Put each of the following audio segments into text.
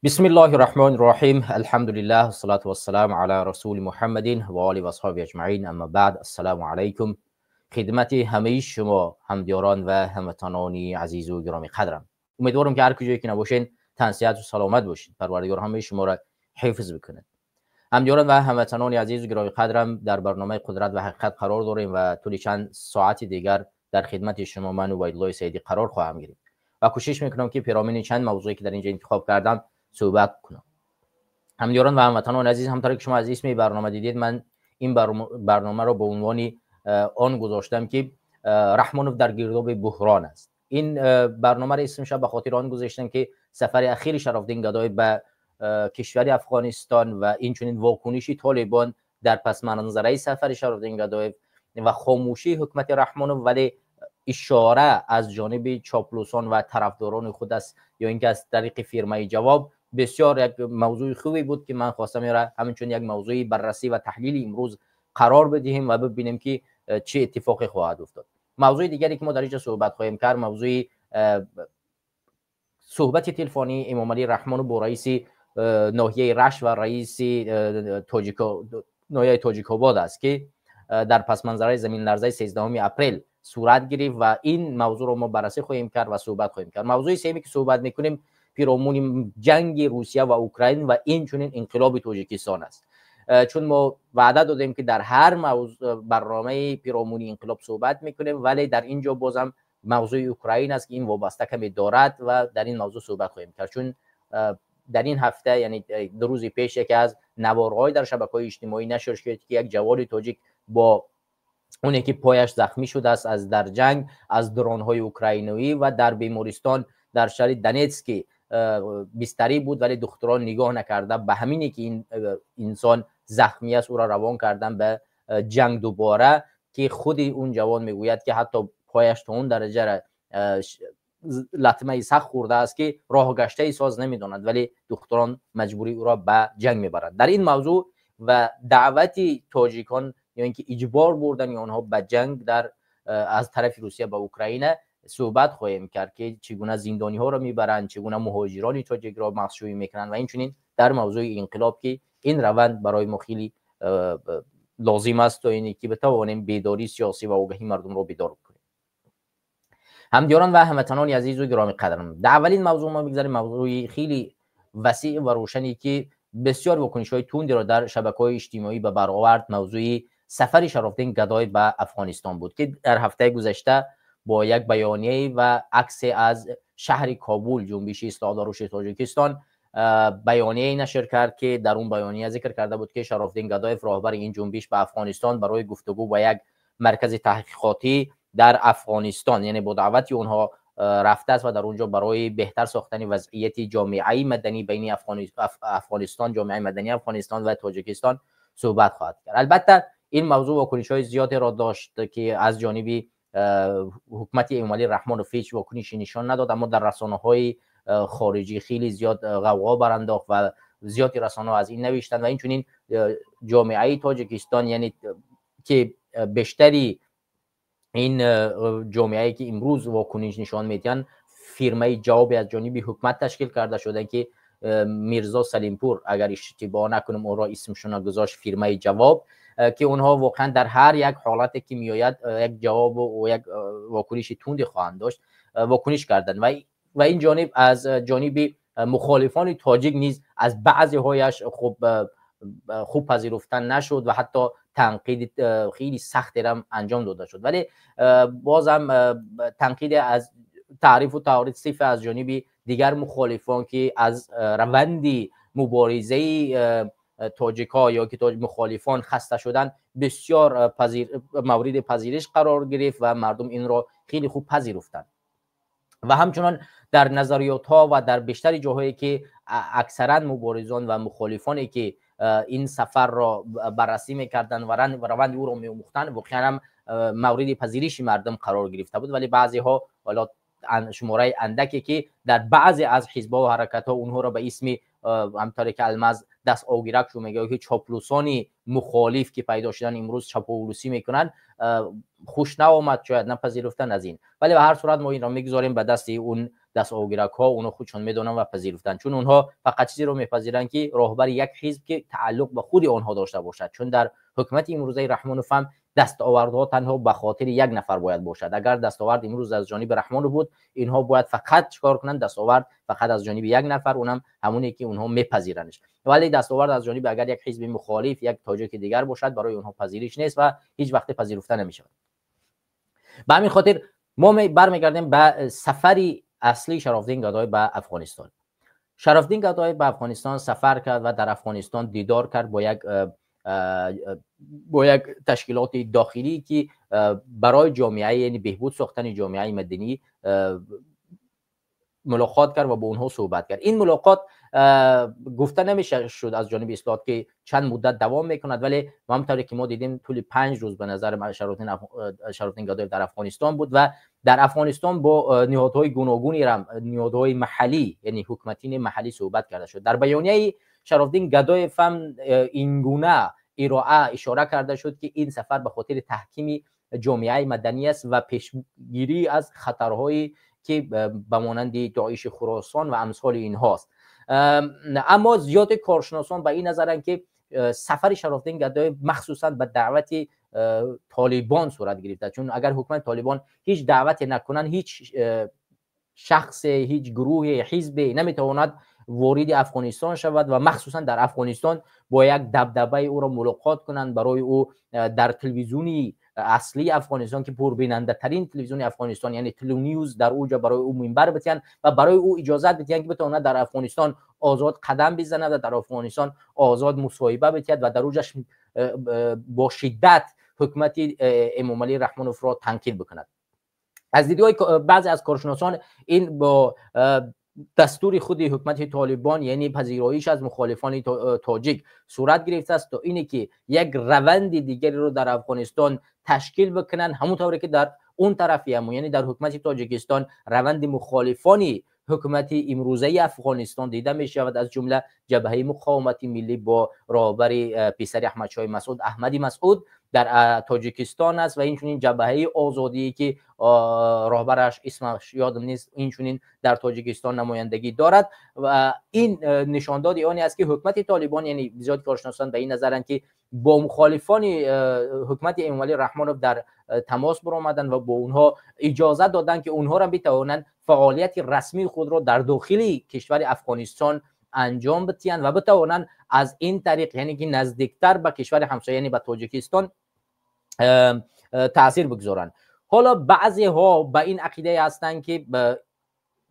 بسم الله الرحمن الرحیم. الحمد لله والصلاة والسلام علی رسول محمد و آله و اصحابه اجمعین. اما بعد، السلام علیکم. خدمت همه شما همدیاران و هموطنان عزیز و گرامی قدرم. امیدوارم که هر کجایی که نباشین تن صحت و سلامت باشین. پروردگار همه شما را حفظ بکنه. همدیاران و هموطنان عزیز و گرامی قدرم، در برنامه قدرت و حقیقت قرار داریم و طول چند ساعت دیگر در خدمت شما من و وحیدالله سیدی قرار خواهم گرفت و کوشش میکنم که پیرامون چند موضوعی که در اینجا انتخاب کردم صحبت کنم. همدیاران و هموطنان عزیز، همونطور که شما از اسم برنامه دیدید، من این برنامه را به عنوان آن گذاشتم که رحمانوف در گرداب بحران است. این برنامه را اسمش به خاطر آن گذاشتم که سفر اخیر شراف‌الدین گدای به کشور افغانستان و این چنین واکنشی طالبان در پس منظره سفر شراف‌الدین گدای و خاموشی حکومت رحمانوف، ولی اشاره از جانب چاپلوسان و طرفداران خود است یا اینکه از طریق فیرمای جواب، بسیار یک موضوع خوبی بود که من خواستم را همینچون یک موضوع بررسی و تحلیل امروز قرار بدهیم و ببینیم که چه اتفاقی خواهد افتاد. موضوع دیگری که ما در اینجا صحبت خواهیم کرد، موضوع صحبت تلفنی امام علی رحمانوف با رئیس ناحیه رشت و رئیس ناحیه تاجیک‌آباد است که در پس منظره زمین لرزه 13 اپریل صورت گرفت و این موضوع رو ما بررسی خواهیم کرد و صحبت خواهیم کرد. موضوع سومی که صحبت میکنیم پیرامون جنگ روسیه و اوکراین و این چنین انقلاب تاجیکستان است. چون ما وعده دادیم که در هر برنامه پیرامون انقلاب صحبت میکنیم، ولی در اینجا بازم موضوع اوکراین است که این وابسته کمی دارد و در این موضوع صحبت خواهیم کرد. چون در این هفته، یعنی 2 روز پیش، یکی از نوارهای در شبکه‌های اجتماعی نشر شد که یک جوان تاجیک با اونی که پایش زخمی شده است از در جنگ از درون‌های اوکراینی و در بیمارستان در شهر دنیتسک بستری بود، ولی دکتران نگاه نکرده به همینی که این انسان زخمی است او را روان کردن به جنگ دوباره، که خود اون جوان میگوید که حتی پایش تا اون درجه لطمه سخت خورده است که راه گشته ای ساز نمیداند، ولی دکتران مجبوری او را به جنگ میبرند. در این موضوع و دعوتی تاجیکان یا اینکه اجبار بردن آنها به جنگ در از طرف روسیه به اوکراین صحبت خواهیم کرد که چگونه زندانی ها را میبرند، چگونه مهاجران تاجیک را مخشوی میکنند و این چنین در موضوع انقلاب که این روند برای ما خیلی لازم است تا اینی که بتوانیم بیداری سیاسی و آگاهی مردم را بیدار کنیم. همدیاران و هموطنان عزیز و گرامی قدرم، در اولین موضوع ما بگذاریم موضوع خیلی وسیع و روشنی که بسیار واکنش‌های تندی را در شبکه‌های اجتماعی به بر آورد. موضوع سفر شراف‌الدین گدای به افغانستان بود که در هفته گذشته با یک بیانیه و عکس از شهر کابل جنبش اصلاح داروش تاجیکستان بیانیه نشر کرد که در اون بیانیه ذکر کرده بود که شراف‌الدین گدایف راهبر این جنبش به افغانستان برای گفتگو با یک مرکز تحقیقاتی در افغانستان، یعنی با دعوت اونها رفته است و در اونجا برای بهتر ساختن وضعیت جامعه مدنی بین افغانستان، جامعه مدنی افغانستان و تاجیکستان صحبت خواهد کرد. البته این موضوع واکنش‌های زیادی را داشت که از جانب حکومت امام علی رحمانوف هیچ واکنشی نشان نداد، اما در رسانه‌های خارجی خیلی زیاد غوغا برانداخت و زیادی رسانه‌ها از این نوشتند و این چنین جامعه تاجیکستان، یعنی که بیشتری این جامعه‌ای که امروز واکنش نشان میدن فیرمای جوابی از جانب حکومت تشکیل کرده شده که میرزا سلیمپور، اگر اشتباه نکنم اون را اسمشون گذاشت فیرمای جواب، که اونها واقعا در هر یک حالتی که میآید یک جواب و یک واکنش تندی خواهند داشت واکنش کردن و این جانب از جانب مخالفان تاجیک نیز از بعضی هایش خوب پذیرفتن نشد و حتی تنقید خیلی سختی را انجام داده شد، ولی بازم تنقید از تعریف و تعارض صفر از جانب دیگر مخالفان که از روند مبارزه تاجیک‌ها یا که مخالفان خسته شدن بسیار مورد پذیرش قرار گرفت و مردم این را خیلی خوب پذیرفتند. و همچنان در نظریات ها و در بیشتر جاهایی که اکثرا مبارزان و مخالفانی که این سفر را بررسی میکردن و روند او را می‌آموختند واقعا هم مورد پذیرش مردم قرار گرفته بود، ولی بعضی ها حالا شماره اندکی که در بعضی از حزب‌ها و حرکت‌ها اونها را به اسم همطوری که الماس دست آگیرک رو میگه که چاپلوسانی مخالف که پیدا شدن امروز چاپلوسی میکنن خوش نآمد، شاید نپذیرفتن از این، ولی به هر صورت ما این را میگذاریم به دست اون دست آوگیرک ها اونها خودشون میدونن و پذیرفتن، چون اونها فقط چیزی رو میپذیرن که راهبر یک حزب که تعلق به خود آنها داشته باشد، چون در حکومت امروزه رحمانوف هم دستاوردها تنها به خاطر یک نفر باید باشد. اگر دستاورد امروز از جانب رحمانوف بود، اینها باید فقط چیکار کنن؟ دستاورد فقط از جانب یک نفر، اونم همونی که اونها میپذیرنش. ولی دستاورد از جانب اگر یک حزب مخالف، یک تاجیک دیگر باشد، برای اونها پذیرش نیست و هیچ وقت پذیرفته نمیشه. به همین خاطر ما برمیگردیم به سفری اصلی شرافالدین گدای به افغانستان. شرافالدین گدای به افغانستان سفر کرد و در افغانستان دیدار کرد با یک تشکیلات داخلی که برای جامعه، یعنی بهبود ساختن جامعه مدنی ملاقات کرد و با اونها صحبت کرد. این ملاقات گفته نمیشه شد از جانب اصلاحات که چند مدت دوام میکند، ولی همونطوری که ما دیدیم طول 5 روز به نظر شرافالدین گدای در افغانستان بود و در افغانستان با نهادهای گوناگونی، نهادهای محلی یعنی حکومتین محلی صحبت کرده شد. در بیانیه شرافالدین گدای فهم این گونه اشاره کرده شد که این سفر به خاطر تحکیم جامعه مدنی است و پیشگیری از خطرهایی که به مانند داعش خراسان و امثال اینهاست. اما زیاد کارشناسان به این نظرند که سفر شرافالدین گدای مخصوصا به دعوت طالبان صورت گرفته، چون اگر حکومت طالبان هیچ دعوت نکنن، هیچ شخص، هیچ گروه، حزبی نمیتواند وارد افغانستان شود و مخصوصا در افغانستان با یک دبدبه او را ملاقات کنند، برای او در تلویزیونی اصلی افغانستان که پربیننده ترین تلویزیون افغانستان یعنی تلونیوز در اوجا برای او منبر بتین و برای او اجازه بدین که بتواند در افغانستان آزاد قدم بزند و در افغانستان آزاد مصاحبه بتید و در اوجش با شدت حکومت امام علی رحمانوف را تنقید بکند. از دیدگاه بعضی از کارشناسان این با دستور خود حکومت طالبان یعنی پذیراییش از مخالفان تاجیک صورت گرفته است تا اینی که یک روند دیگری رو در افغانستان تشکیل بکنن، همونطوری که در اون طرفی هم یعنی در حکومت تاجیکستان روند مخالفانی حکومت امروزه افغانستان دیده می شود، از جمله جبهه مقاومت ملی با راهبر پسر احمد شاه مسعود، احمدی مسعود در تاجیکستان است و این جبهه آزادی که راهبرش اسمش یادم نیست، این در تاجیکستان نمایندگی دارد و این نشانداد آنی است که حکومت طالبان یعنی زیاد کارشناسان به این نظرند که با مخالفان حکومت امام علی رحمانوف در تماس برآمدن و با اونها اجازه دادن که اونها را بتوانند فعالیت رسمی خود را در داخل کشور افغانستان انجام بدهند و بتوانند از این طریق یعنی که نزدیکتر به کشور همسایه یعنی به تاجیکستان تاثیر بگذارند. حالا بعضی ها به این عقیده هستند که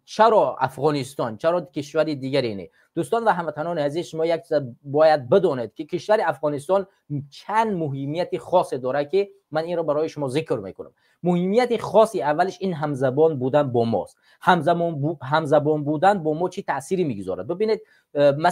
چرا افغانستان، چرا کشور دیگری نه؟ دوستان و هموطنان عزیز، شما یک باید بدانید که کشور افغانستان چند مهمیت خاصی داره که من این را برای شما ذکر میکنم. مهمیت خاصی اولش این همزبان بودن با ماست. همزبان بودن با ما چی تأثیری میگذارد؟ ببینید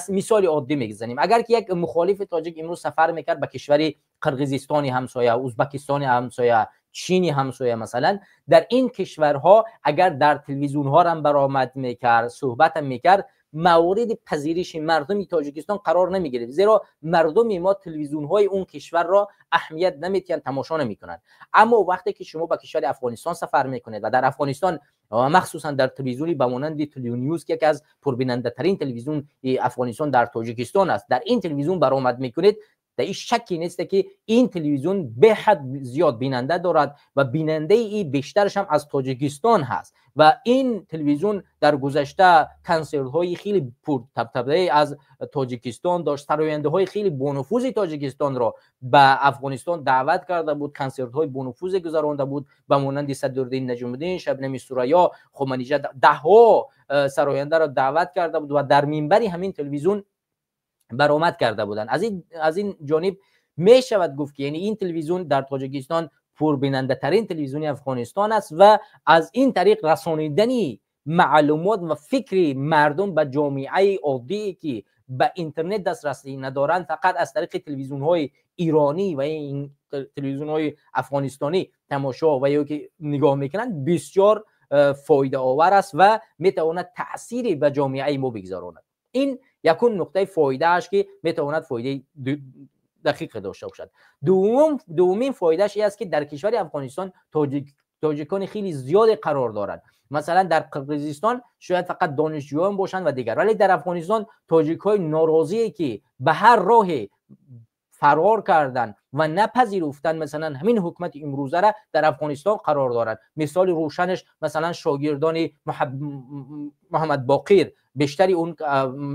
مثال عادی میزنیم. اگر که یک مخالف تاجیک امروز سفر میکرد به کشور قرقیزستان همسایه، ازبکستان همسایه، چینی همسایه مثلا، در این کشورها اگر در تلویزیون ها هم برآمد میکرد، صحبت هم میکرد، مورد پذیرش مردم تاجیکستان قرار نمیگیره، زیرا مردم ما تلویزیون های اون کشور را اهمیت نمیدن، تماشا نمیکنند. اما وقتی که شما به کشور افغانستان سفر میکنید و در افغانستان مخصوصا در تلویزیونی به مانند تلونیوز که یکی از پربیننده ترین تلویزیون افغانستان در تاجیکستان است، در این تلویزیون برآمد میکنید، در این شکی نیست که این تلویزیون به حد زیاد بیننده دارد و بیننده ای بیشترش هم از تاجیکستان هست و این تلویزیون در گذشته کنسرت های خیلی پرطبطبه از تاجیکستان داشت، سراینده های خیلی بانفوذ تاجیکستان را به افغانستان دعوت کرده بود، کنسرت های بانفوذ گذرانده بود به مانند صدرالدین نجم الدین، شبنم سوریا، خمینی، ده ها سراینده را دعوت کرده بود و در منبر همین تلویزیون برآمد کرده بودند. از این جانب می شود گفت که یعنی این تلویزیون در تاجیکستان پربیننده ترین تلویزیون افغانستان است و از این طریق رسانیدن معلومات و فکر مردم به جامعه عادی که به اینترنت دسترسی ندارند فقط از طریق تلویزیون های ایرانی و این تلویزیون های افغانستانی تماشا و یا که نگاه میکنند بسیار فایده آور است و میتواند تأثیری به جامعه ما بگذاراند. این یکون نقطه فایده اش که میتواند فایده دقیق داشته باشد. دومین فایدهش این است که در کشور افغانستان تاجیکان خیلی زیاد قرار دارند. مثلا در قرقیزستان شاید فقط دانشجویان باشند و دیگر، ولی در افغانستان تاجیک‌های ناراضی که به هر راه فرار کردن و نپذیرفتن مثلا همین حکومت امروزه را در افغانستان قرار دارد. مثال روشنش مثلا شاگردان محمد باقر، بیشتری اون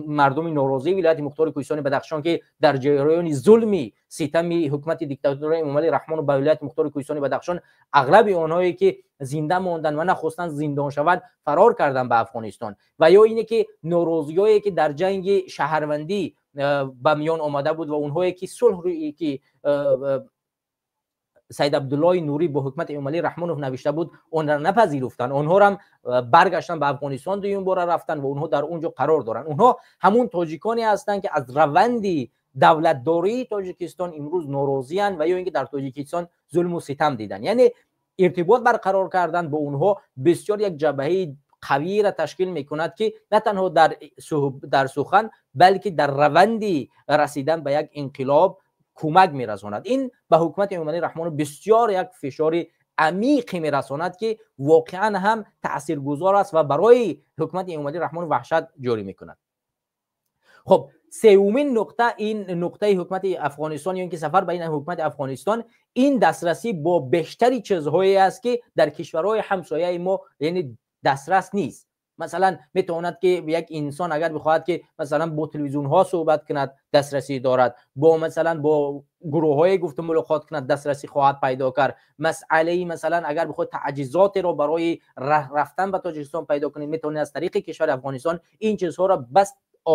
مردم ناراضی ولایت مختار کوهستان بدخشان که در جریان ظلمی ستمی حکومت دیکتاتوری امامعلی رحمان و ولایت مختار کوهستان بدخشان، اغلب آنهایی که زنده ماندن و نخواستن زندان شوند فرار کردن به افغانستان. و یا اینه که ناراضیایی که در جنگ شهروندی به میان آمده بود و اونهایی که صلح روی که سید عبدالله نوری با حکومت امامعلی رحمانوف نوشته بود اون را نپذیرفتن، اونها را برگشتن به افغانستان، دویم بار رفتن و اونها در اونجا قرار دارن. اونها همون تاجیکانی هستند که از روندی دولتداری تاجیکستان امروز ناراضی اند و یا اینکه در تاجیکستان ظلم و ستم دیدن. یعنی ارتباط برقرار کردن با اونها بسیار یک جبهه قوی را تشکیل میکند که نه تنها در سخن بلکه در روندی رسیدن به یک انقلاب کمک میرساند. این به حکومت امامعلی رحمان بسیار یک فشار عمیق میرساند که واقعا هم تاثیرگذار است و برای حکومت امامعلی رحمان وحشت جاری میکند. خب سومین نقطه، این نقطه حکومت افغانستان یا اینکه سفر بین حکومت افغانستان، این دسترسی با بیشتری چیزهایی است که در کشورهای همسایه ما یعنی دسترس نیست. مثلا میتواند که یک انسان اگر بخواهد که مثلا با تلویزیون ها صحبت کند دسترسی دارد، با مثلا با گروه های گفت ملاقات کند دسترسی خواهد پیدا کرد. مسئله مثلا اگر بخواهد تعجیزات را برای رفتن به تاجیکستان پیدا کنید میتواند از طریق کشور افغانستان این چیزها را بس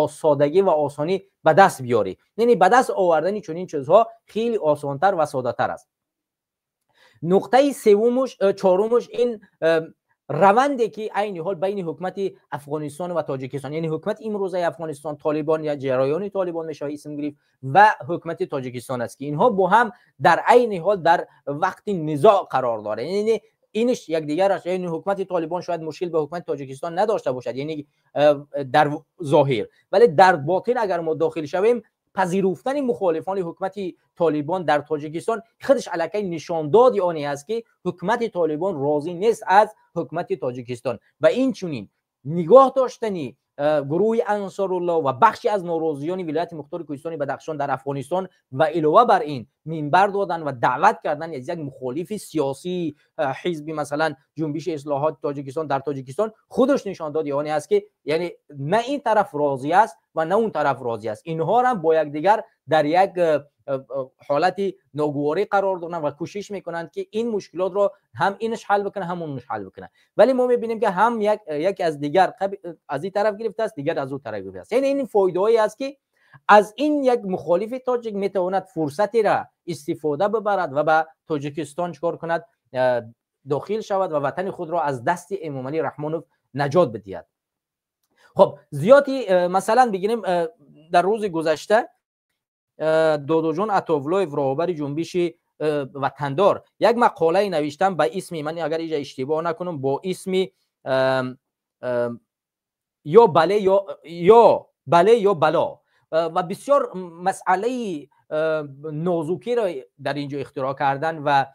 سادگی و آسانی به دست بیاری. یعنی به دست آوردن چنین چیزها خیلی آسانتر و ساده تر است. نقطه چهارمش این روندی که عین حال بین حکومت افغانستان و تاجیکستان، یعنی حکومت امروزه افغانستان طالبان یا جریان طالبان میشه اسم گرفت و حکومت تاجیکستان است که اینها با هم در عین حال در وقت نزاع قرار داره. یعنی اینش یک دیگر است. یعنی حکومت طالبان شاید مشکل به حکومت تاجیکستان نداشته باشد یعنی در ظاهر، ولی در باطن اگر ما داخل شویم پذیرفتن مخالفان حکومت طالبان در تاجیکستان خودش علاقه نشاندادی آنی است که حکومت طالبان راضی نیست از حکومت تاجیکستان و این چنین نگاه داشتنی گروه انصارالله و بخشی از ناراضیان ولایت مختار کوهستان بدخشان در افغانستان و علاوه بر این منبر دادن و دعوت کردن از یک مخالف سیاسی حزبی مثلا جنبش اصلاحات تاجیکستان در تاجیکستان خودش نشان داد آنی است که یعنی نه این طرف راضی است و نه اون طرف راضی است. اینها هم با یکدیگر در یک حالت ناگواری قرار دادن و کوشش میکنند که این مشکلات رو هم اینش حل بکنه هم اونش حل بکنه، ولی ما میبینیم که هم یک از دیگر از این طرف گرفته است دیگر از اون طرف گرفته است. یعنی این فایده‌ای است که از این یک مخالف تاجیک میتواند فرصتی را استفاده ببرد و به تاجیکستان چکار کند داخل شود و وطن خود را از دست امامعلی رحمانوف نجات بدهد. خب زیادی مثلا بگیریم در روز گذشته دادو جان عطاولایف راهبر جنبش وطندار یک مقاله نوشتم با اسم، من اگر اینجا اشتباه نکنم با اسم یا بله یا بلا و بسیار مسئله نازکی را در اینجا اختراع کردن و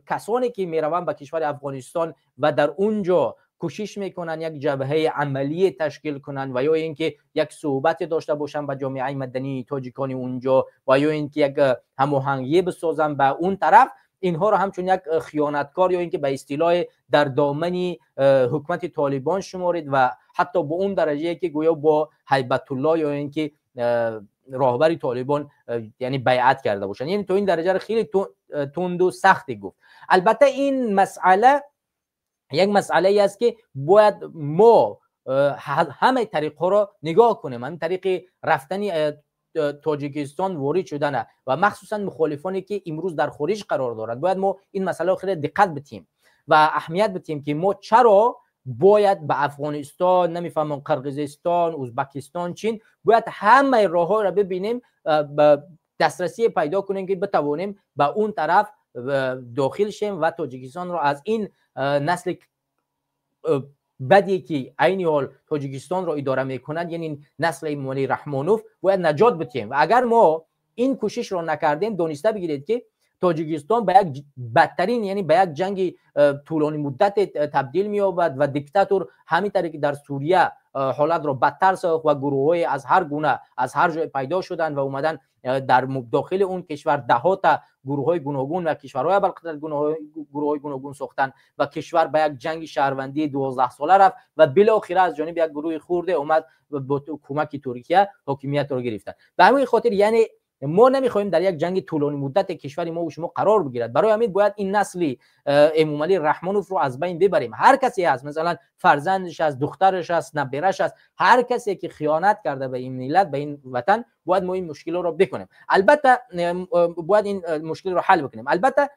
کسانی که میروند به کشور افغانستان و در اونجا کوشش میکنن یک جبهه عملی تشکیل کنن و یا اینکه یک صحبت داشته باشن با جامعه مدنی تاجیکان اونجا و یا اینکه یک هماهنگی بسازن با اون طرف، اینها را همچون یک خیانتکار یا اینکه به اصطلاح در دامن حکومت طالبان شمارید و حتی با اون درجه که گویا با هیبت الله یا اینکه راهبر طالبان یعنی بیعت کرده باشن، یعنی تو این درجه خیلی تند و سختی گفت. البته این مسئله یک مسئله است که باید ما همه طریق ها را نگاه کنیم. همین طریق رفتنی تاجیکستان وارد شدن و مخصوصا مخالفانی که امروز در خارج قرار دارند باید ما این مسئله خیلی دقت بدیم و اهمیت بدیم که ما چرا باید به افغانستان، نمیفهمم قرقیزستان، ازبکستان، چین، باید همه راه ها را ببینیم، دسترسی پیدا کنیم که بتوانیم به اون طرف داخل شیم و تاجیکستان را از این نسل بدی که عین حال تاجیکستان را اداره میکنند یعنی نسل امامعلی رحمانوف باید نجات بدیم. و اگر ما این کوشش را نکردیم دانسته بگیرید که تاجیکستان به یک بدترین، یعنی به یک جنگ طولانی مدت تبدیل می‌یابد و دیکتاتور همین طریقی در سوریه حالت را بدتر ساخت و گروه‌های از هر گونه از هر جای پیدا شدند و اومدن در داخل اون کشور دهات گروه‌های گوناگون و کشورهای بالقدرت گروه‌های گوناگون ساختن و کشور به یک جنگ شهروندی 12 ساله رفت و بالاخره از جانب یک گروه خورده اومد با کمک ترکیه حاکمیت را گرفتن. به همین خاطر یعنی ما نمیخوایم در یک جنگ طولانی مدت کشور ما و شما قرار بگیرد. برای همین باید این نسلی امامعلی رحمانوف رو از بین ببریم. هر کسی هست، مثلا فرزندش است، دخترش است، نبرش است، هر کسی که خیانت کرده به این ملت، به این وطن، باید ما این مشکل رو بکنیم. البته باید این مشکل رو حل بکنیم. البته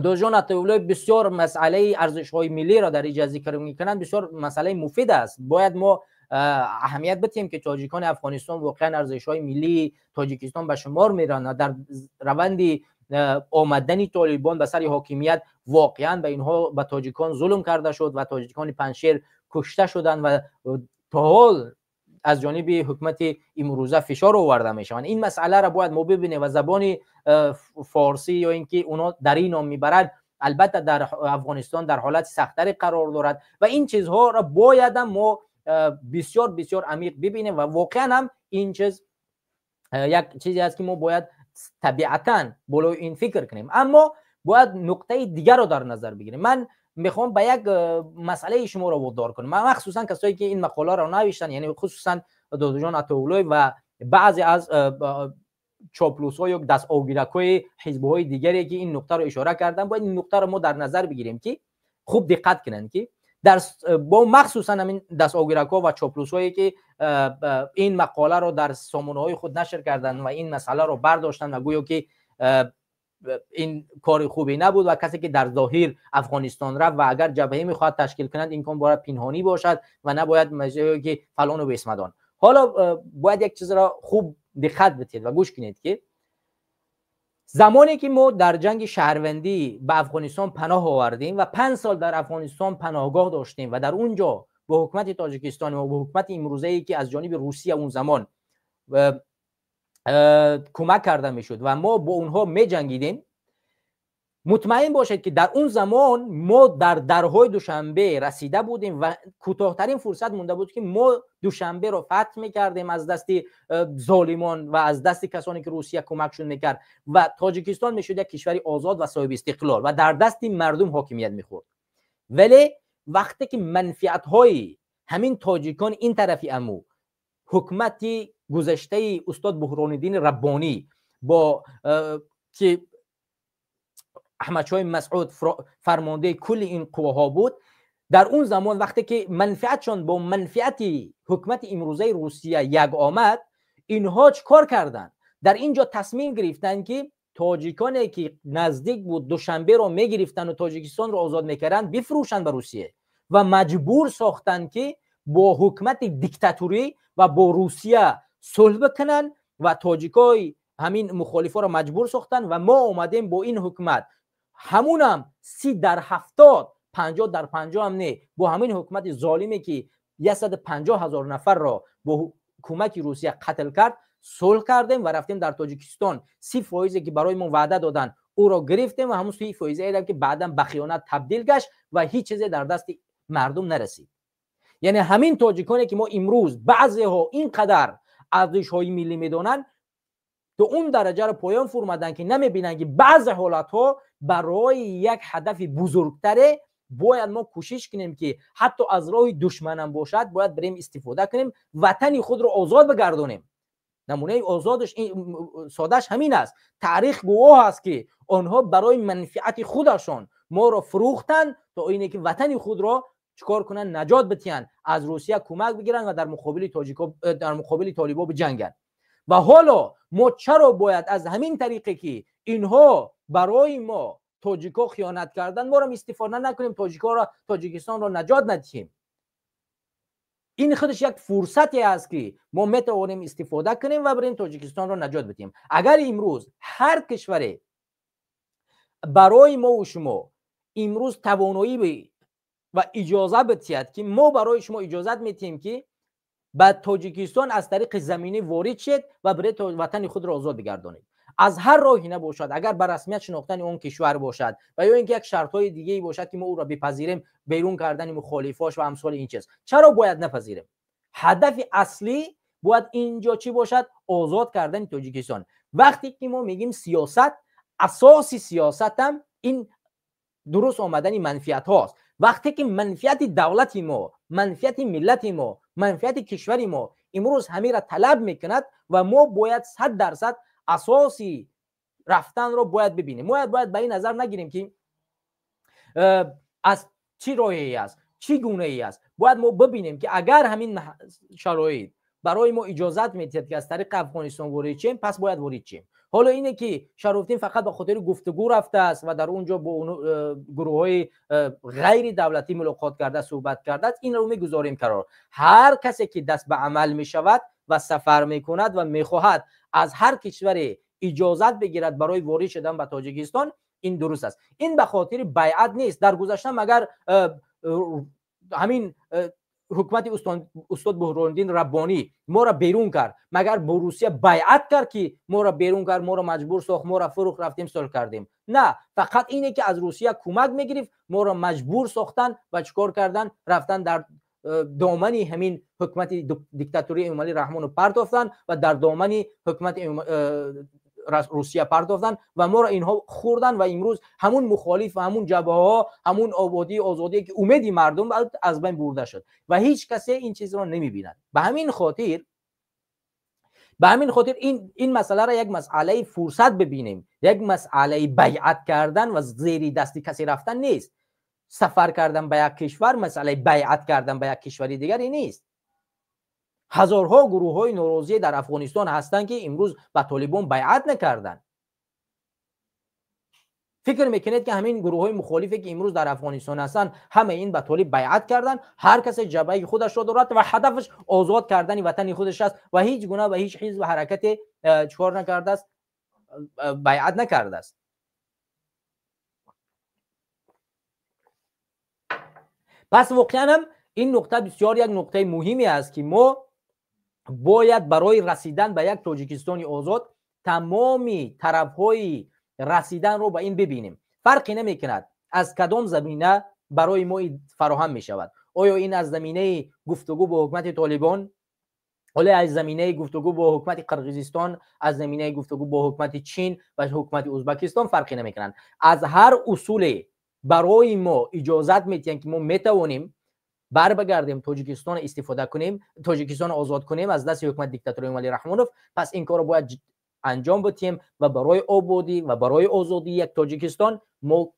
دوستان عطی‌الله بسیار مسئله ارزش‌های ملی را در اینجا ذکر می‌کنند، بسیار مسئله مفید است. باید ما اهمیت بدیم که تاجیکان افغانستان واقعا ارزش‌های ملی تاجیکستان به شمار می‌رند. در روند آمدن طالبان به سر حاکمیت واقعا به اینها، به تاجیکان ظلم کرده شد و تاجیکان پنشیر کشته شدند و تا حال از جانب حکومت امروزه فشار آورده میشوند. این مسئله را باید ما ببینیم و زبان فارسی یا اینکه اونا در این نام میبرد البته در افغانستان در حالت سخت‌تری قرار دارد و این چیزها را باید ما بسیار بسیار عمیق ببینیم و واقعا هم این چیز یک چیزی است که ما باید طبیعتاً بالای این فکر کنیم. اما باید نقطه دیگر رو در نظر بگیریم. من میخوام به یک مسئله شما رو وادار کنم، مخصوصا کسایی که این مقاله رو نوشتن، یعنی خصوصا دادجان عطی‌الله و بعضی از چاپلوس‌ها یا دست آگیرک‌های حزب‌های دیگری که این نقطه رو اشاره کردن، باید این نقطه رو ما در نظر بگیریم که خوب دقت کنن که در با مخصوصا همین دست آگیرک‌ها و چاپلوس‌هایی که این مقاله رو در سامانه‌های خود نشر کردن و این مسئله رو برداشتن و گویا که این کار خوبی نبود و کسی که در ظاهر افغانستان رفت و اگر جبهه میخواد تشکیل کند این کار باید پنهانی باشد و نباید مجازی که فلان و بسمدان. حالا باید یک چیز را خوب دقت بدید و گوش کنید که زمانی که ما در جنگ شهروندی به افغانستان پناه آوردیم و 5 سال در افغانستان پناهگاه داشتیم و در اونجا با حکومت تاجیکستان و با حکومت امروزه‌ای که از جانب روسیه اون زمان کمک کرده میشد و ما با اونها می جنگیدیم، مطمئن باشید که در اون زمان ما در درهای دوشنبه رسیده بودیم و کوتاه‌ترین فرصت مونده بود که ما دوشنبه رو فتح می‌کردیم از دست ظالمان و از دست کسانی که روسیه کمکشون می‌کرد و تاجیکستان میشد یک کشوری آزاد و صاحب استقلال و در دست مردم حاکمیت می‌خورد. ولی وقتی که منفعت‌های همین تاجیکان این طرفی امو حکومت گذشته استاد بهران‌الدین ربانی با که احمد شاه مسعود فرمانده کل این قواها بود، در اون زمان وقتی که منفعتشون با منفعت حکومت امروزه روسیه یک آمد، اینها چیکار کردن؟ در اینجا تصمیم گرفتن که تاجیکانی که نزدیک بود دوشنبه رو میگرفتن و تاجیکستان رو آزاد میکردن بفروشن به روسیه و مجبور ساختن که با حکومت دیکتاتوری و با روسیه صلح بکنن و تاجیکای همین مخالفا رو مجبور ساختن و ما اومدیم با این حکومت همونم 30 در 70 50 در 50 هم نه، با همین حکومت ظالمی که 150,000 نفر را با کمک روسیه قتل کرد صلح کردیم و رفتیم در تاجیکستان 30% که برای ما وعده دادن او را گرفتیم و همون 30% اینا که بعداً به خیانت تبدیل گشت و هیچ چیزی در دست مردم نرسید. یعنی همین تاجیکانی که ما امروز بعضی‌ها اینقدر ارزش‌های ملی میدونن تو اون درجه رو پایان فرمودن که نمیبینن که بعض حالت‌ها برای یک هدف بزرگتره باید ما کوشش کنیم که حتی از راه دشمنم باشد باید بریم استفاده کنیم، وطن خود رو آزاد بگردونیم. نمونه آزادش سادهش همین است. تاریخ گواه است که آنها برای منفعت خودشان ما رو فروختن تا اینه که وطن خود را چیکار کنن؟ نجات بدهند، از روسیه کمک بگیرن و در مقابل طالبان بجنگن. و حالا ما چرا باید از همین طریقی که اینها برای ما تاجیکا خیانت کردن ما را استفاده نکنیم، تاجیکستان را نجات ندهیم؟ این خودش یک فرصتی است که ما میتوانیم استفاده کنیم و بریم تاجیکستان را نجات بدهیم. اگر امروز هر کشوری برای ما و شما امروز توانایی و اجازه بدهد که ما برای شما اجازت میتیم که بعد تاجیکستان از طریق زمینی وارد شد و برای وطن خود را آزاد بگردانید، از هر راهی نباشد، اگر بر رسمیت شناختن اون کشور باشد و یا اینکه یک شرط‌های دیگه‌ای باشد که ما او را بپذیریم، بیرون کردن مخالفاش و امثال این چیز، چرا باید نپذیریم؟ هدف اصلی باید اینجا چی باشد؟ آزاد کردن تاجیکستان. وقتی که ما میگیم سیاست، اساسی سیاست هم این درست آمدن منفیت هاست. وقتی که منفیت دولت ما، منفیت ملت ما، منفیت کشور ما امروز همه را طلب میکند و ما باید 100% اساسی رفتن رو باید ببینیم. ما باید به این نظر نگیریم که از چی راهی است، چی گونه ای است. باید ما ببینیم که اگر همین شرایط برای ما اجازت میدهد که از طریق افغانستان وارد شیم، پس باید وارد شیم. حالا اینه که شرفتین فقط به خاطر گفتگو رفته است و در اونجا با گروه‌های غیر دولتی ملاقات کرده، صحبت کرده است، این رو میگذاریم قرار. هر کسی که دست به عمل میشود و سفر میکند و میخواهد از هر کشوری اجازت بگیرد برای وارد شدن به تاجیکستان، این درست است. این به خاطر بیعت نیست. در گذشته مگر همین حکومت استاد بهرالدین ربانی ما را بیرون کرد، مگر با روسیه بیعت کرد که ما را بیرون کرد، ما را مجبور ساخت، ما را فروخت، رفتیم صلح کردیم؟ نه، فقط اینه که از روسیه کمک میگرفت، ما را مجبور ساختن و چیکار کردن؟ رفتن در دامنی همین حکومت دیکتاتوری امامعلی رحمان رو پرتافتن و در دامنی حکومت روسیه پرداختن و ما را اینها خوردن و امروز همون مخالف و همون جبهه ها، همون آبادی آزادی که امیدی مردم از بین برده شد و هیچ کسی این چیز را نمیبیند. به همین خاطر این مسئله را یک مسئله فرصت ببینیم، یک مسئله بیعت کردن و زیر دستی کسی رفتن نیست. سفر کردن به یک کشور مسئله بیعت کردن به یک کشوری دیگری نیست. هزارها گروه های ناراضی در افغانستان هستند که امروز به طالبان بیعت نکردن. فکر میکنید که همین گروه های مخالفی که امروز در افغانستان هستند همه این به طالب بیعت کردن؟ هر کس جبهه خودش را دارد و هدفش آزاد کردن وطن خودش است و هیچ گونه و هیچ حزب و حرکت چکار نکرده است، بیعت نکرده است. پس واقعا هم این نقطه بسیار یک نقطه مهمی است که ما باید برای رسیدن به یک تاجیکستان آزاد تمامی طرف‌های رسیدن رو به این ببینیم. فرقی نمی‌کند از کدام زمینه برای ما فراهم می‌شود. آیا این از زمینه گفتگو با حکومت طالبان، ولی از زمینه گفتگو با حکومت قرقیزستان، از زمینه گفتگو با حکومت چین و حکومت ازبکستان، فرقی نمی‌کنند. از هر اصول برای ما اجازت می‌دهند که ما می‌توانیم بگردیم تاجیکستان استفاده کنیم، تاجیکستان آزاد کنیم از دست حکومت دیکتاتوری امامعلی رحمانوف. پس این کار رو باید انجام بدیم و برای آبادی و برای آزادی یک تاجیکستان ما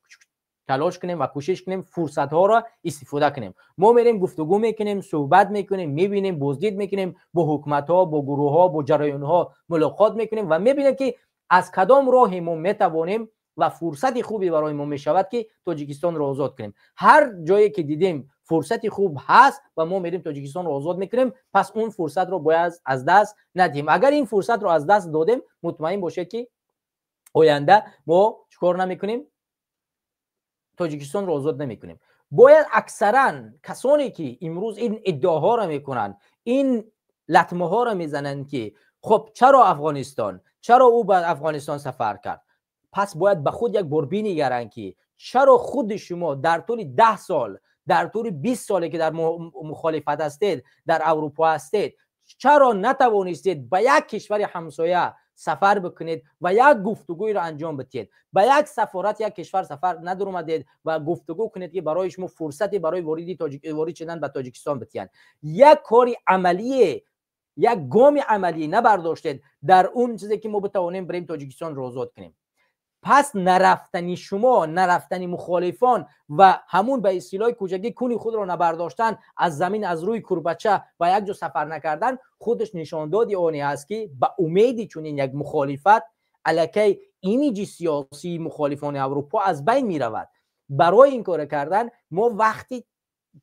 تلاش کنیم و کوشش کنیم فرصت ها را استفاده کنیم. ما میریم گفتگو میکنیم، صحبت میکنیم، میبینیم، بازدید میکنیم، با حکومت ها، با گروه ها، با جریان ها ملاقات میکنیم و میبینیم که از کدام راه ما میتوانیم و فرصت خوبی برای ما میشود که تاجیکستان را آزاد کنیم. هر جایی که دیدیم فرصت خوب هست و ما میریم تاجیکستان رو آزاد میکنیم، پس اون فرصت رو باید از دست ندیم. اگر این فرصت رو از دست دادیم، مطمئن باشه که آینده ما چیکار نمیکنیم؟ تاجیکستان رو آزاد نمیکنیم. باید اکثرا کسانی که امروز این ادعاها رو میکنن، این لطمه ها رو میزنن که خب چرا افغانستان، چرا او به افغانستان سفر کرد، پس باید به خود یک بار بنگرن که چرا خود شما در طول 10 سال، در طول 20 ساله که در مخالفت هستید، در اروپا هستید، چرا نتوانستید به یک کشور همسایه سفر بکنید و یک گفتگوی را انجام بدید؟ به یک سفارت یک کشور سفر ندر اومدید و گفتگو کنید که برای شما فرصتی برای وارد شدن به تاجیکستان بدید؟ یک کاری عملی، یک گام عملی نبرداشتید در اون چیزی که ما بتوانیم بریم تاجیکستان را آزاد کنیم. پس نرفتنی شما، نرفتنی مخالفان و همون به اصطلاح کوچکی کونی خود را نبرداشتن از زمین، از روی کربچه و یک جا سفر نکردن، خودش نشاندادی آنی است که به امیدی چنین یک مخالفت علیه ایمیج سیاسی مخالفان اروپا از بین می رود. برای این کار کردن ما وقتی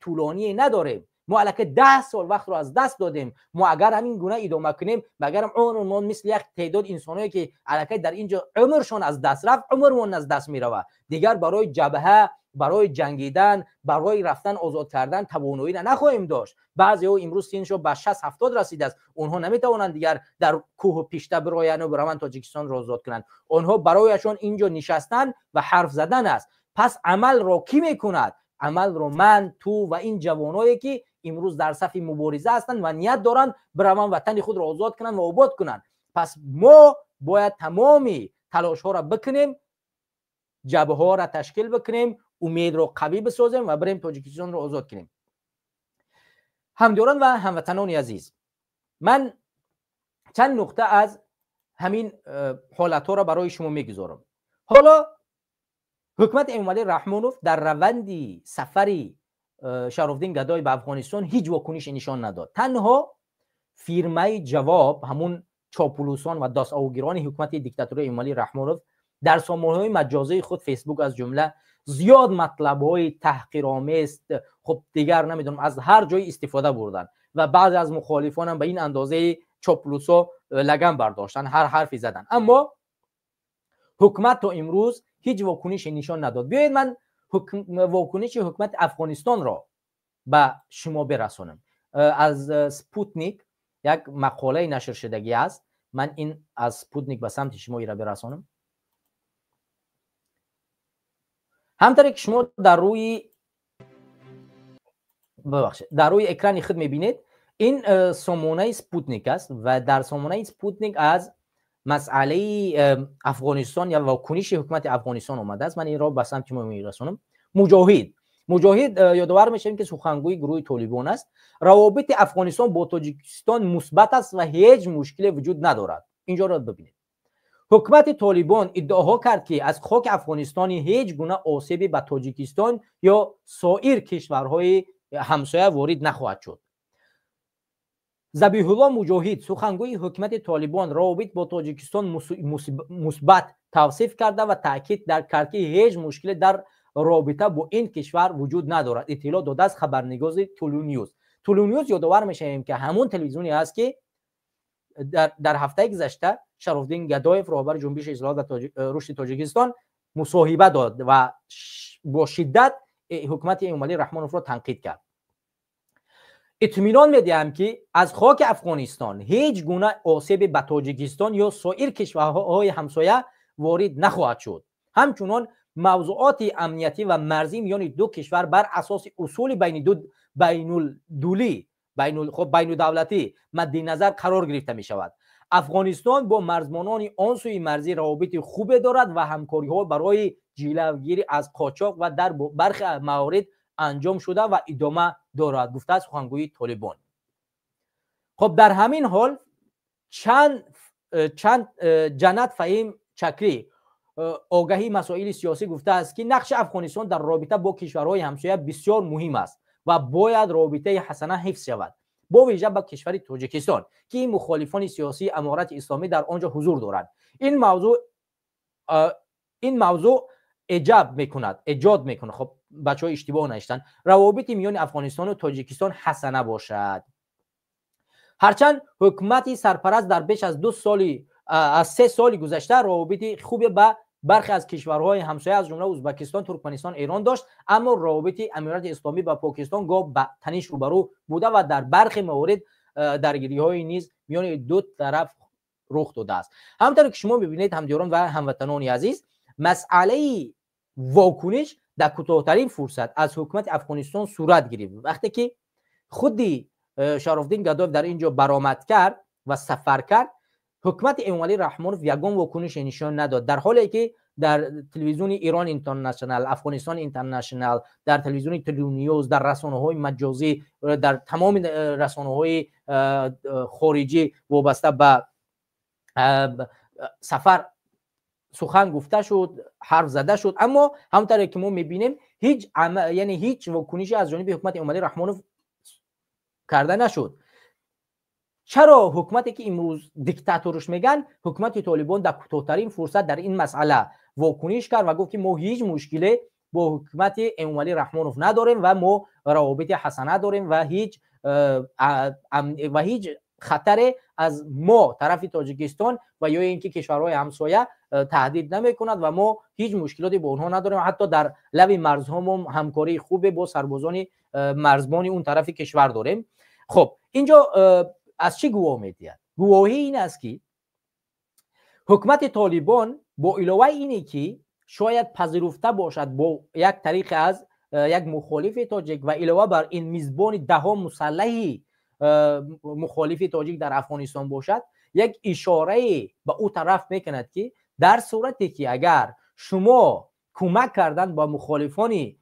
طولانی نداریم. ما الکی 10 سال وقت رو از دست دادیم. ما اگر همین گونه ادامه کنیم، مگر عمرمون مثل یک تعداد انسانایی که الکی در اینجا عمرشون از دست رفت، عمرمون از دست میرود. دیگر برای جبهه، برای جنگیدن، برای رفتن آزاد کردن توانایی نخواهیم داشت. بعضی‌ها امروز سنشون به 60 70 رسیده است. اونها نمیتوانند دیگر در کوه پیشته براین و برون تاجیکستان را آزاد کنند. اونها برایشون اینجا نشستن و حرف زدن است. پس عمل را کی میکند؟ عمل رو من، تو و این جوانایی که امروز در صف مبارزه هستند و نیت دارند برون وطن خود را آزاد کنند و آباد کنند. پس ما باید تمامی تلاش ها را بکنیم، جبهه ها را تشکیل بکنیم، امید رو قوی بسازیم و بریم تاجیکستان رو آزاد کنیم. همداران و هموطنان عزیز، من چند نقطه از همین حالت ها را برای شما میگذارم. حالا حکومت امامعلی رحمانوف در روند سفری شرافالدین گدای به افغانستان هیچ واکنشی نشان نداد. تنها فیرمه جواب، همون چاپلوسان و داست آوگیران حکومت دیکتاتوری امامعلی رحمانوف در سامانه‌های مجازی خود، فیسبوک از جمله، زیاد مطلب‌های تحقیرآمیز، خب دیگر نمیدونم از هر جای استفاده بردن و بعضی از مخالفان هم به این اندازه چاپلوسا لگن برداشتن، هر حرفی زدن، اما حکومت تا امروز هیچ واکنشی نشان نداد. بیایید من واکنش حکومت افغانستان را به شما برسانم. از سپوتنیک یک مقاله نشر شدگی است. من این از سپوتنیک به سمت شما را برسانم. همطوری که شما در روی اکران خود میبینید، این سامانه سپوتنیک است و در سامانه سپوتنیک از مسئله افغانستان یا واکنش حکومت افغانستان آمده است. من این را به سمت شما میرسانم. مجاهد یادآور میشیم که سخنگوی گروه طالبان است. روابط افغانستان با تاجیکستان مثبت است و هیچ مشکلی وجود ندارد. اینجا را ببینید. حکومت طالبان ادعا کرد که از خاک افغانستان هیچ گونه آسیبی به تاجیکستان یا سایر کشورهای همسایه وارد نخواهد شد. ذبیح الله مجاهد، سخنگوی حکومت طالبان، روابط با تاجیکستان مثبت توصیف کرده و تاکید کرد که هیچ مشکلی در رابطه با این کشور وجود ندارد. اطلاع داده از خبرنگار تولونیوز یادآور میشیم که همون تلویزیونی است که در هفته گذشته شرافالدین گدایف، رهبر جنبش اصلاحات و رشد تاجیکستان، مصاحبه داد و با شدت حکومت امامعلی رحمانوف را تنقید کرد. اطمینان میدهم که از خاک افغانستان هیچ گونه آسیبی به تاجیکستان یا سایر کشورهای همسایه وارد نخواهد شد. همچنان موضوعات امنیتی و مرزی میان دو کشور بر اساس اصول بین دولتی مد نظر قرار گرفته می شود. افغانستان با مرزبانان آن سوی مرزی روابط خوب دارد و همکاری ها برای جلوگیری از قاچاق و در برخی موارد انجام شده و ادامه دارد، گفته است سخنگوی طالبان. خب در همین حال چند جنت فهیم چکری، آگاهی مسائل سیاسی، گفته است که نقش افغانستان در رابطه با کشورهای همسایه بسیار مهم است و باید رابطه حسنه حفظ شود، با ویژه با کشور تاجیکستان که مخالفان سیاسی امارت اسلامی در آنجا حضور دارند. این موضوع ایجاد میکند خب بچه‌ها اشتباه نشتن، روابط میان افغانستان و تاجیکستان حسنه باشد. هرچند حکومت سرپرست در بیش از 3 سال گذشته روابط خوبی با برخی از کشورهای همسایه از جمله ازبکستان، ترکمنستان، ایران داشت، اما روابط امارت اسلامی با پاکستان گاه به تنش روبرو بوده و در برخی موارد درگیری‌های نیز میان دو طرف رخ داده است. همونطور که شما می‌بینید همدیران و هموطنان عزیز، مسئله واکنش در کوتاه‌ترین فرصت از حکومت افغانستان صورت گرفت وقتی که خودی شرافالدین گدایف در اینجا برآمد کرد و سفر کرد. حکومت امامعلی رحمانوف یگان واکنش نشان نداد، در حالی که در تلویزیون ایران اینترنشنال، افغانستان اینترنشنال، در تلویزیون تلونیوز، در رسانه‌های مجازی، در تمام رسانه‌های خارجی وابسته به سفر سخن گفته شد، حرف زده شد، اما همونطور که ما می‌بینیم هیچ واکنشی از جانب حکومت امامعلی رحمانوف کرده نشد. چرا حکومتی که امروز دیکتاتورش میگن، حکومت طالبان در کوتاه‌ترین فرصت در این مسئله واکنش کرد و گفت که ما هیچ مشکلی با حکومت امومالی رحمانوف نداریم و ما روابط حسنه داریم و هیچ خطر از ما طرف تاجیکستان و یا اینکه کشورهای همسایه تهدید نمیکند و ما هیچ مشکلاتی با اونها نداریم. حتی در لب مرزها همکاری خوبه با سربازان مرزبان اون طرف کشور داریم. خب اینجا از چی گواه میدید؟ گواهی این است که حکومت طالبان با علاوه اینه که شاید پذیرفته باشد با یک طریق از یک مخالف تاجیک و علاوه بر این میزبان دهها مسلحی مخالف تاجیک در افغانستان باشد، یک اشاره به او طرف میکند که در صورتی که اگر شما کمک کردن با مخالفان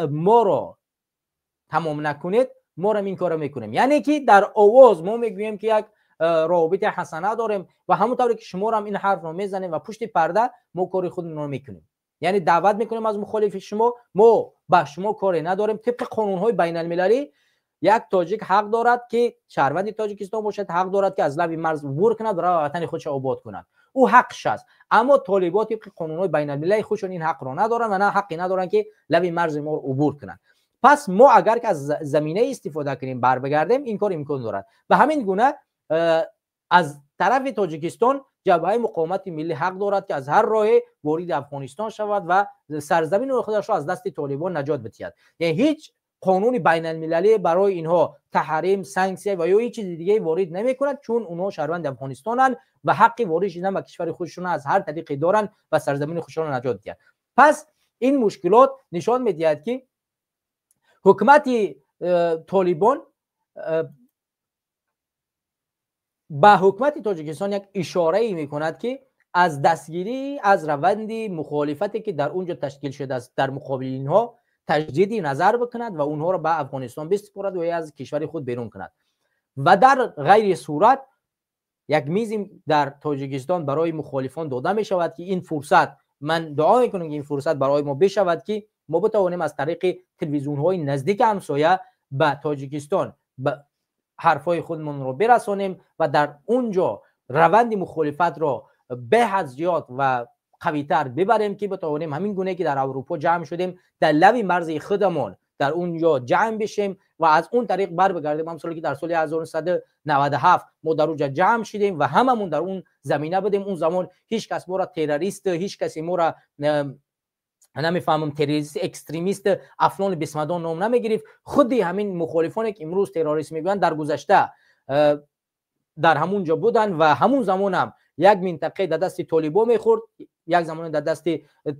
ما را تمام نکنید، ما را این کار میکنیم. یعنی که در آواز ما میگوییم که یک روابط حسنه داریم و همونطوری که شما را هم این حرف رو میزنیم و پشت پرده ما کار خودمون رو میکنیم. یعنی دعوت میکنیم از مخالف شما، ما با شما کاری نداریم. طبق قانون‌های بین المللی یک تاجیک حق دارد که شهروند تاجیکستان باشد، حق دارد که از لب مرز عبور کند و برای وطن خودش آباد کند. او حقش است. اما طالبان طبق قانون‌های بین المللی خودشون این حق را ندارن و نه حقی ندارن که لب مرز ما عبور کنند. پس ما اگر که از زمینه استفاده کنیم بر بگردیم، این کار امکان دارد. به همین گونه از طرف تاجیکستان جبهه مقاومت ملی حق دارد که از هر راه وارد افغانستان شود و سرزمین خودش را از دست طالبان نجات بدهد. یعنی هیچ قانون بین المللی برای اینها تحریم، سانکسیون و یا هیچ چیز دیگه وارد نمیکند، چون اونها شهروند افغانستانن و حق وارد شدن به کشور خودشون از هر طریقی دارن و سرزمین خودشون را نجات دهند. پس این مشکلات نشان میدهد که حکومت طالبان به حکومت تاجیکستان یک اشاره ای میکند که از دستگیری از روند مخالفتی که در اونجا تشکیل شده است در مقابل اینها تجدید نظر بکند و اونها را به افغانستان بسپارد و از کشور خود بیرون کند و در غیر صورت یک میز در تاجیکستان برای مخالفان داده می شود که این فرصت، من دعا میکنم که این فرصت برای ما بشود که ما بتوانیم از طریق تلویزیون های نزدیک همسایه به تاجیکستان حرفای خودمون رو برسانیم و در اونجا روند مخالفت را به حد زیاد و قوی‌تر ببریم که بتوانیم همین گونه که در اروپا جمع شدیم در لب مرز خودمون در اونجا جمع بشیم و از اون طریق بر بگردیم. همونطوری که در سال 1997 ما در اونجا جمع شدیم و هممون در اون زمینه بودیم. اون زمان هیچ کس ما را تروریست، هیچ کسی ما را نمیفهمم تروریست، اکستریمیست، افلان بسمدان نام نمیگرفت. خودی همین مخالفانی که امروز تروریست میگن در گذشته در همونجا بودن و همون زمان هم یک منطقه در دست طالبان میخورد، یک زمان در دست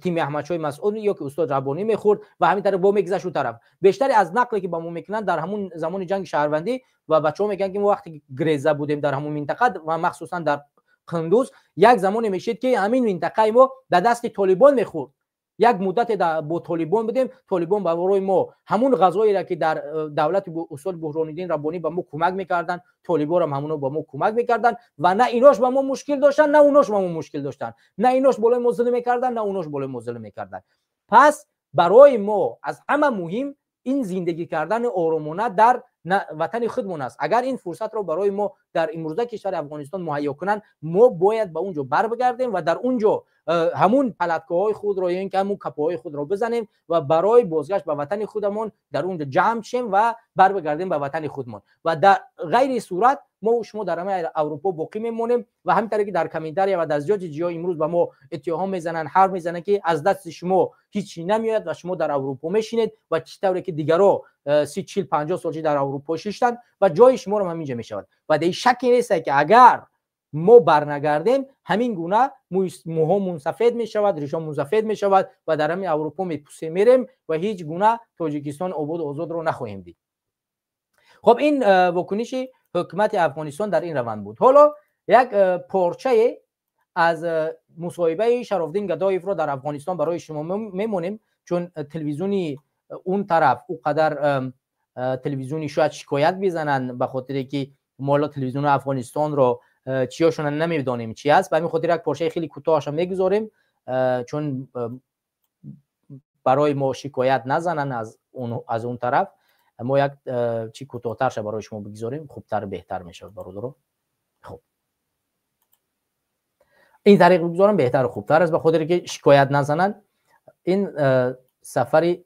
تیم احمدشاه مسعود یا که استاد ربانی میخورد و همین طرف با میگذشت اون طرف. بیشتری از نقلی که با ما میکنن در همون زمان جنگ شهروندی و بچه‌ها میگن که ما وقتی گریزه بودیم در همون منطقه و مخصوصا در قندوز، یک زمانی میشد که همین منطقه ما در دست طالبان میخورد. یک مدت با طالبان بودیم، طالبان برای ما همون غذایی را که در دولت استاد بحران‌الدین ربانی به ما کمک میکردن، طالبان هم همونو با ما کمک میکردن و نه ایناش با ما مشکل داشتن نه اوناش با ما مشکل داشتن، نه ایناش بالای ما ظلم میکردن نه اوناش بالای ما ظلم میکردن. پس برای ما از همه مهم این زندگی کردن آرامانه در وطن خودمون است. اگر این فرصت رو برای ما در امروزه کشور افغانستان مهیا کنن، ما باید به اونجا بر بگردیم و در اونجا همون پلاتکاهای خود رو یا اینکه همون کپاهای خود رو بزنیم و برای بازگشت به وطن خودمون در اونجا جمع شیم و بر بگردیم به وطن خودمون و در غیر صورت ما و شما در همه اروپا باقی میمونیم و همین طریقی در کمینداریا و در زیاد جاها امروز به ما اتهام میزنن، حرف میزنن که از دست شما هیچی نمیاد و شما در اروپا میشینید و چطوری که دیگرها 30 40 50 سال در اروپا شیشتن و جای شما رو همینجا میشود و در شکی نیست که اگر ما برنگردیم همین گونه موهامون سفید میشود، ریشامون سفید میشود و در همین اروپا میپوسیم میریم و هیچ گونه تاجیکستان آباد و آزاد رو نخواهیم دید. خب این واکنش حکومت افغانستان در این روند بود. حالا یک پارچه از مصاحبه شرافالدین گدایف را در افغانستان برای شما میمونیم، چون تلویزیونی اون طرف او قدر تلویزیونی شاید شکایت بزنن به خاطر که ما تلویزیون افغانستان رو چیاشون نمیدونیم چی است. به همین خاطر یک پارچه خیلی کوتاهش میگذاریم چون برای ما شکایت نزنن از اون طرف. ما یک چی کوتاه‌ترش برای شما بگذاریم، خوبتر بهتر میشه برادرها. خب این طریق بگذارم بهتر و خوبتر است به خاطر که شکایت نزنن. این سفر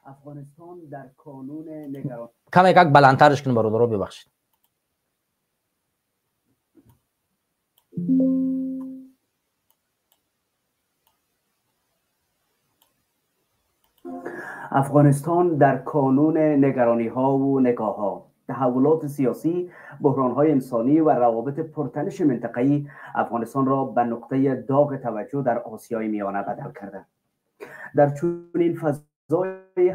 افغانستان در کانون نگران کم یک بلندترش کنیم برادر رو ببخشید. افغانستان در کانون نگرانی ها و نگاه ها، تحولات سیاسی، بحران های انسانی و روابط پرتنش منطقه‌ای افغانستان را به نقطه داغ توجه در آسیای میانه بدل کرده. در چنین فضای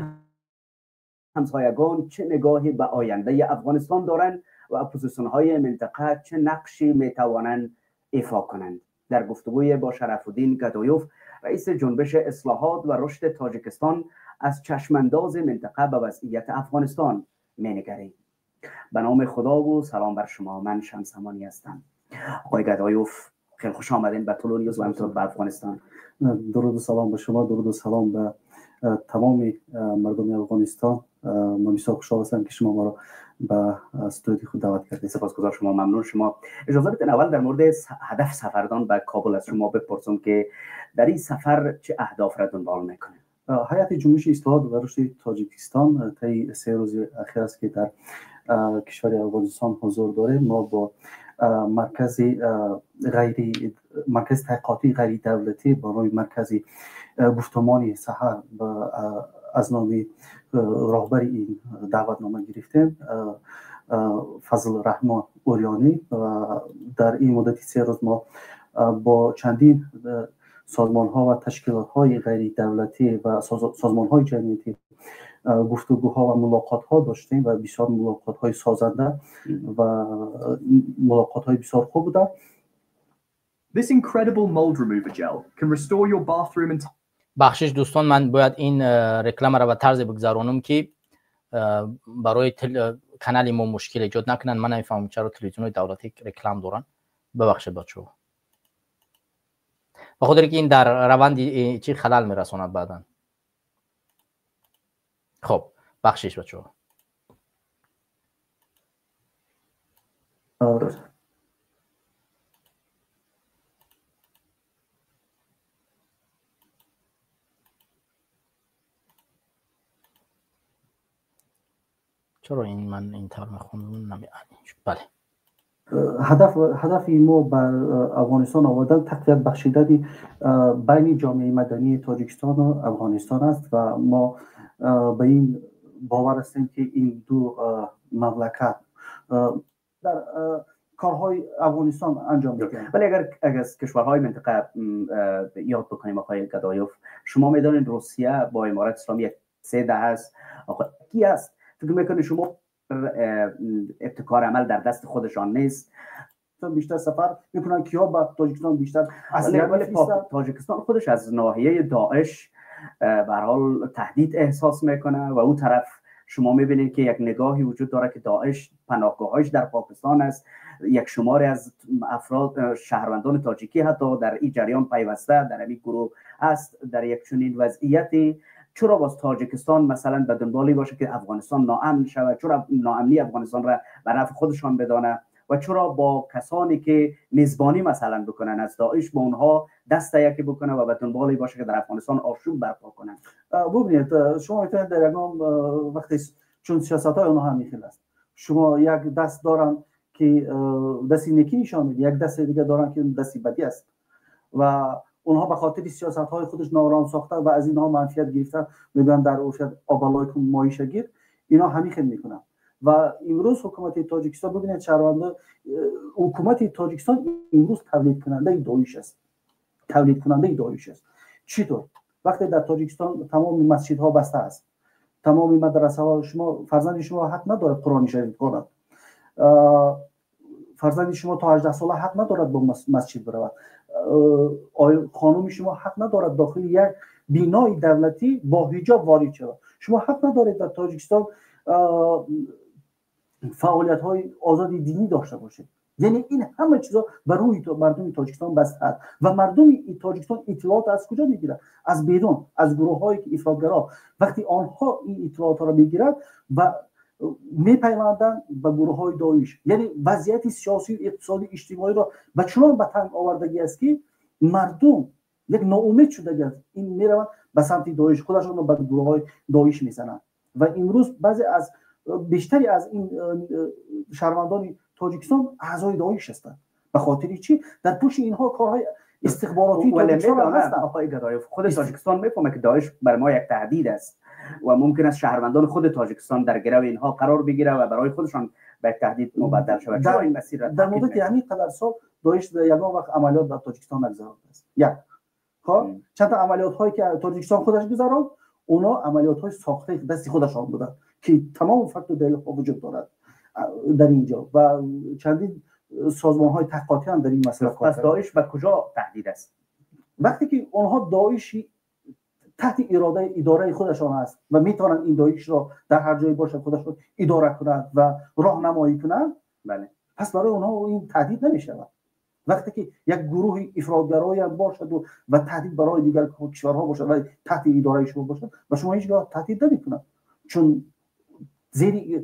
همسایگان چه نگاهی به آینده افغانستان دارند و اپوزیسیون های منطقه چه نقشی می توانند ایفا کنند؟ در گفتگوی با شرف‌الدین گدایوف رئیس جنبش اصلاحات و رشد تاجیکستان از چشمانداز منطقه به وضعیت افغانستان می‌نگریم. به نام خدا و سلام بر شما. من شمس امانی هستم. آقای گدایوف خیلی خوش آمدین به طول نیوز و همینطور به افغانستان. درود و سلام به شما، درود و سلام به تمام مردم افغانستان. من بسیار خوشحال هستم که شما ما را به استودیو خود دعوت کردید. سپاسگزار شما، ممنون شما. اجازه بدین اول در مورد هدف سفردان به کابل از شما بپرسم که در این سفر چه اهداف را دنبال میکنه؟ هیئت جنبش اصلاحات و رشد تاجیکستان طی 3 روز اخیر است که در کشور افغانستان حضور داره. ما با مرکز تحقیقاتی غیر دولتی با نام مرکز گفتمان سحر از نام راهبر این دعوتنامه گرفتیم، فضل رحمان اوریانی. در این مدت 3 روز ما با چندین سازمان ها و تشکیلات های غیر دولتی و سازمان های جمعیتی گفتگوها و ملاقات ها داشتیم و بسیار ملاقات های سازنده و ملاقات های بسیار خوب بودن. This incredible mold remover gel can restore your bathroom and بخشش دوستان، من باید این رکلام را به طرز بگذارونم که برای کانال ما مشکل ایجاد نکنن. من نمیفهمم چرا تلویزیون دولتی رکلام دارن. ببخشید بچه‌ها. بخاطر که این در روند چی خلل میرساند بعداً. خب بخشش بچه‌ها. چرا این من این طور میخونم نمیاد؟ بله. هدف ما بر افغانستان آوردن تقویت بخشیدن بین جامعه مدنی تاجیکستان و افغانستان است و ما به این باور هستیم که این دو مملکت در کارهای افغانستان انجام میدن. ولی اگر از کشورهای منطقه یاد بکنیم آقای گدایوف، شما میدونید روسیه با امارات اسلامی 3 دهه است. آقا کی است؟ فکر میکنید شما ابتکار عمل در دست خودشان نیست؟ بیشتر سفر میکنن کیا با تاجیکستان بیشتر ولی تاجیکستان خودش از ناحیه داعش به هر حال تهدید احساس میکنه و اون طرف شما میبینید که یک نگاهی وجود داره که داعش پناهگاه‌هاش در پاکستان است. یک شماری از افراد شهروندان تاجیکی حتی در این جریان پیوسته در این گروه است. در یک چنین وضعیتی چرا باز تاجیکستان مثلا به دنبالی باشه که افغانستان ناامن شود؟ چرا ناامنی افغانستان را به نفع خودشان بدانه و چرا با کسانی که میزبانی مثلا بکنن از داعش با اونها دست یکی بکنه و به دنبالی باشه که در افغانستان آشوب برپا کنن؟ ببینید شما میتونید در اقام وقتی چون سیاست‌های اونها هم میخیل است، شما یک دست دارن که دستی نیکی نشان میده، یک دست دیگه دارن که دستی بدی است و اونها به خاطر سیاست‌های خودش نارام ساخته و از اینها منفعت گرفتن، میگن در اوشد آبالایکم مایشه گیر، اینا همین خیلی میکنن. و امروز حکومت تاجیکستان ببینید شهرونده حکومت تاجیکستان امروز تولید کننده داعش است. چطور؟ وقتی در تاجیکستان تمام مسجدها بسته است، تمام مدرسه ها، شما فرزند شما حق نداره قرآن شریف بخواند، فرزند شما تا 18 ساله حق ندارد با مسجد برود، خانم شما حق ندارد داخل یک بینای دولتی با حجاب وارد شود، شما حق ندارید در تاجیکستان فعالیت های آزادی دینی داشته باشید. یعنی این همه چیزا بر روی مردم تاجیکستان بسته است و مردم تاجیکستان اطلاعات از کجا میگیرند؟ از بیرون، از گروه هایی که افراطگرا. وقتی آنها این اطلاعات را میگیرند و میپیوندند به گروه های داعش. یعنی وضعیت سیاسی اقتصادی اجتماعی را به چنان به تنگ آوردگی است که مردم یک ناامید شده است. این میروند به سمت داعش، خودشون رو به گروه های داعش میزنند و امروز بعضی از بیشتری از این شهروندان تاجیکستان اعضای داعش هستند. به خاطر چی؟ در پشت اینها کارهای استخباراتی تاجیکستان هستند. آقای گدایف، خود تاجیکستان میفهمه که داعش برای ما یک تهدید است و ممکن است شهروندان خود تاجیکستان در گرو اینها قرار بگیره و برای خودشان به یک تهدید مبدل شود. چرا این مسیر در مدت همین قدر سال داعش در یگان وقت عملیات در تاجیکستان نگذرانده است. یک خب چند تا عملیات هایی که تاجیکستان خودش گذراند، اونا عملیات های ساخته دست خودشان بوده که تمام فکت و دلیل ها وجود دارد در اینجا و چندین سازمان های تحقیقاتی هم در این مسئله کار پس داعش به کجا تهدید است؟ وقتی که اونها داعشی تحت اراده اداره خودشان است و میتونن این داعش را در هر جایی باشه خودشون اداره کنند و راهنمایی کنند، بله، پس برای اونها این تهدید نمیشه. وقتی که یک گروه افراطگرایی هم باشد و تهدید برای دیگر کشورها باشد و تحت اداره شما باشد و شما هیچگاه تهدید نمیکنند، چون زیر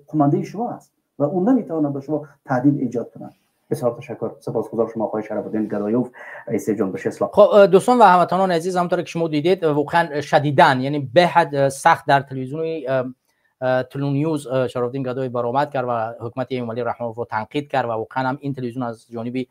کمانده شما است و اون نمیتواند به شما تهدید ایجاد کنند. بسیار تشکر. سپاسگزار شما آقای شرف‌الدین گدایوف، رئیس جنبش اصلاح. خب دوستان و هموطنان عزیز، همونطور که شما دیدید واقعا شدیداً، یعنی به حد سخت در تلویزیون شرف‌الدین گدایوف برآمد کرد و حکومت امالی رحمان رو تنقید کرد و واقعا هم این تلویزیون از جانب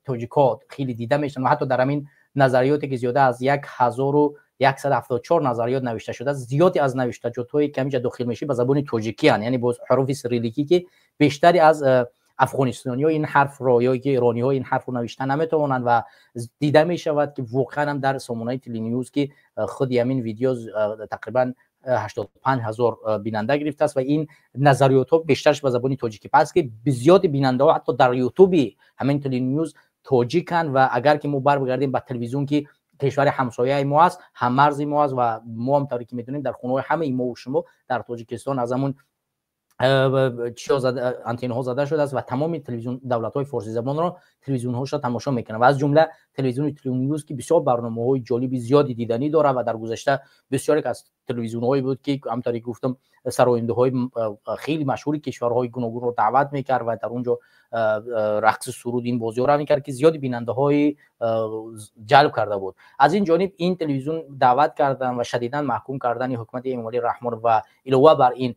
توجیکا خیلی دیده میشن و حتی در همین نظریاتی که زیاده از 1174 نظریات نوشته شده، زیادی از نوشته‌های که اینجا داخل میشه به زبان توجیکی ان، یعنی با حروف سریلیکی که بیشتری از افغانستانی ها این حرف رو یا که ایرانی ها این حرف رو نوشته نمیتونن و دیده میشود که واقعا هم در سامانه تلنیوز که خود همین ویدیو تقریبا 85,000 بیننده گرفته است و این نظریات ها بیشترش به زبان تاجیکی، پس که بسیار بیننده ها حتی در یوتیوب همین تلنیوز تاجیکن و اگر که ما بگردیم به تلویزیون که کشور همسایه ما است، هم مرز ما است و ما هم طوری که میدونیم در خونه همه ما و شما در تاجیکستان از همون آنتن ها زده شده است و تمام تلویزیون دولت های فارسی زبان را تلویزیون هاش را تماشا میکنه و از جمله تلویزیون تلنیوز که بسیار برنامه های جالب زیادی دیدنی داره و در گذشته بسیاری از تلویزیون هایی بود که همونطوری گفتم سراینده های خیلی مشهوری کشورهای گوناگون رو دعوت میکرد و در اونجا رقص سرود این بازی را میکرد که زیادی بیننده های جلب کرده بود. از این جانب این تلویزیون دعوت کردن و شدیداً محکوم کردن حکومت امالی رحمان و علاوه بر این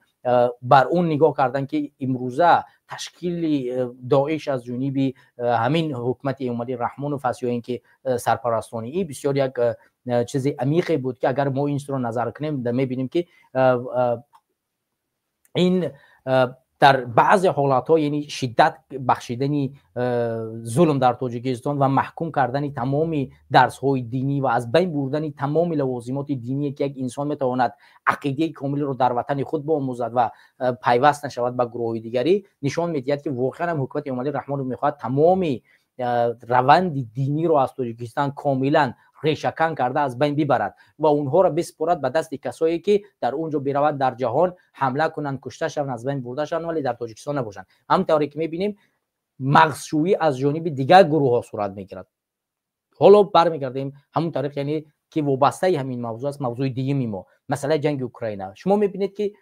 بر اون نگاه کردن که امروزه تشکیل داعش از جانب همین حکومت امالی رحمان و فسیایی که سرپرستانی ای بسیار یک چیز عمیقی بود که اگر ما این رو نظر کنیم میبینیم که این در بعض حالات ها یعنی شدت بخشیدن ظلم در تاجیکستان و محکوم کردن تمام درس های دینی و از بین بردن تمام لوازمات دینی که یک انسان میتواند عقیده کامل رو در وطن خود بیاموزد و پیوست نشود به گروه دیگری، نشان میدهد که واقعا هم حکومت امالی رحمان رو میخواد تمام روند دینی رو از تاجیکستان کاملا ریشه‌کن کرده از بین ببرد و اونها را بسپرد به دست کسایی که در اونجا برود در جهان حمله کنند، کشته شوند، از بین برده شوند ولی در تاجیکستان نباشند. همونطوری که میبینیم مغزشویی از جانب دیگر گروه ها صورت میگیرد. حالا برمیگردیم همون طریق یعنی که وابسته همین موضوع است، موضوع دیگه ما مسئله جنگ اوکراین. شما میبینید که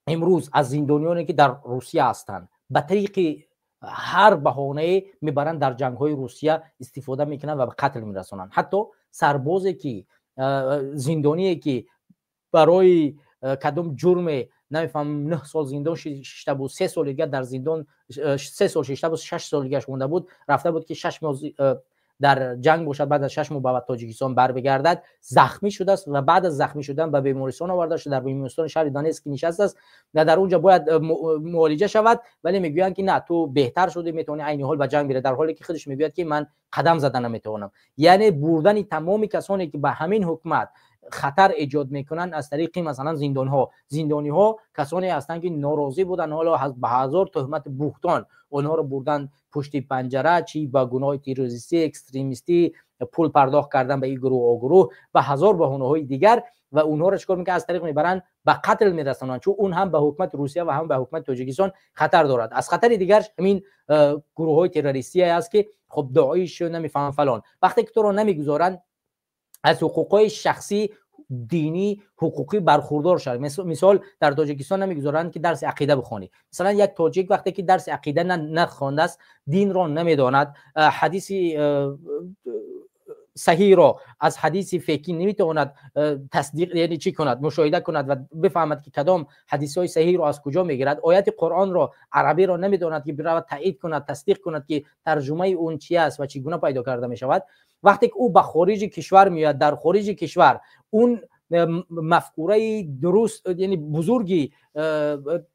امروز از زندانیانی که در روسیه هستند به طریق هر بهانه میبرند در جنگ های روسیه استفاده میکنن و به قتل میرسونن. حتی سربازی که زندانی که برای کدام جرم نمیفهم 9 سال زندان شیشته بود، 3 سال دیگه در زندان 3 سال شیشته بود، 6 سال دیگه مونده بود، رفته بود که 6 ماه در جنگ باشد، بعد از 6 ماه به تاجیکستان بر بگردد، زخمی شده است و بعد از زخمی شدن به بیمارستان آورده شده، در بیمارستان شهر دانتسک نشسته است و در اونجا باید معالجه شود ولی میگویند که نه تو بهتر شده میتونی عین حال به جنگ بری، در حالی که خودش میگوید که من قدم زدن نمیتونم. یعنی بردن تمام کسانی که به همین حکومت خطر ایجاد میکنن از طریق مثلا زندانی ها کسانی هستند که ناراضی بودن، حالا به هزار تهمت بهتان اونها رو بردن پشت پنجره، چی با گناه تروریستی، اکستریمیستی، پول پرداخت کردن به این گروه و هزار بهانه‌های دیگر و اونها رو چیکار میکنن؟ از طریق میبرن به قتل میرسونن، چون اون هم به حکومت روسیه و هم به حکومت تاجیکستان خطر دارد. از خطر دیگر همین گروه‌های تروریستی است که خب داعش نمیفهم فلان، وقتی که تو رو نمیگذارن از حقوقهای شخصی دینی حقوقی برخوردار شود. مثال در تاجیکستان نمیگذارند که درس عقیده بخوانی. مثلا یک تاجیک وقتی که درس عقیده نخوانده است، دین را نمیداند، حدیث صحیح را از حدیث فقهی نمیتواند تصدیق یعنی چی کند، مشاهده کند و بفهمد که کدام حدیث های صحیح را از کجا میگیرد، آیات قرآن را عربی را نمیداند که برود تایید کند، تصدیق کند که ترجمه اون چی است و چگونه پیدا کرده می شود. وقتی که او به خارج کشور میاد، در خارج کشور اون مفکوره درست یعنی بزرگی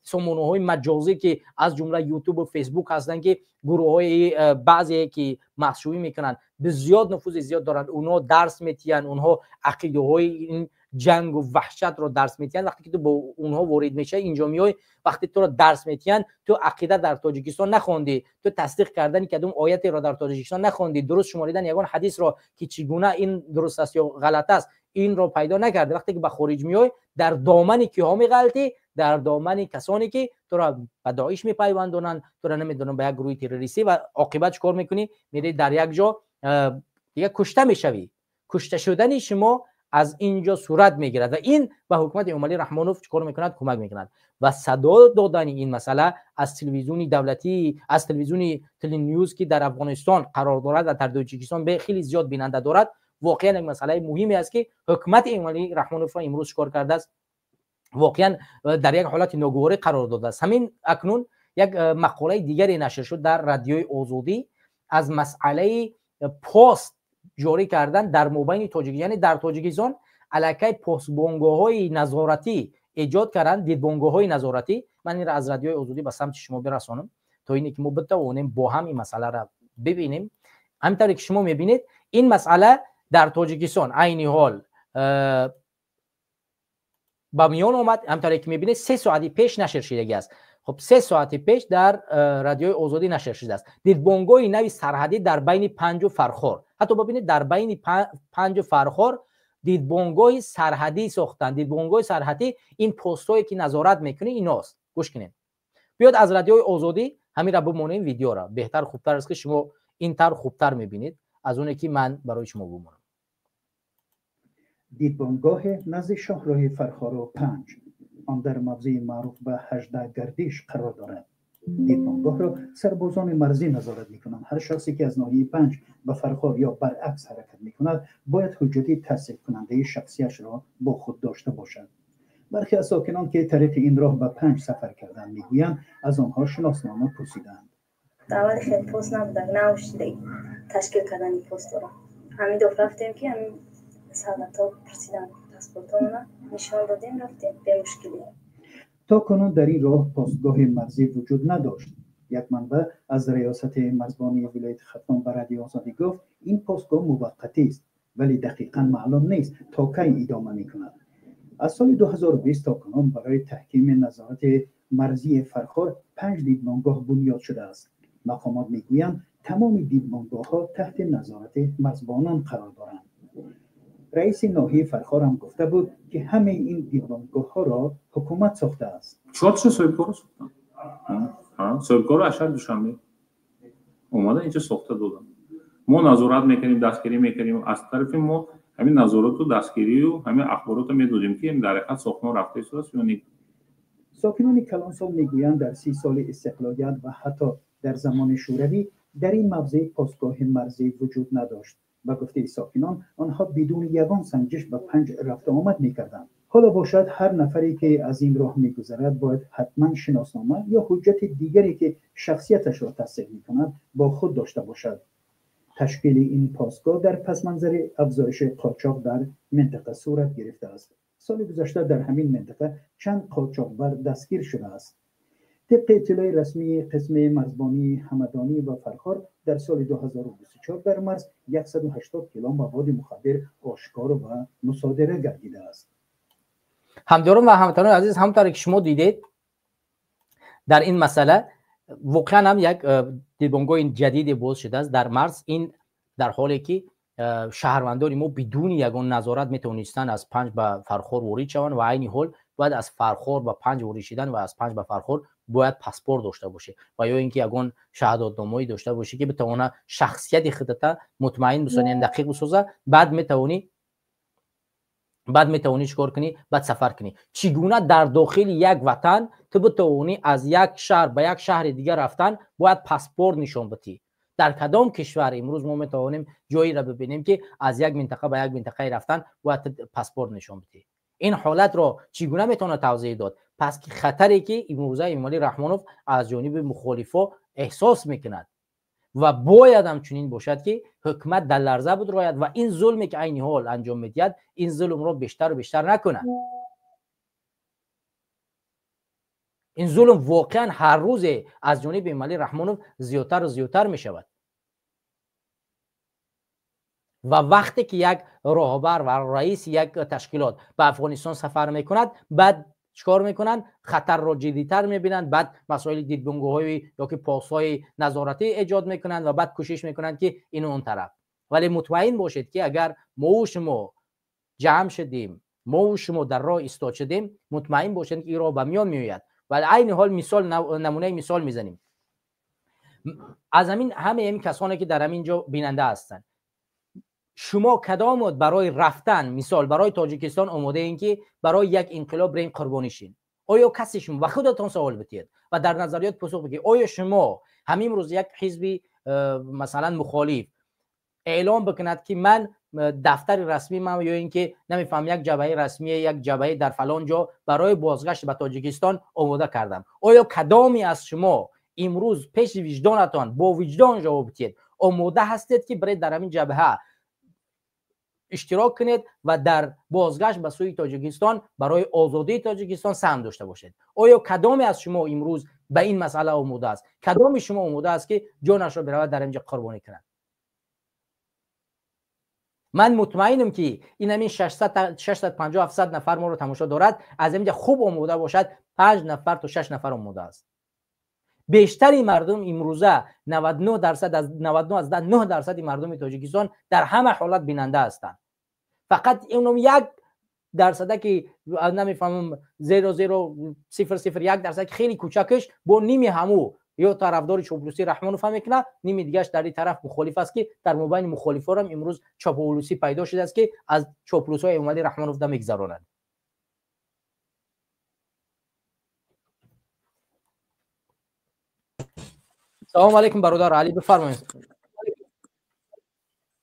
سامانه‌های مجازی که از جمله یوتیوب و فیسبوک هستند که گروه‌های بعضی که مخشویی میکنن بسیار نفوذ زیاد دارند، اونها درس میتین، اونها عقیده‌های این جنگ و وحشت رو درس میتین. وقتی که تو با اونها وارد میشه اینجا میای، وقتی تو رو درس میتین، تو عقیده در تاجیکستان نخوندی، تو تصدیق کردن کدوم آیت را در تاجیکستان نخوندی، درست شماریدن یگان حدیث را که چگونه این درست است یا غلط است این رو پیدا نکرده. وقتی که به خارج میای در دامن کیها میغلطی، در دامن کسانی که تو را به داعش میپیوندونن، تو را نمیدونن به یک گروه تروریستی و عاقبت چیکار میکنی؟ میری در یک جا دیگه کشته میشوی. کشته شدن شما از اینجا صورت میگیرد و این به حکومت امالی رحمانوف چیکار میکند؟ کمک میکند و صدا دادن این مسئله از تلویزیون دولتی، از تلویزیون تلی نیوز که در افغانستان قرار دارد و در تاجیکستان به خیلی زیاد بیننده دارد، واقعا یک مسئله مهمی است که حکومت امالی رحمانوف را امروز چیکار کرده است؟ واقعا در یک حالت ناگواری قرار داده است. همین اکنون یک مقاله دیگری نشر شد در رادیوی آزادی از مسئله پست جاری کردن در مابین تاجیک، یعنی در تاجیکستان علاقه پست بانگاه‌های نظارتی ایجاد کردن، دید بانگاه‌های نظارتی. من این را از رادیوی آزادی به سمت شما برسانم تا اینی که ما بتوانیم با هم این مسئله را ببینیم. همینطوری که شما میبینید این مسئله در تاجیکستان عین حال با میان آمد. همونطوری که میبینید 3 ساعتی پیش نشر شدگی است. خب 3 ساعت پیش در رادیوی آزادی نشر شده است. دیدبانگاه نوی سرحدی در بین پنج و فرخار، حتی ببینید در بین پنج و فرخار دیدبانگاه سرحدی ساختن. دیدبانگاه سرحدی این پستایی که نظارت میکنه ایناست. گوش کنین. بیاد از رادیوی آزادی همین را بمونیم، ویدیو را بهتر خوبتر است که شما این تر خوبتر میبینید از اونی که من برای شما بمونم. دیدبانگاه نزد شاهراه فرخار 5 آن در موضع معروف به 18 گردش قرار دارد. دیدبانگاه را سربازان مرزی نظارت میکنند. هر شخصی که از ناحیه 5 به فرخار یا برعکس حرکت میکند باید حجتی تصدیق کننده شخصیش را با خود داشته باشد. برخی از ساکنان که طریق این راه به 5 سفر کردند میگویند از آنها شناسنامه پرسیدند. اول خیلی پست نبودن، نوشته تشکیل کردن این پست را. همین دو رفتیم که همین سالتا پرسیدن پاسپورتمون نشان دادیم، رفتیم به مشکلی. تا کنون در این راه پستگاه مرزی وجود نداشت. یک منبع از ریاست مرزبانی ولایت ختام به رادیو آزادی گفت این پستگاه موقتی است ولی دقیقاً معلوم نیست تا کی ادامه می‌کند. از سال 2020 تا کنون برای تحکیم نظارت مرزی فرخار 5 دیدبانگاه بنیاد شده است. مقامات میگویند تمام دیدبانگاه‌ها تحت نظارت مرزبانان قرار دارند. رئیس ناحیه فرخار هم گفته بود که همه این دیدبانگاه‌ها را حکومت ساخته است. چه صاحبکار ساختن؟ صاحبکار اشار دوشنبه اومدن اینجا ساخته دادن. ما نظارت میکنیم، دستگیری میکنیم، از طرف ما همین نظارت و دستگیری و همین اخبارات رو میدادیم که این در حقیقت ساختمان رفته است یا نه. ساکنان کلانسال میگویند در 30 سال استقلالیت و حتی در زمان شوروی در این موضع پاسگاه مرزی وجود نداشت. با گفته ساکنان آنها بدون یگان سنجش به 5 رفت آمد میکردند. حالا باشد هر نفری که از این راه میگذرد باید حتما شناسنامه یا حجت دیگری که شخصیتش را تصدیق میکند با خود داشته باشد. تشکیل این پاسگاه در پس منظر افزایش قاچاق در منطقه صورت گرفته است. سال گذشته در همین منطقه چند قاچاقبر دستگیر شده است. طبق اطلاع رسمی قسم مرزبانی همدانی و فرخار در سال 2024 در مرز 180 کیلو مواد مخدر آشکار و مصادره گردیده است. همداران و هموطنان عزیز، همونطور که شما دیدید در این مسئله واقعا هم یک دیدبانگاه جدیدی باز شده است در مرز. این در حالی که شهروندان ما بدون یگان نظارت میتونستن از 5 به فرخار وارد شوند و عین حال باید از فرخار به 5 وارد شدن و از 5 به فرخار باید پاسپورت داشته باشه و یا اینکه یگان شهادتنامه‌ای داشته باشه که بتونه شخصیت خودت مطمئن بسازی، دقیق بسازه. بعد میتونی بعد میتونی چیکار کنی؟ بعد سفر کنی. چگونه در داخل یک وطن تو بتونی از یک شهر به یک شهر دیگر رفتن باید پاسپورت نشون بدی. در کدام کشور امروز ما میتونیم جایی را ببینیم که از یک منطقه به یک منطقه رفتن باید پاسپورت نشون بدی؟ این حالت رو چگونه میتونه توضیح داد؟ پس که خطری که امروز امامعلی رحمانوف از جانب مخالفا احساس میکند و باید هم چنین باشد که حکومت در لرزه بدراید و این ظلمی که عین حال انجام میدهد این ظلم را بیشتر و بیشتر نکند. این ظلم واقعا هر روز از جانب امامعلی رحمانوف زیادتر و زیادتر می شود و وقتی که یک راهبر و رئیس یک تشکیلات به افغانستان سفر میکند بعد چیکار میکنن؟ خطر را جدیتر میبینند، بعد مسائل دیدگاه‌های یا که پاس‌های نظارتی ایجاد میکنند و بعد کوشش میکنند که این اون طرف. ولی مطمئن باشید که اگر ما و شما جمع شدیم، ما و شما در راه ایستاد شدیم، مطمئن باشید که این راه به میان میآید. ولی عین حال مثال نمونه مثال میزنیم. از همه این کسانی که در همینجا بیننده هستند، شما کدام برای رفتن مثال برای تاجیکستان آماده این که برای یک انقلاب برین قربانی شین؟ آیا کسی شما و خودتون سوال بتید و در نظریات پاسخ بگید آیا شما همین روز یک حزب مثلا مخالف اعلام بکند که من دفتر رسمی من یا اینکه نمیفهم یک جبهه رسمی یک جبهه در فلان جا برای بازگشت به تاجیکستان آماده کردم، آیا کدامی از شما امروز پیش وجدانتان با وجدان جواب بدید آماده هستید که برای در همین جبهه اشتراک کنید و در بازگشت به سوی تاجیکستان برای آزادی تاجیکستان سهم داشته باشید؟ آیا کدامی از شما امروز به این مسئله آماده است؟ کدامی شما آماده است که جانش را برود در اینجا قربانی کند؟ من مطمئنم که این همین 650 700 نفر ما رو تماشا دارد، از اینجا خوب آماده باشد 5 نفر تا 6 نفر آماده است. بیشتری مردم امروزه 99% از 9% مردم تاجیکستان در همه حالت بیننده هستند. فقط اونم 1% که نمیفهمم 0.001% که خیلی کوچکش با نیمی همو یا طرفدار چاپلوسی رحمانوف میکنه، نیمی دیگهش در این طرف مخالف است که در مابین مخالفا هم امروز چاپلوسی پیدا شده است که از چاپلوسای امامعلی رحمانوف دم میگذرانند. سلام علیکم برادر علی، بفرمایید.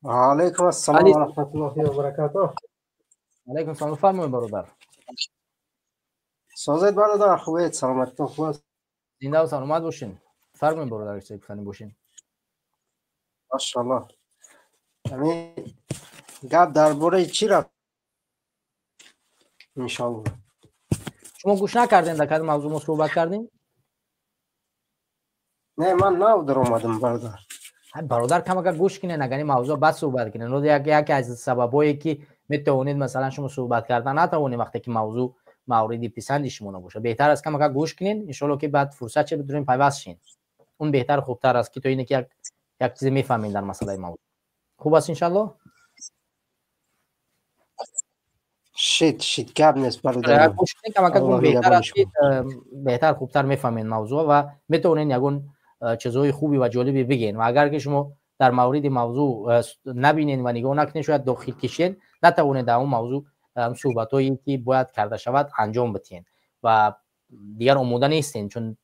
علیکم السلام و رحمت الله و برکاته. علیکم السلام، بفرمایید برادر. سازید برادر، خوبید؟ سلامتتون خوب است؟ زنده و سلامت باشین. فرمایید برادر، چه بخواید باشین. ماشاءالله. همین گپ درباره چی رفت؟ ان شاء الله. شما گوش نکردین در کدام موضوع ما صحبت کردیم؟ نه من نو در اومدم برادر. برادر کمک گوش کنین، اگر این موضوع بعد صحبت کنین. رو یکی از سببایی که میتونید مثلا شما صحبت کردن نتونید وقتی که موضوع موردی پسند شما نباشه، بهتر است کمک گوش کنین ان شاء الله که بعد فرصت چه بدونین پیوست شین. اون بهتر خوبتر است که تو اینه که یک چیزی میفهمین در مسئله موضوع. خوب است ان شاء الله. شیت گپ نیست برادر. گوش کنین کمک بهتر است که بهتر خوبتر میفهمین موضوع و میتونین یگون چیزای خوبی و جالبی بگین. و اگر که شما در مورد موضوع نبینین و نگاه نکنین شاید داخل کشین نتوانید در اون موضوع صحبتایی که باید کرده شود انجام بدین و دیگر آماده نیستین، چون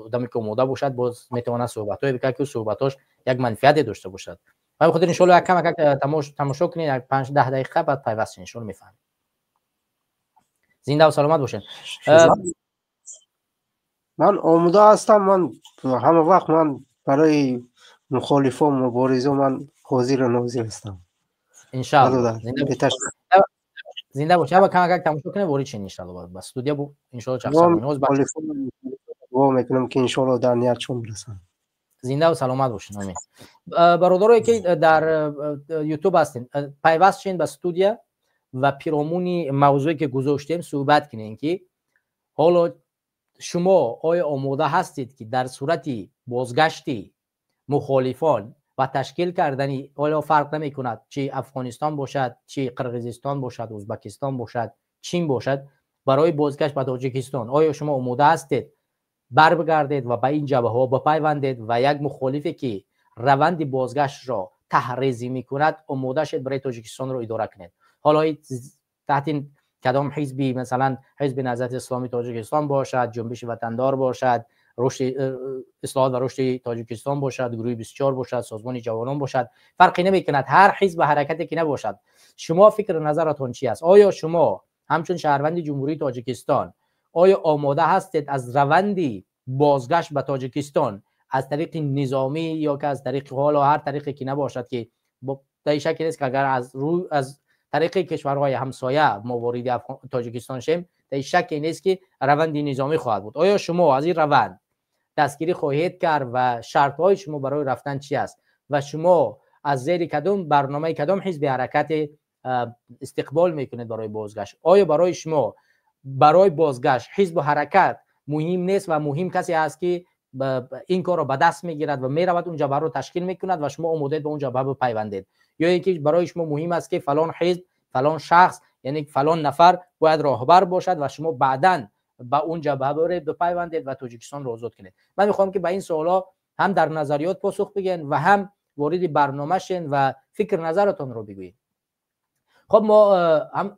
آدمی که آماده باشد باز میتونه صحبتایی بکنه که صحبتاش یک منفعت داشته باشد. و بخاطر ان شاء الله کم تماشا کنین 5 10 دقیقه بعد پیوست ان شاء الله میفهمید. زنده و سلامت باشین. من آماده هستم. من همه وقت من برای مخالفان مبارزه من حاضر و ناظر هستم ان شاء الله. زنده باشه. با کمک تماشا کنه وری چین ان شاء الله. بس استودیو بو ان شاء الله چقدر نوز با میکنم که ان شاء الله در نیت چون برسم. زنده و سلامت باشین. آمین. برادرایی که در یوتیوب هستین پیوست شین به استودیو و پیرامون موضوعی که گذاشتیم صحبت کنین که حالا شما آیا آماده هستید که در صورتی بازگشتی مخالفان و تشکیل کردنی، حالا فرق نمی کند چه افغانستان باشد، چه قرقیزستان باشد، ازبکستان باشد، چین باشد، برای بازگشت به تاجیکستان آیا شما آماده هستید بر بگردید و به این جبهه ها بپیوندید و یک مخالفی که روند بازگشت را تحریزی می کند آماده شد برای تاجیکستان را اداره کنید؟ حالا تحت کدام حزبی، مثلا حزب نهضت اسلامی تاجیکستان باشد، جنبش وطندار باشد، رشد اصلاحات و رشد تاجیکستان باشد، گروه 24 باشد، سازمان جوانان باشد، فرقی نمیکند. هر حزب و حرکتی که نباشد، شما فکر نظرتون چی است؟ آیا شما همچون شهروند جمهوری تاجیکستان آیا آماده هستید از روندی بازگشت به تاجیکستان از طریق نظامی یا که از طریق حالا هر طریقی که نباشد که در شکی نیست که اگر از طریق کشورهای همسایه ما وارد تاجیکستان شیم، در شکی نیست که روندی نظامی خواهد بود. آیا شما از این روند دستگیری خواهید کرد و شرطهای شما برای رفتن چی است و شما از زیر کدام برنامه کدام حزب حرکت استقبال میکنید برای بازگشت؟ آیا برای شما برای بازگشت حزب و حرکت مهم نیست و مهم کسی است که این کار رو به دست میگیرد و میرود اون جبهه رو تشکیل میکند و شما آماده به اون جبهه بپیوندید؟ یا اینکه برای شما مهم است که فلان حزب، فلان شخص، یعنی فلان نفر باید راهبر باشد و شما بعداً با اون جبهه برید بپیوندید و تاجیکستان رو آزاد کنید؟ من میخوام که به این سوالا هم در نظریات پاسخ بگین و هم وارد برنامه شین و فکر نظرتون رو بگویید. خب ما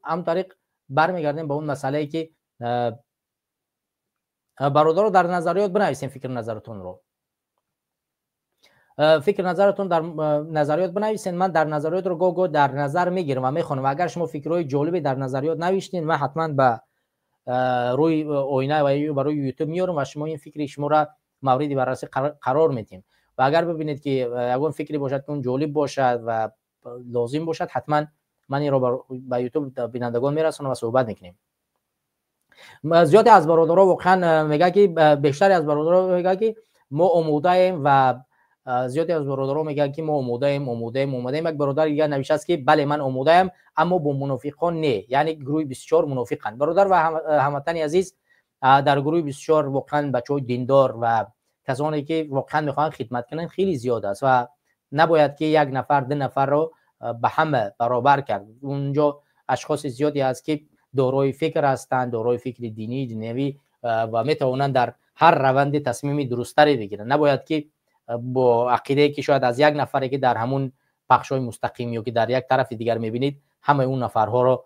هم طریق برمیگردیم به اون مسئله که برادر رو در نظریات بنویسین، فکر نظرتون رو، فکر نظرتون در نظریات بنویسین. من در نظریات رو گو در نظر میگیرم و میخونم. اگر شما فکرهای جالبی در نظریات نوشتین، من حتما به روی آینه و برای یوتیوب میارم و شما این فکری شما را موردی بررسی قرار میدیم و اگر ببینید که اون فکری باشد که اون جالب باشد و لازم باشد، حتما من این رو به یوتیوب بینندگان میرسونم و صحبت میکنیم. زیادی از برادرها واقعا میگه که بیشتری از برادرها میگه که ما آماده ایم و زیادی از برادرها میگن که ما آماده ایم. یک برادر دیگه نوشته است که بله من آماده ام اما با منافقان نه، یعنی گروه 24 منافقن. برادر و هموطن عزیز، در گروه 24 واقعا بچهای دیندار و کسانی که واقعا میخوان خدمت کنن خیلی زیاد است و نباید که یک نفر دو نفر رو به همه برابر کرد. اونجا اشخاص زیادی هست که دارای فکر هستند، دارای فکر دینوی و میتوانند در هر روند تصمیم درستری بگیرن. نباید که با عقیده که شاید از یک نفری که در همون بخشای مستقیم یا که در یک طرف دیگر میبینید همه اون نفرها رو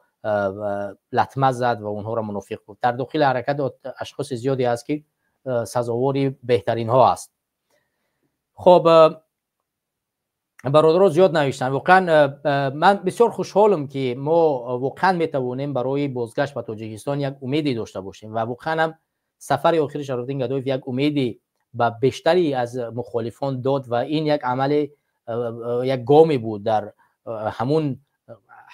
لطمه زد و اونها رو منافق بود. در داخل حرکت اشخاص زیادی هست که سزاوار بهترین ها است. خب برادران زیاد نوشتن. واقعا من بسیار خوشحالم که ما واقعا میتوانیم برای بازگشت به تاجیکستان یک امیدی داشته باشیم و واقعا هم سفر آخر شرافالدین گدایف یک امیدی به بیشتری از مخالفان داد و این یک عمل یک گامی بود در همون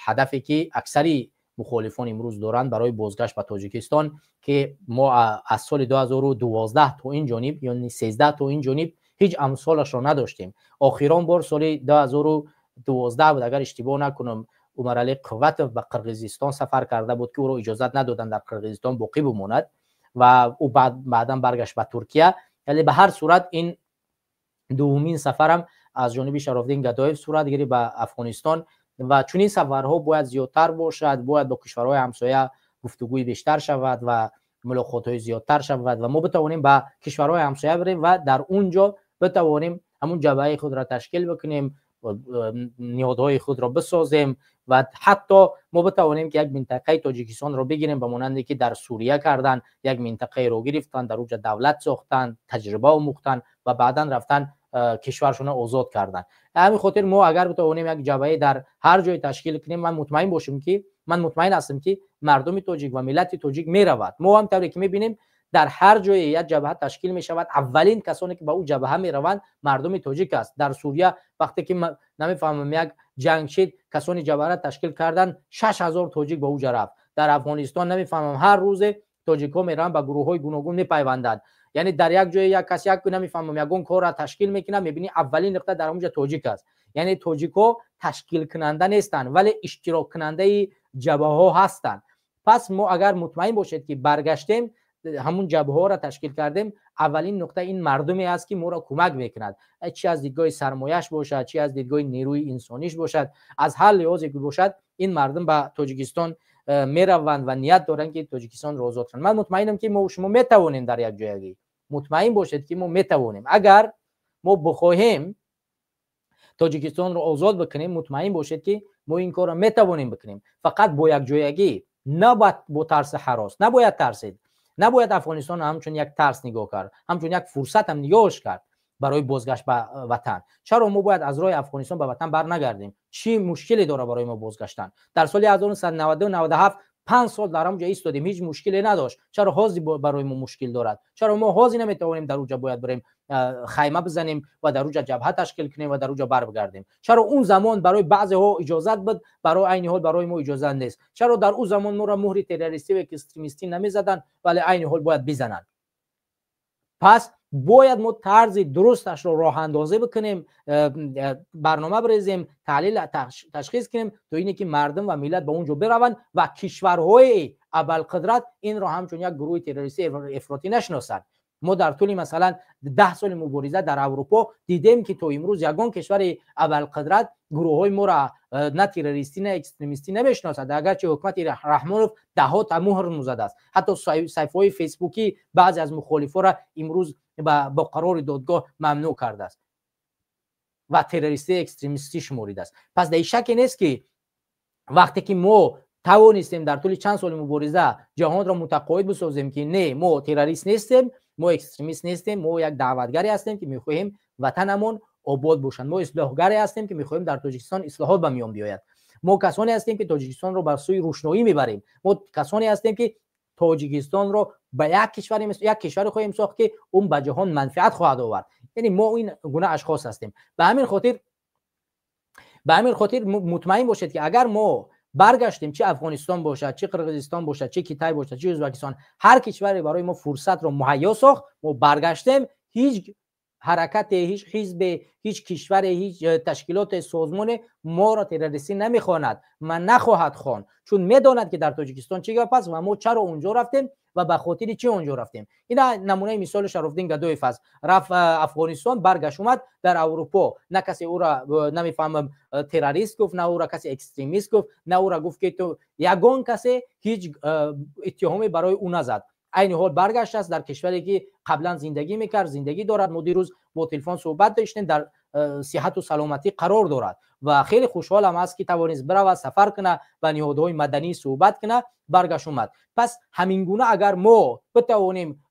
هدفی که اکثری مخالفان امروز دارند برای بازگشت به تاجیکستان که ما از سال 2012 تا این جانب یعنی 13 تا این جانب هیچ امثالش را نداشتیم. آخران بار سال 2012 بود اگر اشتباه نکنم، عمر علی قوت به قرقیزستان سفر کرده بود که او را اجازت ندادن در قرقیزستان باقی بماند و او بعدا برگشت به ترکیه. یعنی به هر صورت این دومین سفرم از جانب شرافالدین گدایف صورت گرفت به افغانستان و چون این سفرها باید زیادتر باشد، باید با کشورهای همسایه گفتگوی بیشتر شود و ملاقات‌های زیادتر شود و ما بتوانیم به کشورهای همسایه بریم و در اونجا بتوانیم همون جبهه خود را تشکیل بکنیم، نهادهای خود را بسازیم و حتی ما بتوانیم که یک منطقه تاجیکستان را بگیریم به مانندی که در سوریه کردن، یک منطقه را گرفتن، در اونجا دولت ساختن، تجربه آموختن و بعدا رفتن کشورشون آزاد کردن. همین خاطر ما اگر بتوانیم یک جبهه در هر جای تشکیل کنیم، من مطمئن هستم که مردم تاجیک و ملت تاجیک میرود. ما هم طوری که میبینیم در هر جای یک جبهه تشکیل می شود، اولین کسانی که به اون جبهه می روند مردم تاجیک است. در سوریه وقتی که نمیفهمم یک جنگ شد، کسانی جبهه را تشکیل کردن، 6000 تاجیک به اونجا رفت. در افغانستان نمیفهمم هر روز تاجیک‌ها میرن به گروه‌های گوناگون میپیوندند. یعنی در یک جای یک کسی یک نمیفهمم یگون کار را تشکیل میکنه، میبینی اولین نقطه در اونجا تاجیک است. یعنی تاجیک‌ها تشکیل کننده نیستند ولی اشتراک کننده جبهه‌ها هستند. پس ما اگر مطمئن باشید که برگشتیم همون جبهه ها را تشکیل کردیم، اولین نقطه این مردمی است که ما را کمک میکند، چی از دیدگاه سرمایه‌اش باشد، چی از دیدگاه نیروی انسانیش باشد، از هر لحاظی که باشد این مردم به تاجیکستان میروند و نیت دارند که تاجیکستان را آزاد کنند. من مطمئنم که ما شما میتوانیم در یک جایی، مطمئن باشید که ما میتوانیم اگر ما بخواهیم تاجیکستان را آزاد بکنیم، مطمئن باشید که ما این کار را میتوانیم بکنیم، فقط با یک جایگی، نه با ترس هراس. نباید ترسید، نباید افغانستان همچون یک ترس نگاه کرد، همچون یک فرصت هم نگاهش کرد برای بازگشت به وطن. چرا ما باید از راه افغانستان به وطن برنگردیم؟ چی مشکلی داره برای ما بازگشتن؟ در سال 1992 97 5 سال در اونجا ایستادیم، هیچ مشکلی نداشت. چرا حاضی برای ما مشکل دارد؟ چرا ما حاضی نمیتوانیم در اونجا باید بریم خیمه بزنیم و در اونجا جبهه تشکیل کنیم و در اونجا بر بگردیم؟ چرا اون زمان برای بعضی ها اجازه بود، برای عین حال برای ما اجازه نیست؟ چرا در اون زمان ما را مهر تروریستی و اکستریمیستی نمیزدن ولی عین حال باید بزنن؟ پس باید ما طرز درستش رو راه اندازی بکنیم، برنامه بریزیم، تحلیل تشخیص کنیم تا اینه که مردم و ملت به اونجا بروند و کشورهای ابوالقدرت این را همچون یک گروه تروریستی افراطی نشناسند. ما در طول مثلا 10 سال مبارزه در اروپا دیدیم که تا امروز یگان کشور ابوالقدرت گروه‌های ما را نه تروریستی نه اکستریمیستی نمیشناسد، اگرچه حکومت رحمانوف دهات مهر نزده است. حتی صفحه‌های فیسبوکی بعضی از مخالفان را امروز با قرار دادگاه ممنوع کرده است و تروریستی اکستریمیستی شمرده است. پس در شک نیست که وقتی که ما توانستیم در طول چند سال مبارزه جهان را متقاعد بسازیم که نه، ما تروریست نیستیم، ما اکستریمیست نیستیم، ما یک دعوتگری هستیم که می‌خواهیم وطنمون آباد باشند، ما اصلاحگری هستیم که می‌خواهیم در تاجیکستان اصلاحات به میان بیاید، ما کسانی هستیم که تاجیکستان رو به سوی روشنایی میبریم، ما کسانی هستیم که تاجیکستان رو به یک کشور خواهیم ساخت که اون به جهان منفعت خواهد آورد. یعنی ما این گونه اشخاص هستیم. به همین خاطر مطمئن باشید که اگر ما برگشتیم، چه افغانستان باشد، چه قرقیزستان باشد، چه کیتای باشد، چه ازبکستان، هر کشوری برای ما فرصت رو مهیا ساخت، ما برگشتیم، هیچ حرکت، هیچ حزب، هیچ کشور، هیچ تشکیلات سازمان ما را تروریستی نمیخواند و نخواهد خواند، چون میداند که در تاجیکستان چه گپ است و ما چرا اونجا رفتیم و به خاطر چی اونجا رفتیم. این نمونه مثال شرفالدین گدایف است، رفت افغانستان، برگشت اومد در اروپا، نه کسی او را نمیفهمم تروریست گفت، نه او را کسی اکستریمیست گفت، نه او را گفت که تو یگان کسی هیچ اتهامی برای او نزد. این حال برگشت است در کشوری که قبلا زندگی میکرد، زندگی دارد. ما دیروز با تلفن صحبت داشتیم، در صحت و سلامتی قرار دارد و خیلی خوشحالم است که توانست بره سفر کنه و نهادهای مدنی صحبت کنه، برگشت اومد. پس همین گونه اگر ما بتوانیم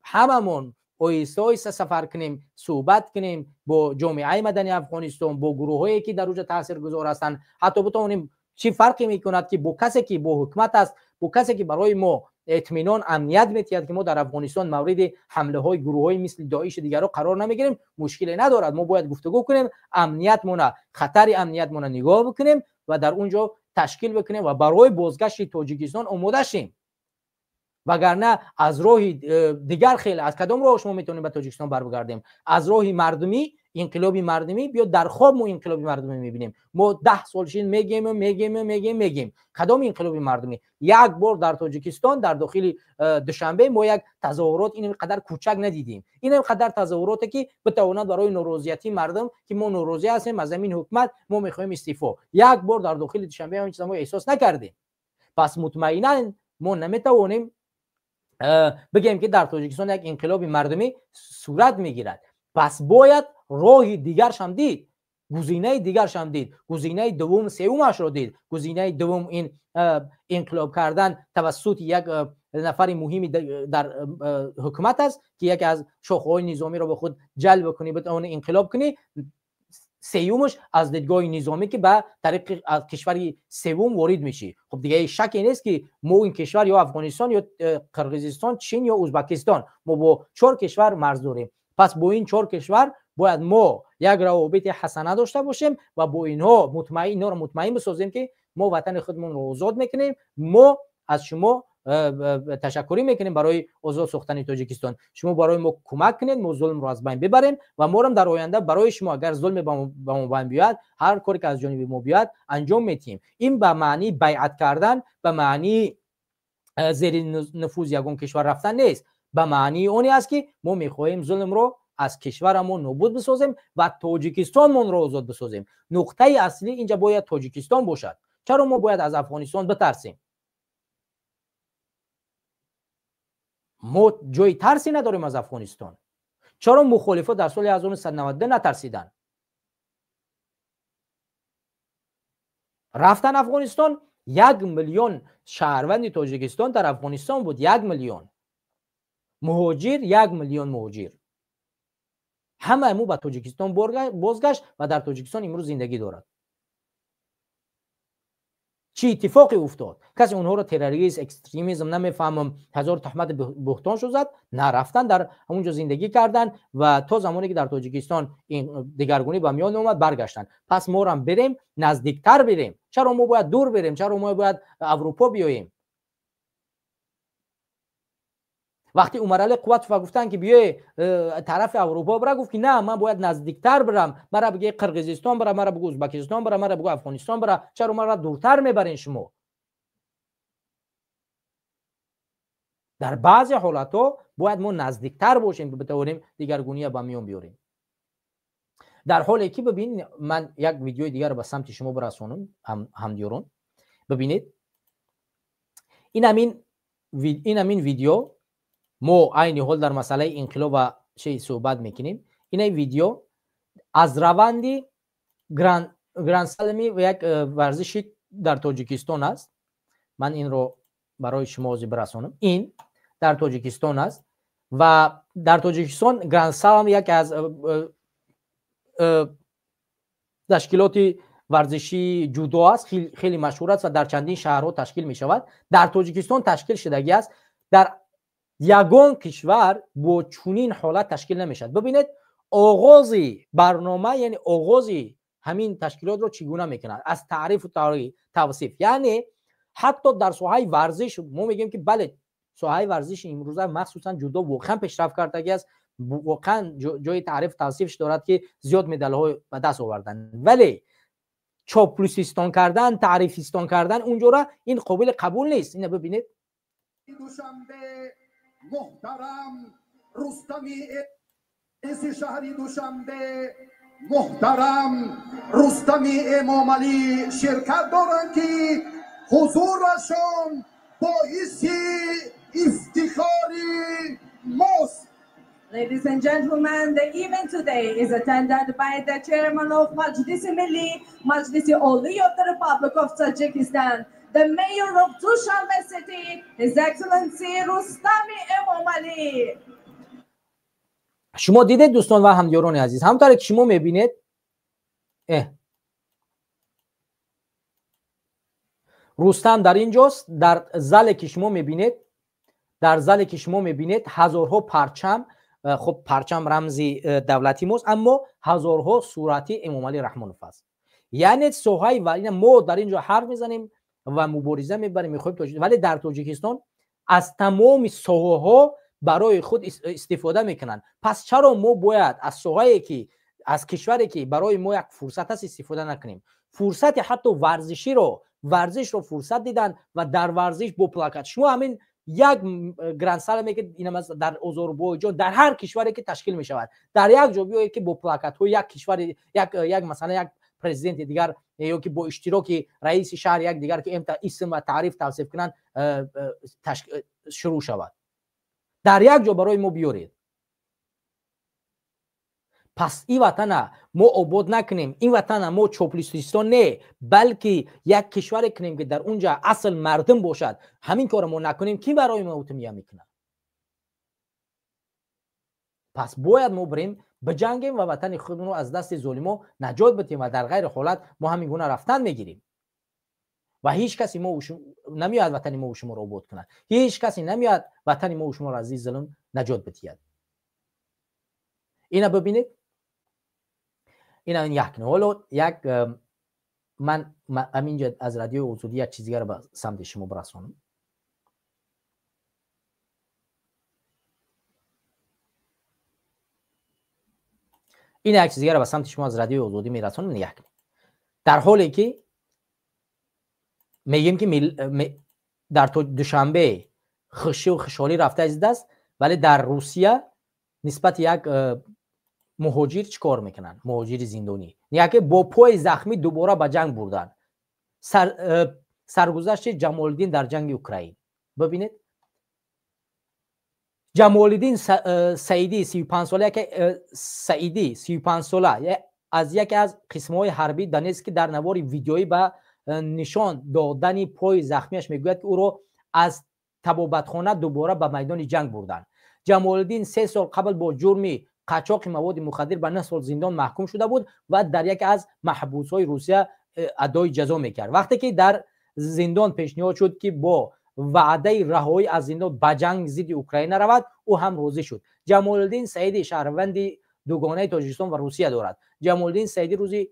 هممون آهسته آهسته سفر کنیم، صحبت کنیم با جامعه مدنی افغانستان، با گروهایی که در اوج تاثیرگذار هستند، حتی بتوانیم چی فرقی میکند که با کسی که با حکومت است، با کسی که برای ما اطمینان امنیت میتید که ما در افغانستان مورد حمله های گروه های مثل داعش دیگر رو قرار نمیگیریم، مشکلی ندارد. ما باید گفتگو کنیم، امنیت مونه، خطر امنیت مونه نگاه بکنیم و در اونجا تشکیل بکنیم و برای بازگشت تاجیکستان آماده شیم. وگرنه از راه دیگر خیلی، از کدام راه شما میتونیم به تاجیکستان برگردیم؟ از راه مردمی، انقلابی مردمی. بیا در خواب ما انقلابی مردمی میبینیم. ما 10 سال شین میگیم کدام انقلابی مردمی؟ یک بار در تاجیکستان در داخل دوشنبه ما یک تظاهرات اینقدر کوچک ندیدیم. اینقدر تظاهراتی که بتواند برای ناراضیتی مردم که ما ناراضی هستیم از زمین حکومت، ما میخوایم استعفا، یک بار در داخل دوشنبه همین چیزا ما احساس نکردیم. پس مطمئنا ما نمیتوانیم بگیم که در تاجیکستان یک انقلاب مردمی صورت میگیرد. پس باید راه دیگرش هم دید، گزینه دیگرش هم دید، گزینه دوم سومش رو دید. گزینه دوم این انقلاب کردن توسط یک نفر مهمی در حکومت است که یکی از شاخه‌های نظامی رو به خود جلب کنی، بتونه انقلاب کنی. سومش از دیدگاه نظامی که به طریق از کشور سوم وارد میشی. خب دیگه شکی نیست که ما این کشور یا افغانستان یا قرقیزستان، چین یا ازبکستان، ما با 4 کشور مرز داریم. پس با این 4 کشور باید ما یک روابط حسنه داشته باشیم و با اینها مطمئن بسازیم که ما وطن خودمون رو آزاد میکنیم. ما از شما تشکری میکنیم برای آزاد ساختن تاجیکستان. شما برای ما کمک کنید ما ظلم رو از بین ببریم و ما هم در آینده برای شما اگر ظلم به ما بین بیاد، هر کاری که از جانب ما بیاد انجام میدیم. این به معنی بیعت کردن، به معنی زیر نفوذ یگان کشور رفتن نیست. به معنی اونی است که ما میخواهیم ظلم رو از کشورمون نابود بسازیم و تاجیکستانمون رو آزاد بسازیم. نقطه اصلی اینجا باید تاجیکستان باشد. چرا ما باید از افغانستان بترسیم؟ ما جای ترسی نداریم از افغانستان. چرا مخالفان در سال 1992 نترسیدن؟ رفتن افغانستان 1 میلیون شهروند تاجیکستان در افغانستان بود. 1 میلیون مهاجر، 1 میلیون مهاجر، همه مو به تاجیکستان بازگشت و در تاجیکستان امروز زندگی دارد. چی اتفاقی افتاد؟ کسی اونها رو تروریست، اکستریمیسم نمیفهمم، هزار تهمت بهتان شو زد؟ نه، رفتن در اونجا زندگی کردن و تا زمانی که در تاجیکستان این دگرگونی به میان اومد برگشتن. پس ما هم بریم نزدیکتر بریم. چرا ما باید دور بریم؟ چرا ما باید اروپا بیاییم؟ وقتی عمر قوت گفتن که بیای طرف اروپا برا، گفت که نه، من باید نزدیکتر برم. مرا بگه قرقیزستان برم، مرا بگو ازبکستان برم، مرا بگو افغانستان برم. چرا مرا دورتر میبرین شما؟ در بعضی حالتها باید ما نزدیکتر باشیم که بتوانیم دیگرگونی به میان بیاریم. در حالی که ببین، من یک ویدیو دیگر رو به سمت شما برسونم همدیوران. ببینید این همین ویدیو ما عین حال در مسئله انقلاب و چه صحبت میکنیم. این ویدیو از روندی گراند سلمی و یک ورزشی در تاجیکستان است. من این رو برای شما برسانم. این در تاجیکستان است و در تاجیکستان گراند سلم یک از تشکیلات ورزشی جودو است، خیلی مشهور است و در چندین شهرها تشکیل می شود. در تاجیکستان تشکیل شدگی است. در یگان کشور با چنین حالت تشکیل نمیشد. ببینید آغازی برنامه، یعنی آغازی همین تشکیلات رو چگونه میکنند، از تعریف و توصیف. یعنی حتی در ساحه ورزش ما میگیم که بله، ساحه ورزش امروزه مخصوصا جودو واقعا پیشرفت کردگی است، واقعا جای تعریف توصیفش دارد که زیاد مدال‌های به دست آوردن، ولی چاپلوسیستان کردن، تعریفیستان کردن اونجا این قابل قبول نیست. اینو ببینید. دوشنبه محترم رستمی شهری دوشنبه محترم رستمی امام علی شرکت دارند که حضورشون باعث افتخاری ماست. Ladies and gentlemen, the event today is attended by the chairman of Majlis-e Milli, Majlis-e Oli of the Republic of Tajikistan, the mayor of Dushanbe city, His Excellency Rustami Emomali. شما دیدید دوستان و همیاران عزیز، همونطور که شما میبینید رستم در اینجاست. در زل که شما میبینید، در زل که شما میبینید هزارها پرچم، خب پرچم رمزی دولتی ماست، اما هزارها صورتی امام علی رحمه الفضل. یعنی سوهای و ما در اینجا حرف میزنیم و مبارزه میبریم میخوایم، ولی در تاجیکستان از تمام سوها برای خود استفاده میکنن. پس چرا ما باید از سوهایی که از کشوری که برای ما یک فرصت هست استفاده نکنیم؟ فرصت حتی ورزشی رو، ورزش رو فرصت دیدن و در ورزش با پلاکت. شما همین یک گراند سلمی که اینم در آذربایجان، در هر کشوری که تشکیل می شود، در یک جا بیاید که با پلاکت ها یک کشور، یک مثلا یک پرزیدنت دیگر یا که با اشتراک رئیس شهر یک دیگر که اسم و تعریف توصیف کنن شروع شود، در یک جا برای ما بیارید. پس این وطن ما آباد نکنیم، این وطن ما چاپلوسیستان نه، بلکه یک کشور کنیم که در اونجا اصل مردم باشد. همین کار ما نکنیم کی برای ما اوتمیه میکنه؟ پس باید ما بریم بجنگیم و وطن خودمون رو از دست ظالما نجات بدیم و در غیر حالت ما همین گونه رفتن میگیریم و هیچ کسی نمیاد وطن ما و شما رو آباد کنه. هیچ کسی نمیاد وطن ما و شما رو از این ظلم نجات بدهد. اینا ببینید، اینا یک نولو یک من همینجا از رادیو آزادی یک چیزی رو به سمت شما برسونم. این یک چیزی رو به سمت شما از رادیو آزادی میرسونم. یک در حالی که میگیم که در دوشنبه خوشی و خوشحالی رفته از دست، ولی در روسیه نسبت یک مهاجر چی کار میکنن؟ مهاجر زندانی یکی با پای زخمی دوباره به جنگ بردن. سرگذشت جمالدین در جنگ اوکراین. ببینید جمالدین سعیدی 35 ساله، که سعیدی 35 ساله از یکی از قسم‌های حربی دانتسک در نوار ویدیویی به نشان دادن پای زخمیش میگوید که او را از طبابتخانه دوباره به میدان جنگ بردن. جمال الدین 3 سال قبل با جرم قاچاق مواد مخدر به 9 سال زندان محکوم شده بود و در یک از محبوس‌های روسیه ادای جزا میکرد. وقتی که در زندان پیشنهاد شد که با وعده رهایی از زندان به جنگ ضد اوکراین رود، او هم راضی شد. جمال الدین سعیدی شهروند دوگانه تاجیکستان و روسیه دارد. جمال الدین سعیدی روزی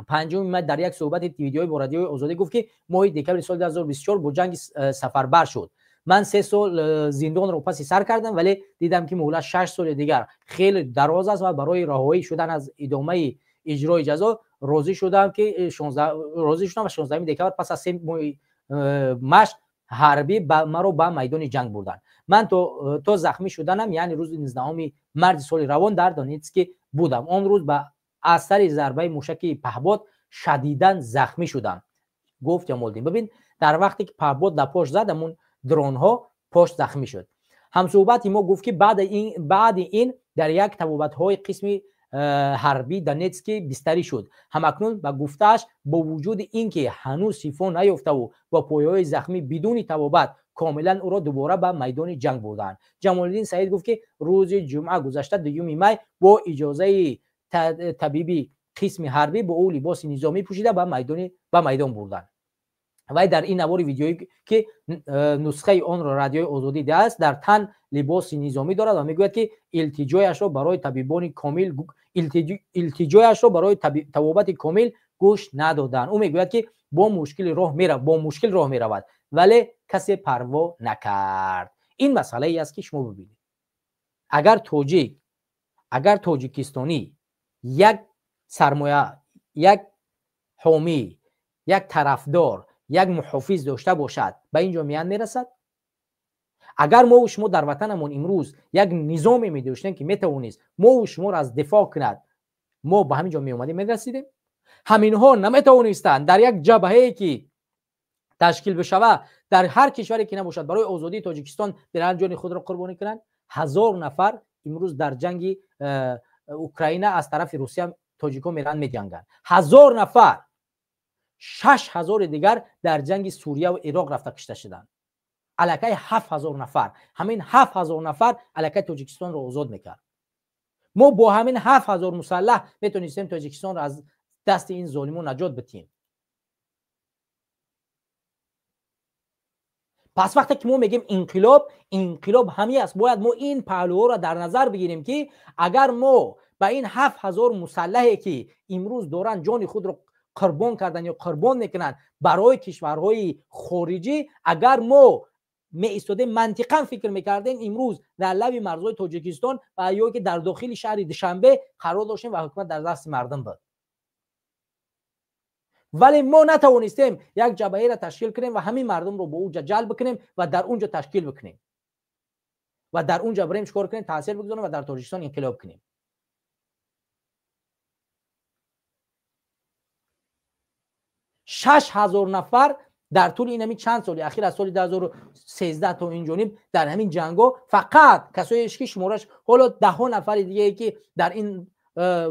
5 مه در یک صحبت ویدیویی با رادیوی آزادی گفت که ماه دکمبر سال 2024 با جنگ سفربر شد. من 3 سال زندان رو پس سر کردم، ولی دیدم که مهلت 6 سال دیگر خیلی دراز است و برای رهایی شدن از ادامه اجرای جزا راضی شدم که 16 دکمبر پس از 3 ماه مشق حربی مرا به میدان جنگ بردن. من تا زخمی شدنم یعنی روز 19 مارس سال روان در دونیتسک بودم. آن روز به اثر ضربه موشک پهپاد شدیداً زخمی شدم، گفت جمال الدین. ببین در وقتی که پهپاد در پشت زدمون درون ها پشت زخمی شد. همصحبت ما گفت که بعد این در یک تبابت های قسم حربی دونیتسک بستری شد. همکنون به گفتهش با وجود اینکه هنوز شفا نیافته و پایه‌های زخمی بدون تبابت کاملا او را دوباره به میدان جنگ بردند. جمال الدین سعید گفت که روز جمعه گذشته 2 می با اجازه طبیبی قسم حربی با او لباس نظامی پوشیده به میدان بردند. و در این نوار ویدیویی که نسخه آن را رادیوی آزادی دیده است، در تن لباس نظامی دارد و میگوید که التجایش را برای طبیبان کامل طبابت کامل گوش ندادند. او میگوید که با مشکل راه میرود ولی کسی پروا نکرد. این مسئله ای است که شما ببینید اگر تاجیکستانی یک سرمایه، یک حامی، یک طرفدار، یک محافظ داشته باشد به اینجا میان میرسد. اگر ما و شما در وطنمون امروز یک نظامی می داشتیم که میتوانست ما و شما را از دفاع کند، ما به همین جا می اومدیم میرسیدیم. همینها نمیتوانستند در یک جبهه‌ای که تشکیل بشود در هر کشوری که نباشد برای آزادی تاجیکستان در جان خود را قربانی کنند. 1000 نفر امروز در جنگ اوکراین از طرف روسیه تاجیک‌ها میرن میجنگند. 1000 نفر، 6000 دیگر در جنگ سوریه و عراق رفته کشته شدند. الکی 7000 نفر، همین 7000 نفر الکی تاجیکستان را آزاد میکرد. ما با همین 7000 مسلح میتونستیم تاجیکستان را از دست این ظالمون نجات بدیم. پس وقتی که ما میگیم انقلاب همین است، باید ما این پهلوها را در نظر بگیریم که اگر ما به این 7000 مسلحی که امروز دارن جان خود را قربان کردن یا قربان میکنن برای کشورهای خارجی، اگر ما ایستاده منطقا فکر میکردیم امروز در لب مرزهای تاجیکستان و یا که در داخل شهر دوشنبه قرار داشتیم و حکومت در دست مردم بود، ولی ما نتوانستیم یک جبهه را تشکیل کنیم و همین مردم رو به اونجا جلب کنیم و در اونجا تشکیل بکنیم و در اونجا بریم چیکار کنیم؟ تاثیر بگذاریم و در تاجیکستان انقلاب کنیم. 6000 نفر در طول این همین چند سال اخیر از سال 2013 تا اینجانب در همین جنگا فقط کسایی که شمارش حالا 10 نفر دیگه که در این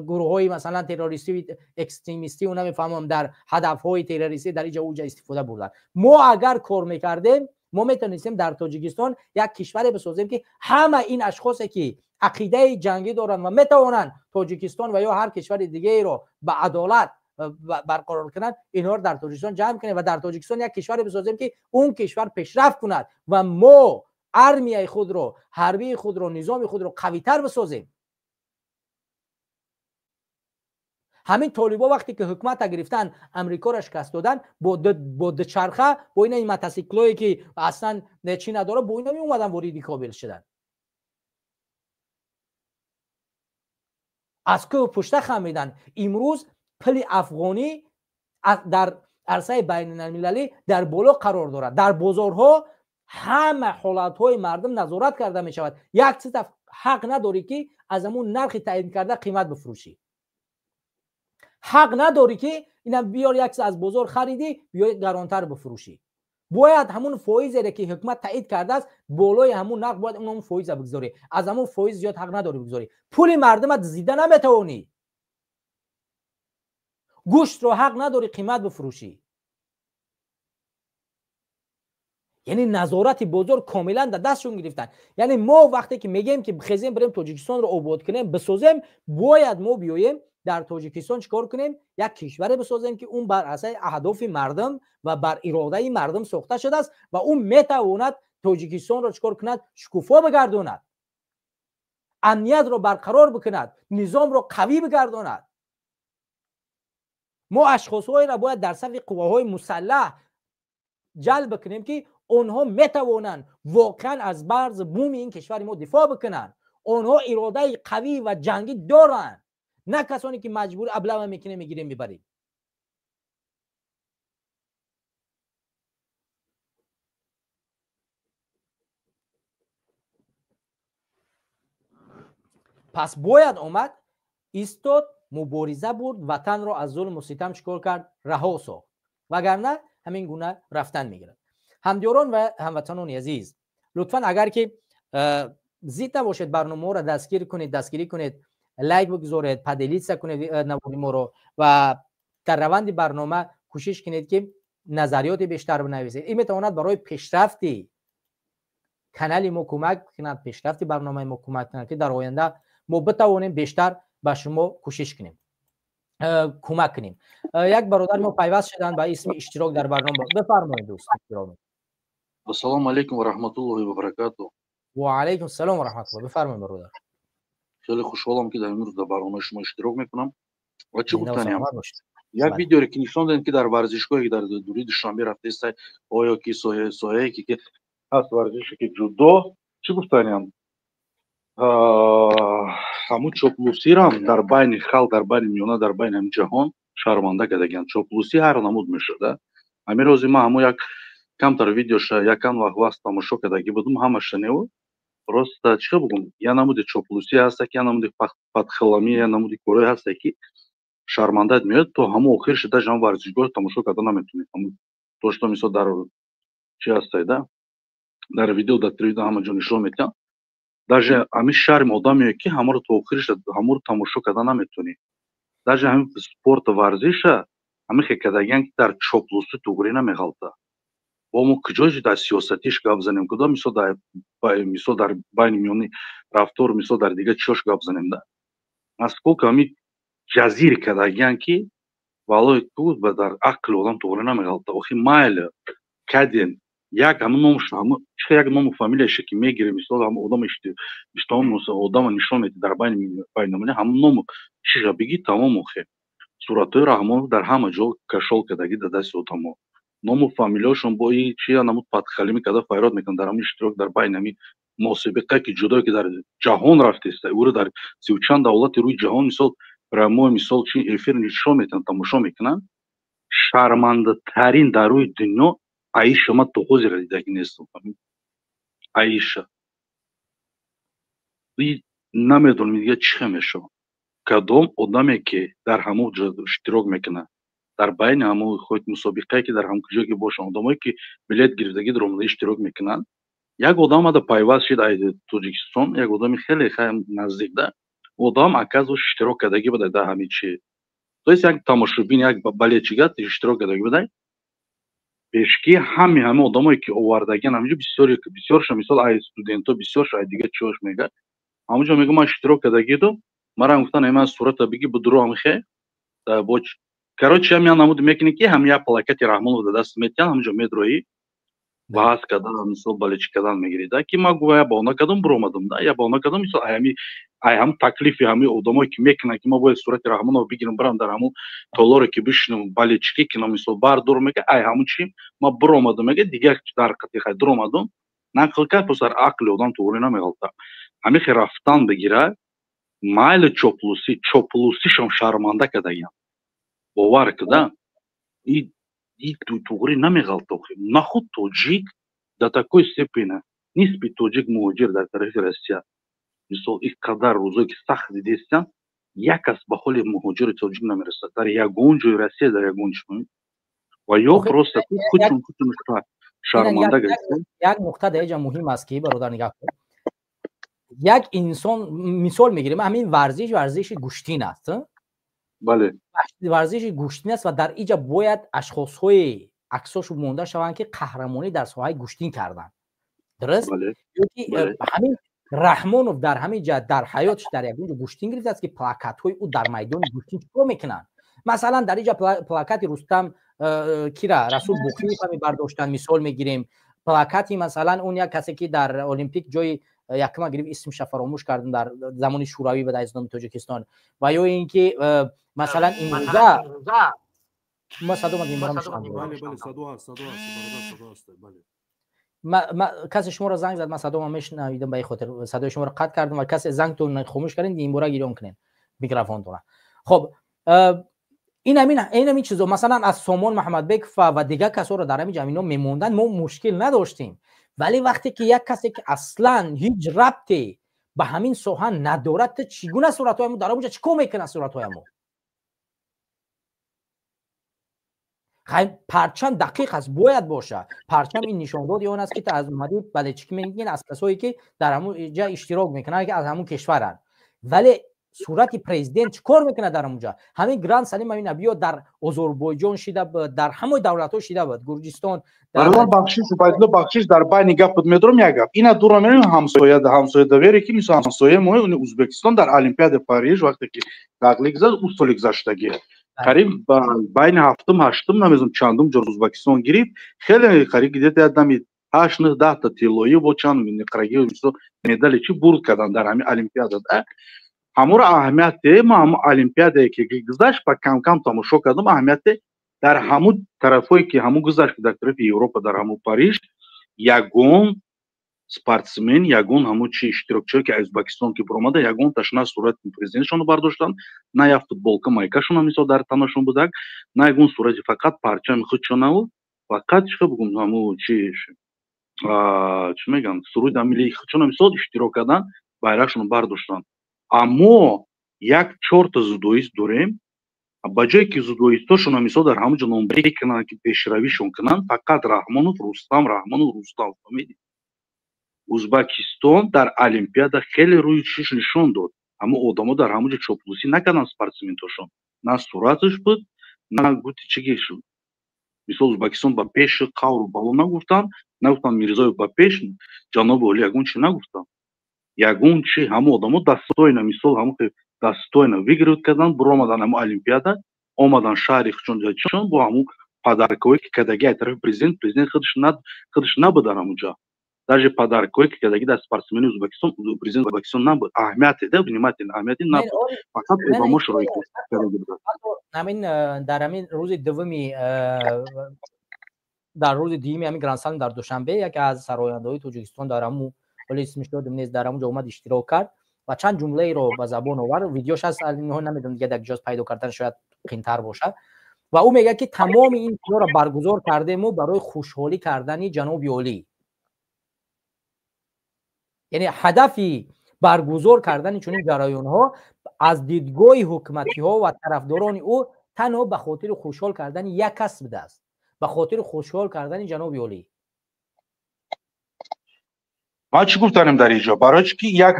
گروه های مثلا تروریستی و اکستریمیستی و نمیفهمم در هدف های تروریستی در اینجا اونجا استفاده بردن. ما اگر کار میکردیم ما میتونستیم در تاجیکستان یک کشوری بسازیم که همه این اشخاصی که عقیده جنگی دارن و میتوانن تاجیکستان و یا هر کشور دیگه رو به عدالت برقرار کنند، اینها رو در تاجیکستان جمع کنیم و در تاجیکستان یک کشوری بسازیم که اون کشور پیشرفت کند و ما ارمیه خود رو، حربی خود رو، نظام خود رو قوی‌تر بسازیم. همین طالبا وقتی که حکومت گرفتن امریکا را شکست دادن با دوچرخه با این موتورسیکلایی که اصلا چی نداره با اینا می اومدن وارد کابل شدن. از که پشت خمیدن. امروز پل افغانی در عرصه بین المللی در بالا قرار دارد. در بازارها همه حالتهای مردم نظارت کرده می شود. یک چیز حق نداری که از همون نرخ تعیین کرده قیمت بفروشی. حق نداری که اینم بیار یک از بازار خریدی بیای گرانتر بفروشی. باید همون فایزی که حکومت تایید کرده است بالای همون نرخ باید اون فایز بگذاری. از همون فایز زیاد حق نداری بگذاری. پول مردمت زیده نمیتونی. گوشت رو حق نداری قیمت بفروشی. یعنی نظارت بازار کاملا در دستشون گرفتن. یعنی ما وقتی که میگیم که بخیزیم بریم تاجیکستان رو آباد کنیم بسازیم، باید ما بیایم در تاجیکستان چیکار کنیم؟ یک کشور بسازیم که اون بر اساس اهداف مردم و بر اراده مردم ساخته شده است و اون میتواند تاجیکستان رو چیکار کند؟ شکوفا بگرداند، امنیت رو برقرار بکند، نظام رو قوی بگرداند. ما اشخاص‌هایی را باید در صف قواهای مسلح جلب کنیم که اونها میتوانند واقعا از مرز بوم این کشور ما دفاع بکنن. اونها اراده قوی و جنگی دارن، نه کسانی که مجبور ابله میکنه میگیریم میبریم. پس باید اومد ایستاد، مبارزه برد، وطن را از ظلم و ستم چیکار کرد؟ رها ساخت، وگرنه همین گونه رفتن میگیرد. همدیاران و هموطنان عزیز، لطفا اگر که زیاد نباشید برنامه را دستگیری کنید، لایک بگذارید، پدلیت کنید نوار ما رو و در روند برنامه کوشش کنید که نظریات بیشتر بنویسید. این میتواند برای پیشرفتی کانال ما کمک کند، پیشرفتی برنامه ما کمک کند که در آینده ما بتوانیم بیشتر به شما کوشش کنیم، کمک کنیم. یک برادر ما پیوست شدن با اسم اشتراک در برنامه. بفرمایید دوست گرامی. السلام علیکم و رحمت الله و برکاته. و علیکم السلام و رحمت الله. بفرمایید برادر. خیلی خوشحالم که در امروز در برنامه شما اشتراک میکنم. و چه گفتنیم؟ یک ویدیو را که نشان دادن که در ورزشگاهی در دوره دوشنبه رفته است، آیا که سایه که هست ورزشی که جودو، چه گفتنیم؟ همون چوپلوسی را در بین خلق، در بین میونه، در بین هم جهان شرمنده کردگان. چوپلوسی هر نمود میشده. همین روزی ما همون یک کمتر ویدیوش یکان وقت تماشا کردگی بودم، همه شنیدم. просто چه بگم، یا نمود چوپلوسی هست که یا نمود پدخلامی یا نمود کره هست که شرمنده میاد. تو همون آخرش در جام ورزشگاه تماشا کردن نمیتونید. همون تو що مثلا در چی هست در ویدیو در تلویزیون همه جا نشون میدن. даже همین شرم آدمیه که همه رو تو آخرش همه رو تماشا کردن نمیتونی. даже همین سپورت ورزش همین کداگان که در چوپلوسی توگری نمیغلطه. با ما کجاش در سیاستیش گپ زنیم، کدام مثلا در بین میانی رفتار، مثلا در دیگه چیش گپ زنیم ده. насколько همین جزیر کداگان که والله تو در عقل آدم توگری نمیغلطه. آخی مایل کدین یک همون نامش همون چه یک نام فامیلیش که میگیره، مثلا هم آدم مثلا آدم نشون میده در بین نمونه همون نام چیزا بگی تمام خیر صورتای رحمان در همه جا کشال کردگی در دست آدم. نام فامیلیاشون با این چی نمود پدخلی میکرده فایرات میکنن در همین اشتراک در بین همین مسابقه که جدایی که در جهان رفته است، او رو در 30 و چند دولت روی جهان مثال برامو مثال چی افیر نشون میدن، تماشا میکنن. شرمنده ترین در روی دنیا عایشه ما تو حضور دیدگی نیستم. عایشه نمیدونم میگه چه میشه. کدام آدمی که در همون جا اشتراک میکنه در بین همون خود مسابقه که در همون جایی که باشن، آدمایی که بلیت گرفتگی در اون اشتراک میکنن، یک آدم در پیوست شد از تاجیکستان، یک آدمی خیلی نزدیک ده آدم اکاز اشتراک کردگی بده در همین چی. تو یک تماشابین یک بلیتچیگات اشتراک کردگی بده. پیشکی همه آدمایی که آوردگان همینجا بسیارش مثال ای استودنتا بسیارش ای دیگه چوش میگه همونجا میگه من اشتراک کردگی دو مرا گفتن من صورت بگی بدرو هم خیر боч короче هم نمود میکنه که هم یا پلاکت رحمان رو دست میتن همونجا میدروی باز کردن مثال بالچ کردن میگیره که ما گویا با اونا کدوم برآمدم ده یا با اونا کدوم مثال هم تکلیفی همین آدمایی که میکنن که ما باید صورت رحمان رو بگیریم برام در همون تالار که بشینم بالچکی که مثال بار دور میگه همون چی ما برآمدم میگه دیگه در قطعه درآمدم نقل کرد پس در عقل آدم طوری نمیغلطه. همین که رفتن بگیره مایل چوپلوسیشون شرمنده کردگان. باور کده این توگری نمیغلطه. نخود توجیک در такой степени نسبی توجیک مهاجر در طرف روسیه مثال این قدر روزایی که سخت دیدستن یک کس به حال مهاجر توجیک نمیرسه در یگون جای روسیه در یگون شمید و یا پروسته خودشون شرمنده گرفتن. یک نقطه در اینجا مهم است که برادر نگاه کن. یک انسان مثال میگیریم همین ورزش گوشتین است. بله ورزش گوشتین است و در اینجا باید اشخاص‌های عکساشو مونده شوند که قهرمانی در ساحه گوشتین کردن. درست؟ همین رحمانوف در همین جهت در حیاتش در یک اونجا گوشتین گرفته است که پلاکت های او در میدان گوشتین چیکار میکنن. مثلا در اینجا پلاکت رستم کیرا رسول بخاری رو برداشتن مثال میگیریم. پلاکتی مثلا اون یک کسی که در المپیک جای یکم گرفت اسمش فراموش کردن در زمان شوروی و در اسلام تاجیکستان. و یا اینکه مثلا این روزا ما صدا ما دیمارم کسی شما را زنگ زد، من صدا ما میشنیدم، به خاطر صدای شما را قطع کردم و کسی زنگتون خاموش کردین این بورا گیرون کنین میکروفونتون. خب این همین چیزا مثلا از سامان محمد بیگ و دیگر کسا رو در همین جمعینا میموندن ما مشکل نداشتیم، ولی وقتی که یک کسی که اصلا هیچ ربطی به همین ساحه ندارد چگونه صورت‌های ما در اونجا چیکار میکنه؟ صورت‌های ما خیلی پرچم دقیق است، باید باشه. پرچم این نشاندهی اون است که تا از اومدی بله چی میگین از کسایی که در همون جا اشتراک میکنن که از همون کشورن، ولی صورت پرزیدنت چیکار میکنه در اونجا؟ همین گراند سلیم همین ابیو در آذربایجان شده بود، در همه دولت‌ها شده بود، گرجستان در بخشش در بین گپ بود میدرم یک گپ اینا دور میریم همسایه دوری که مثلا همسایه ما اون ازبکستان در المپیاد پاریژ وقتی که تقلیق زد اصول گذشتگی قریب بین هفتم هشتم نمیدونم چندم جور ازبکستان گرفت خیلی قریب دیدید آدمی 8 9 10 تا تیلویی با چند نقرگی و مدال چی برد کردن در همین المپیاد. همون اهمیت ما هم المپیادی که گذشت با کم کم تماشا کردم اهمیت در همون طرفایی که همون گذشت در طرف اروپا در همون پاریژ یگون спортсмен یگون همون چی اشتراکچی که ازبکستان که برآمده یگون تشنه صورت پرزیدنتشون برداشتن، نه یا فوتبالکا مایکاشون هم مثلا در تماشون بودن، نه یگون صورت فقط پرچم خودشون و فقط چه بگم همون چی میگن سرود ملی خودشون مثلا اشتراک کردن байрақшون برداشتن. اما یک 4 تا زودویست داریم با جایی که زودویستاشون هم مثلا در همون جا نمبری کنن که پیشرویشون کنن فقط رحمانوف رستم فهمیدی. ازبکستان در المپیاد خیلی روی چیش نشون داد، اما آدما در همون جا چاپلوسی نکردن اسپورتسمنتاشون، نه صورتش بود نه گوتی چیگی شد. مثلا ازبکستان با پیش قاور بالو نگفتن میرزای با پیش جناب علی یگون چی نگفتن. یگون چی همه آدما دستاینا مثال همون که دستاینا ویگرود کردن برآمدن همون المپیادا آمدن شهر خودشون با همون پدرکایی که کداگی طرف پرزیدنت خودش نبود در همونجا даже подаркой که کداگی در اسپورتسمن ازبکستان پرزیدنت ازبکستان نبود. اهمیت ده بنیمت اهمیت نبود فقط ادامه شروع کرد. همین در همین روز دومی در روز دیمی همین گراند سلم در دوشنبه یکی از سراینده‌های تاجیکستان در همون ولی اسمش دادم نیست در همونجا اومد اشتراک کرد و چند جمله رو به زبان آورد. ویدیوش هست اینو نمیدونم دیگه یک جاست پیدا کردن شاید قین‌تر باشه و او میگه که تمام این کارا رو برگزار کردیم برای خوشحالی کردن جناب علی، یعنی هدفی برگزار کردن چنین جریان ها از دیدگاه حکومتی ها و طرفداران او تنها به خاطر خوشحال کردن یک کس بوده است، به خاطر خوشحال کردن جناب علی. ما چی گفتیم در اینجا برای که یک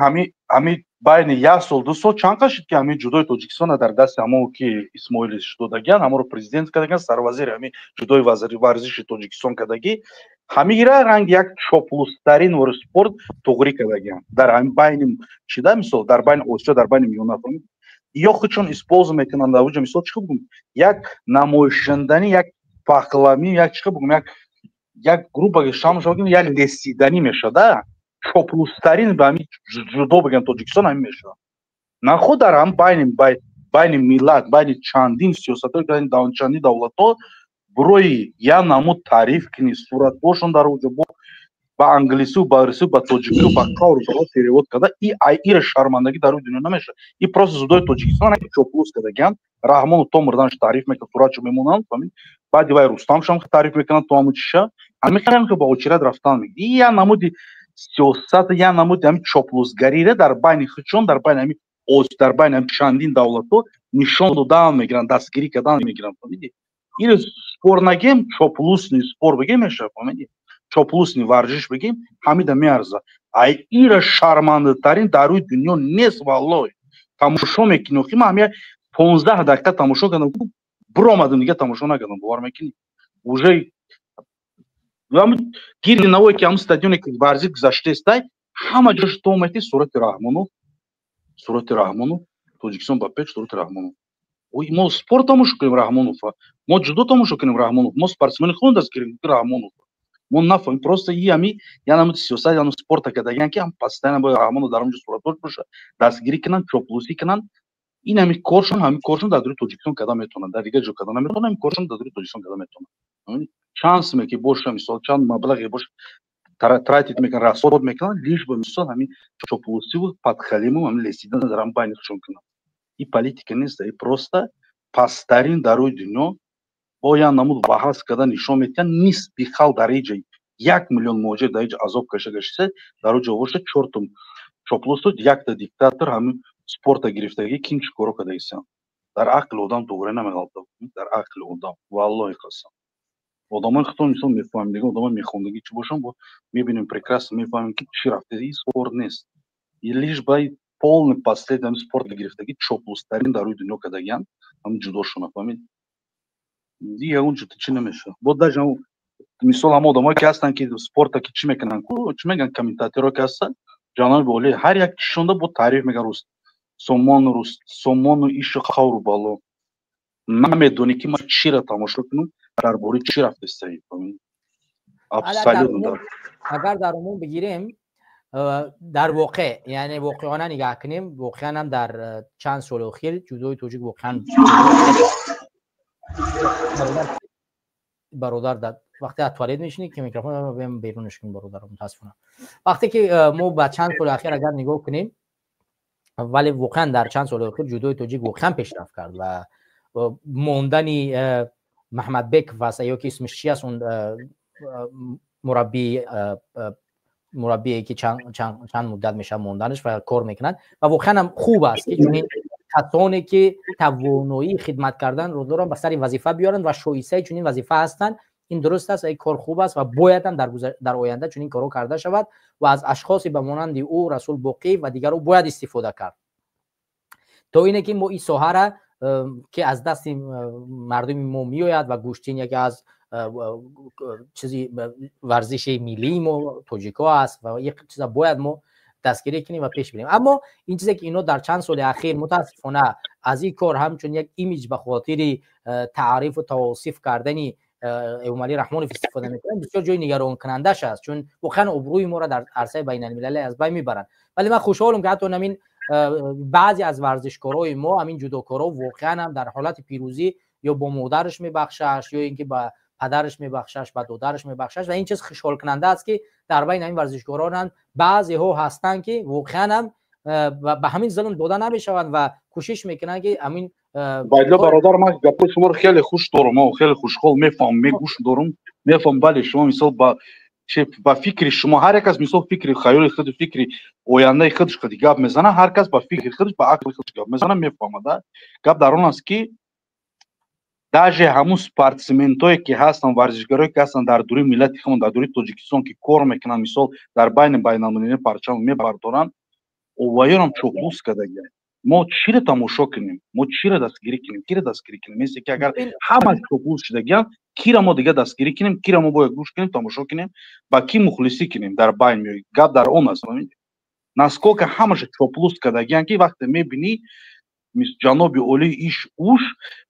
همین بین یک سال دو سال چند کشید که همین جدای تاجیکستان در دست همون که اسماعیل دادگان همون رو پرزیدنت کردن سروازیر همین جدای وزیر ورزش تاجیکستان کردگی همین رنگ یک چاپلوسترین ور اسپورت توغری کردن در همین بین چیدا مثلا در بین اوسیا در بین میلیون‌ها یا خودشون اسپوز میکنن در اونجا مثلا چی بگم یک نمایشندنی یک پاکلامی یک چی بگم یک گروه شامش بگیم یک رسیدنی میشده چاپلوسترین به همین جدو بگم تاجیکستان همین میشه نه خود در هم بین ملت بین چندین سیاست‌ها که چندین دولت‌ها برای یا نمود تعریف کنی صورت باشون در اونجا با انگلیسی و با روسی و با تاجیکی و با قاور برای перевод کرده این شرمندگی در دنیا نمیشه. این پروسس زودای تاجیکستان که چاپلوس کردن رحمان و تامردانش تعریف میکنه صورتشو میمونن بعد وای رستمش هم تعریف میکنن تو همون چیشه میخوان که با اوچرت رفتن میگه یا نمود سیاست یا نمود همین چاپلوسگری در بین خودشون در بین همین در بین همین چندین دولت‌ها نشون دادن میگیرن دستگیری کردن میگیرن فهمیدی. این спор نگیم چاپلوسنی спор بگیم میشه فهمیدی چاپلوسنی ورزش بگیم همین میارزه ای ایره شرمنده ترین در روی دنیا نیست والله. تماشا میکنیم که من 15 دقیقه تماشا کردم برآمدم دیگه تماشا نکردم باور میکنی уже و هم گیر نوایی که هم استادیونی که ورزش گذاشته است همه جاش تو اومدی صورت رحمانو توجیکستان با پیچ صورت رحمانو و ما سپورت هم شو کنیم رحمانو ما جدو هم شو کنیم رحمانو ما سپورتسمن خون دست گیریم رحمانو ما نفهم просто یمی یعنی سیاست یعنی سپورت که دیگه که هم پاستانه با رحمانو در اونجا صورت باشه دستگیری کنن چوپلوسی کنن این همین کورشون در دوری توجیکستان کدام میتونن در دیگه جو کدام نمیتونن این کورشون در دوری توجیکستان کدام میتونن شانس میگه باشه مثال چند مبلغی باشه тратить میکنن расход میکنن лишь бы مثال همین چوپلوسی و подхалиму همین лесидан در هم байнихшон کنن این политика نیست این просто пастарин در روی دنیا باید نمود بحث کردن نشون میدن نیست بیخال در اینجا 1 میلیون موجود در اینجا عذاب کشیده در اونجا باشه چورتم چوپلوسو یک تا دیکتاتور همین سپورت گرفتگی کینچ کارو کرده ایستن در عقل آدم دوره نمی‌آلده در عقل آدم والله قسم آدمای خودم مثلا میفهمیم دیگه آدمای میخوندگی چی باشن با میبینیم прекрасно میفهمیم که چی رفته این спорт نیست и лишь бы полный последний спорт گرفتگی چوپلوسترین در روی دنیا کردگیان هم جدا شونه فهمید دیگه اونجا چی نمیشه با даже مثلا هم آدمایی که هستن که سپورت که چی میکنن چی میگن کامنتاتورها که هستن جانب اولی هر یک چیشونده با تعریف میگن روز سومون و ایش خاور بالو نمیدونی که ما چی را تماشا کنیم درباره چی رفته است اگر در عموم بگیریم در واقع یعنی واقعا نگاه کنیم واقعا هم در چند سال اخیر جودوی توجیک واقعا برادر در وقتی از توالت میشینید که میکروفون رو بهم بیرونش کنیم برادر متاسفانه وقتی که ما با چند سال اخیر اگر نگاه کنیم ولی واقعا در چند سال اخیر جودوی توجیک واقعا پیشرفت کرد و موندنی محمد بک و یا که اسمش چی است اون مربی که چند مدت میشه موندنش و کار میکنن و واقعا هم خوب است که چنین کسانی که توانایی خدمت کردن رو دارن به سر وظیفه بیارن و شایسته چنین وظیفه هستن این درست است این کار خوب است و باید هم در آینده چنین کارو کرده شود و از اشخاصی به مانند او رسول باقی و دیگران باید استفاده کرد تا اینه که ما این ساحه را که از دست مردم ما میآید و گوشتین یکی از چیزی ورزش ملی ما توجیکا است و یک چیزا باید ما دستگیری کنیم و پیش بریم اما این چیزی که اینا در چند سال اخیر متاسفانه از این کار همچون یک ایمیج به خاطر تعریف و توصیف کردنی عملی رحمانی استفاده میکنن بسیار جای نگران کننده است چون واقعا ابروی ما را در عرصه بین المللی از بین میبرن ولی من خوشحالم که حتی همین بعضی از ورزشکارای ما همین جودوکارا واقعا هم در حالت پیروزی یا با مادرش میبخشش یا اینکه با پدرش میبخشش با دادرش میبخشش و این چیز خوشحال کننده است که در بین این ورزشکاران هم بعضی ها هستن که واقعا هم به همین ظلم داده نمیشوند و کوشش میکنن که همین بایدلا برادر من گپ شما رو خیلی خوش دارم و خیلی خوشحال میفهم میگوش دارم میفهم بله شما مثلا با فکر شما هر کس مثلا فکر خیال خود فکر آینده خودش خودی گپ میزنه هر کس با فکر خودش با عقل خودش گپ میزنه میفهمه ده گپ در اون است که даже همون سپورتسمنتایی که هستن ورزشکارایی که هستن در دوری ملت خودمون در دوری توجیکستان که کار میکنن مثلا در بین المللی پرچم میبردارن اوایرم چوپلوس کردگی ما چی را تماشا کنیم ما چی را دستگیری کنیم کی را دستگیری کنیم مثل که اگر همه چوپلوس شدگیان کی را ما دیگه دستگیری کنیم کی را ما باید گوش کنیم تماشا کنیم با کی مخلصی کنیم در بین میای گپ در اون است насколько همش چوپلوس کردگیان که وقتی میبینی جناب اولی ایش اوش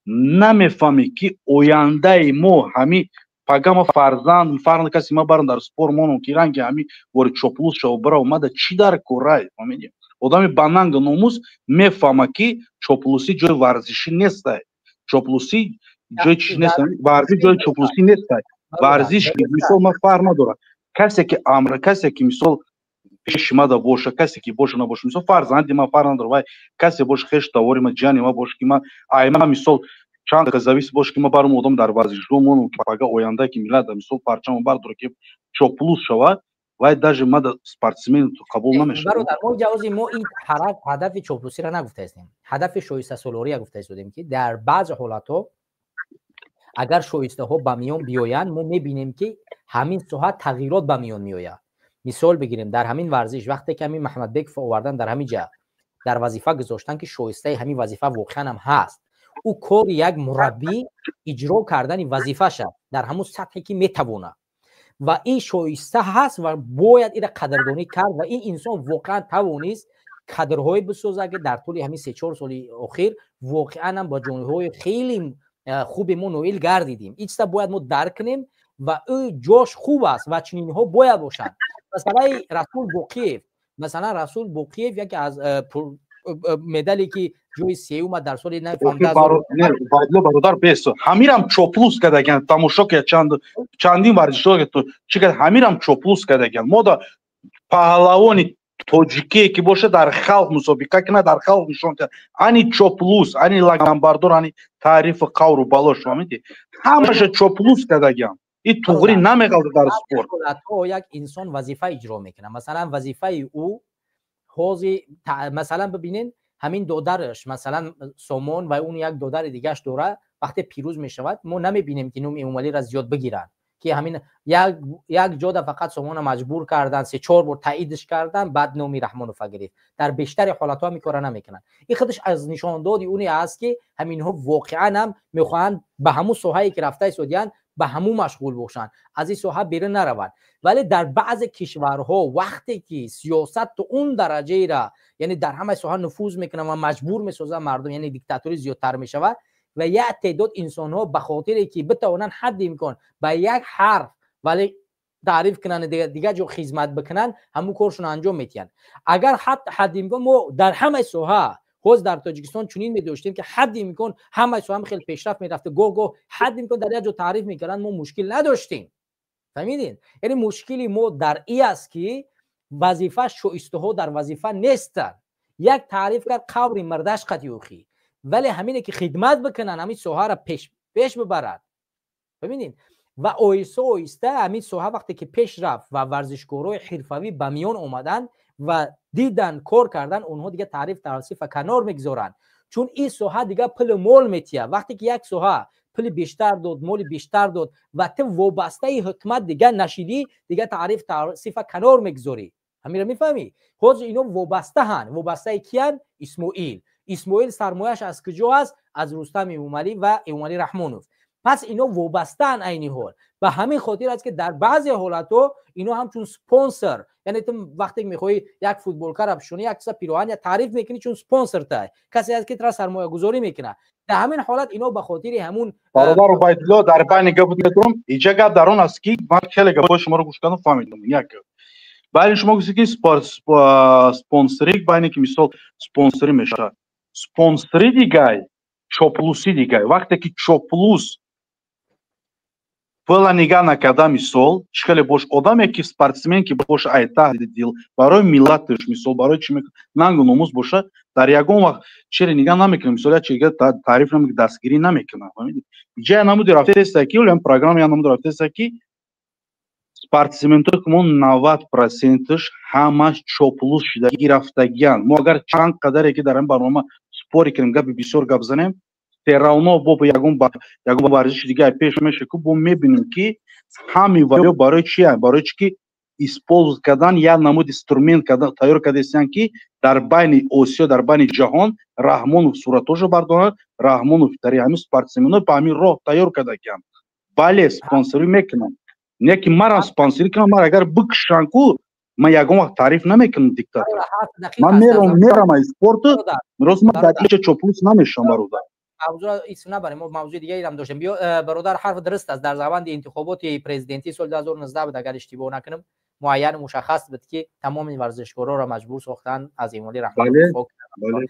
نمیفهمی که آینده ما همین پاگام فرزند کسی ما برن در سپور مونو که رنگ همین ور چوپلوس شو برا اومده چی در کورای فهمیدی آدمی باننگ ناموس میفهمه که چوپلوسی جای ورزشی نیست چوپلوسی جای چی نیست ورزش جای چوپلوسی نیست ورزش مثلا ما فرق نداره کسی که کسی که مثلا پیش ما باشه کسی که باشه نباشه مثلا فرزند ما فرق نداره وای کسی باشه خش تاوری ما جانی ما باشه که ما ایما مثلا چند قزاویس باشه که ما برام آدم در ورزش مون که پاگا آینده که میلاد مثلا پرچم برداره که چوپلوس شوه وای даже ما د سپورتسمن قبول نمیشه برادر ما جوازی ما این هدف چوپلوسی را نگفته هستیم هدف شایسته سالاری گفته هستیم که در بعض حالات ها اگر شایسته ها به میان بیاین ما میبینیم که همین ساحه تغییرات به میان میآید مثال بگیریم در همین ورزش وقتی که همین محمد بک آوردن در همین جا در وظیفه گذاشتن که شایسته همین وظیفه واقعا هم هست او کار یک مربی اجرا کردن وظیفه شد در همون سطحی که میتونه و این شایسته هست و باید این قدردانی کرد و این انسان واقعا توانست کادرهای بسازه که در طول همین 3-4 سال اخیر واقعا هم با جمهورهای خیلی خوب ما نویل گردیدیم. این چیزا باید ما درک کنیم و او جاش خوب است و چنین ها باید باشند. مثلا رسول بوقیف یکی از مدلی که جوی سیوم در سال 1915 برادر بیسو همیرم چوپلوس کردگن تماشا که چندین ورزشگاه تو چیکار همیرم چوپلوس کردگن ما دا پهلوانی توجیکی که باشه در خلق مسابقه کنه در خلق نشون کرد انی چوپلوس انی لاگامباردور انی تعریف قورو بالوش فهمیدی همش چوپلوس کردگن این توغری نمیگلده در اسپورت. تو یک انسان وظیفه اجرا میکنه، مثلا وظیفه او حوزی مثلا ببینین همین دودرش مثلا سومون و اون یک دودر دیگهش دوره وقتی پیروز میشود ما نمیبینیم که نوم ایمالی را زیاد بگیرن که همین یک جوده فقط سومون مجبور کردن 3-4 بار تاییدش کردن بعد نومی رحمانوف گرفت. در بیشتر حالات ها میکاره نمیکنن. این خودش از نشاندادی اونی است که همین ها واقعا هم میخوان به همون ساحه‌ای که رفته سعودیان به همون مشغول باشن، از این ساحه بیرون نروند. ولی در بعض کشورها وقتی که سیاست تو اون درجه را یعنی در همه ساحه نفوذ میکنه و مجبور میسازه مردم، یعنی دیکتاتوری زیادتر میشود و یک تعداد انسان ها به خاطر که بتوانن حد امکان به یک حرف ولی تعریف کنن دیگه جو خدمت بکنن همون کارشون انجام میتین. اگر حد امکان ما در همه ساحه خود در تاجیکستان چنین می‌داشتیم که حد امکان همه سو هم خیلی پیشرفت می‌رفته گو حد امکان در یک جا تعریف می‌کردن ما مشکل نداشتیم. فهمیدین؟ یعنی مشکلی ما در این است که وظیفه شایسته‌ها در وظیفه نیستن. یک تعریف کرد قبر مردش قطیوخی ولی همینه که خدمت بکنن همین سوها را پیش ببرن. ببینید و آیسته همین سوها وقتی که پیش رفت و ورزشکارای حرفه‌ای به میان اومدن و دیدن کار کردن اونها دیگه تعریف توصیف کنار میگذارن چون این سوها دیگه پل مول میتیه. وقتی که یک سوها پل بیشتر داد مول بیشتر داد و تو وابسته حکومت دیگه نشیدی دیگه تعریف توصیف کنار میگذاری. همین رو میفهمی؟ خود اینا وابسته هن. وابسته کیان؟ اسماعیل سرمایه‌اش از کجا است؟ از رستم ایوملی و ایوملی رحمانوف. پس اینا وابسته‌ان عینی حال. به همین خاطر است که در بعضی حالاتو اینا هم چون سپانسر، یعنی تو وقتی میخوای یک فوتبالکار بشونی یک چیز پیراهن یا تعریف میکنی چون سپانسر ته کسی است که تر سرمایه گذاری میکنه. در همین حالت اینا به خاطر همون برادر عبیدالله در پایین گفتم اینجا گپ در اون است که من خیلی گپ شما رو گوش کردم فهمیدم. یک ولی شما گفتید که سپانسری باید که مثال سپانسری میشه. سپانسری دیگه چوپلوسی دیگه. وقتی که چوپلوس پول نگاه نکرده مثال خیلی باش آدمی که спортсмен که باش ایتا دیل برای ملتش مثال برای چی میکنه ننگو نموز باشه در یگون وقت چرا نگاه نمیکنه مثلا چیگه تعریف نمیکنه دستگیری نمیکنه. فهمیدی جای نمود رفته است که اون پروگرام یا نمود رفته است که спортсмен то кому 90% همش چوپلوس شده گرفتگیان. ما اگر چند قدری که در این برنامه سپوری کنیم گپ بسیار گپ زنیم تراونا با یگون ورزش دیگه پیش میشه که با میبینیم که همین ولیو برای چیه؟ برای چی که اسپوز کردن یا نمود اینسترومنت کردن تیار کردن که در بین آسیا در بین جهان رحمانوف صورتاشو بردارن. رحمانوف در همین спортсмен‌ها به همین راه تیار کرده کردن. بله اسپانسری میکنن. نه که مرا اسپانسری کنم مرا اگر بکشن کو من یگون وقت تعریف نمیکنم دیکتاتور. من میرم اسپورت روز من دقیقه چوپلوس نمیشم برادر. موضوع اسم نبریم ما موضوع دیگه ای هم داشتیم. برادر حرف درست است. در زمان انتخابات پرزیدنتی سال 2019 بود اگر اشتباه نکنم معین مشخص بود که تمام این ورزشکارا را مجبور ساختن از ایمالی رحمانوف.